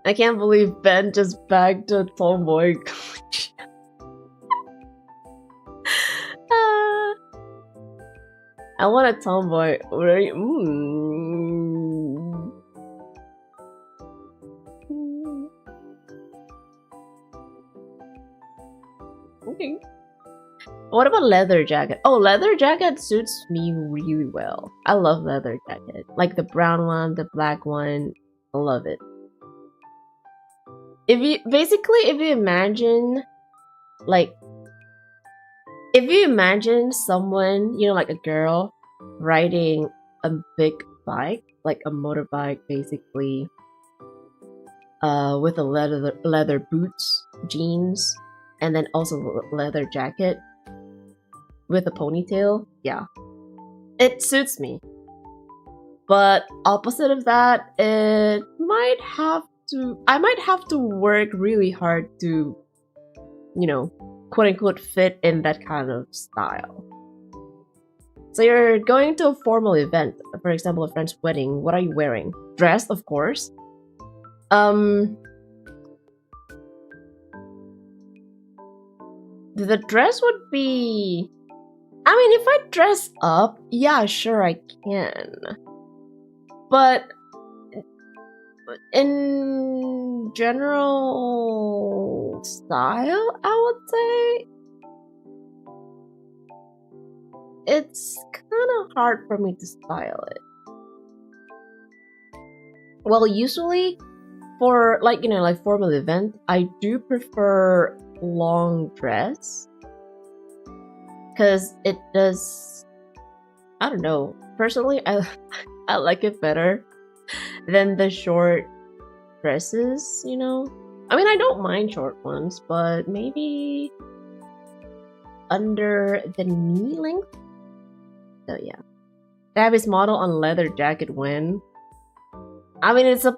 I can't believe Ben just bagged a tomboy. I want a tomboy. Right? Okay. What about leather jacket? Oh, leather jacket suits me really well. I love leather jacket. Like the brown one, the black one. I love it. If you imagine, like, if you imagine someone, you know, like a girl riding a big bike, like a motorbike, basically, with a leather boots, jeans, and then also leather jacket with a ponytail, yeah, it suits me. But opposite of that, I might have to work really hard to, you know, quote unquote fit in that kind of style. So you're going to a formal event, for example, a friend's wedding. What are you wearing? Dress, of course. The dress would be, I mean, if I dress up, yeah, sure, I can. But in general style, I would say it's kind of hard for me to style it. Well, usually for, like, you know, like formal event, I do prefer long dress because it does, I don't know, personally I like it better than the short dresses, you know. I mean, I don't mind short ones, but maybe under the knee length. So yeah, Daphiel's model on leather jacket when, I mean, it's a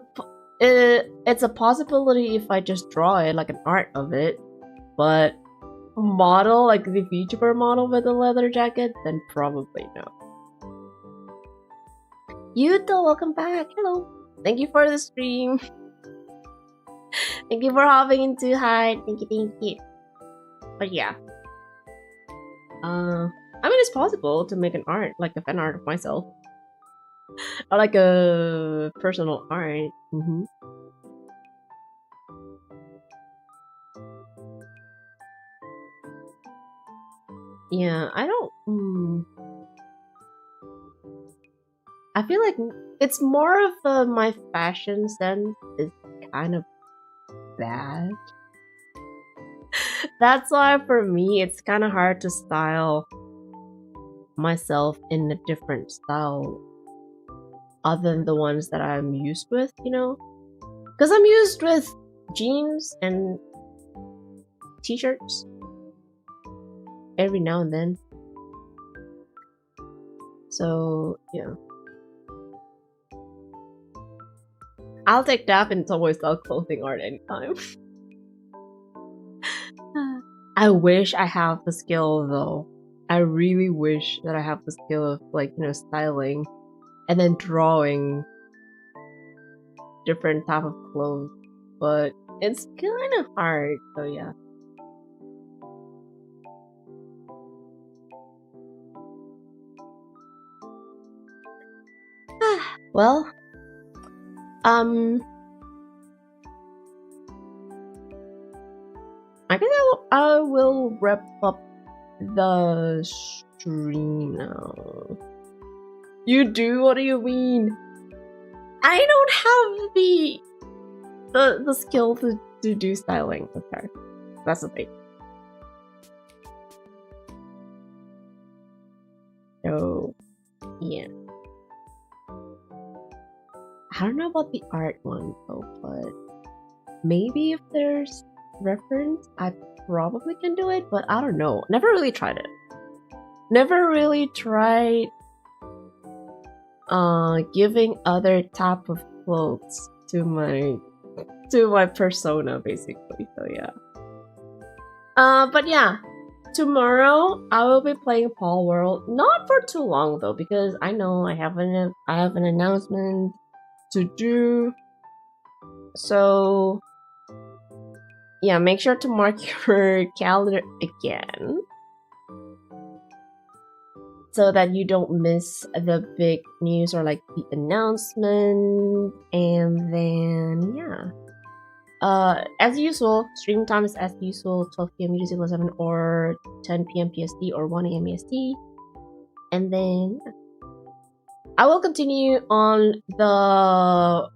possibility if I just draw it, like an art of it, but model, like the Vtuber model with a leather jacket, then probably no. Yuto, welcome back. Hello. Thank you for the stream. Thank you for hopping into. Hi. Thank you. But yeah. I mean, it's possible to make an art, like a fan art of myself. Or like a personal art. Mm-hmm. Yeah, I don't. I feel like it's more of my fashion sense is kind of bad. That's why for me it's kind of hard to style myself in a different style other than the ones that I'm used with, you know? Because I'm used with jeans and t-shirts every now and then. So, yeah. I'll take Daphiel to always sell clothing art anytime. I wish I have the skill though. I really wish that I have the skill of like, you know, styling and then drawing different type of clothes. But it's kind of hard, so yeah. Well, I guess I will wrap up the stream now. You do? What do you mean? I don't have the skill to do styling. Okay, that's the thing. So, yeah. I don't know about the art one though, but maybe if there's reference, I probably can do it, but I don't know. Never really tried it. Never really tried giving other type of clothes to my persona basically. So yeah. But yeah. Tomorrow I will be playing Paul World. Not for too long though, because I know I have an announcement to do. So yeah, make sure to mark your calendar again so that you don't miss the big news or like the announcement. And then yeah, as usual, stream time is as usual, 12 p.m. UTC 7 or 10 p.m. PST or 1 a.m. EST. And then I will continue on the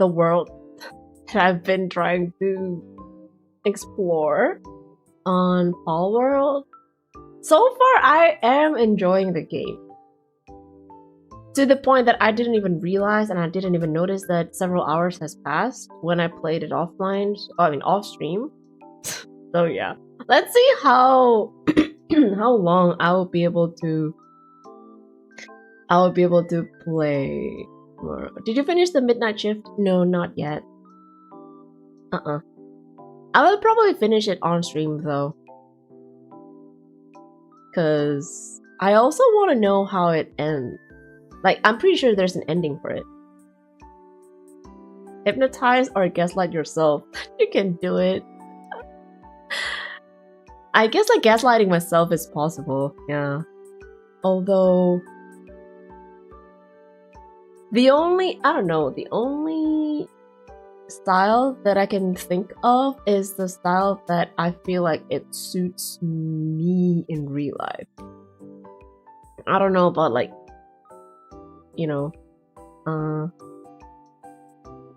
world that I've been trying to explore on Paul World. So far, I am enjoying the game. To the point that I didn't even realize and I didn't even notice that several hours has passed when I played it offline. Off stream. So yeah, let's see how how long I will be able to play tomorrow. Did you finish the midnight shift? No, not yet. I will probably finish it on stream though, because I also want to know how it ends. Like, I'm pretty sure there's an ending for it. Hypnotize or gaslight yourself. You can do it. I guess like gaslighting myself is possible, yeah. Although the only style that I can think of is the style that I feel like it suits me in real life. I don't know about like, you know,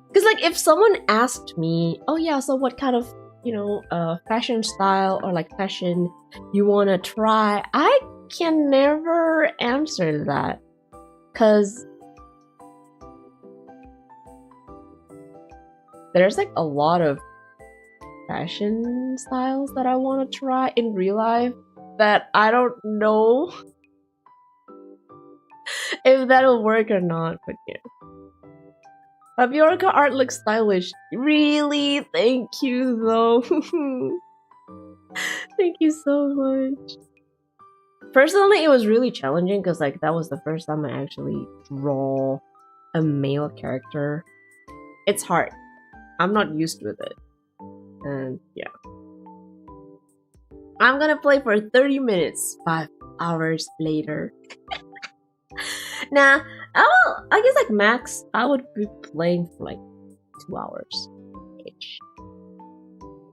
because like if someone asked me, oh yeah, so what kind of, you know, fashion style or like fashion you want to try, I can never answer that, because there's like a lot of fashion styles that I want to try in real life that I don't know if that'll work or not, but yeah. Hubbyorca art looks stylish. Really? Thank you though. Thank you so much. Personally, it was really challenging because like that was the first time I actually draw a male character. It's hard. I'm not used with it. And yeah. I'm gonna play for 30 minutes, 5 hours later. Nah, I guess like max, I would be playing for like 2 hours each.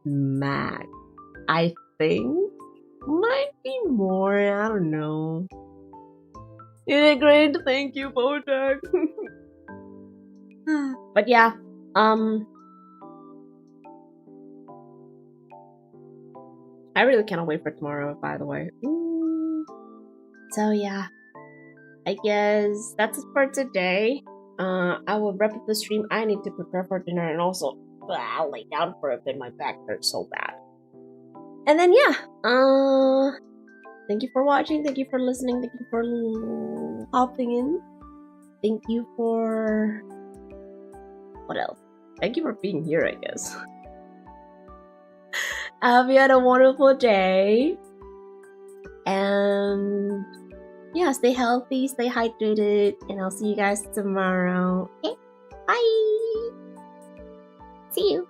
Max. I think might be more. I don't know. You did great. Thank you, Bojack. But yeah, I really cannot wait for tomorrow, by the way. So yeah, I guess that's it for today. I will wrap up the stream. I need to prepare for dinner, and also I'll lay down for a bit. My back hurts so bad. And then yeah, thank you for watching. Thank you for listening. Thank you for hopping in. Thank you for what else? Thank you for being here, I guess. I hope you had a wonderful day. And yeah, stay healthy, stay hydrated, and I'll see you guys tomorrow. Okay, bye! See you!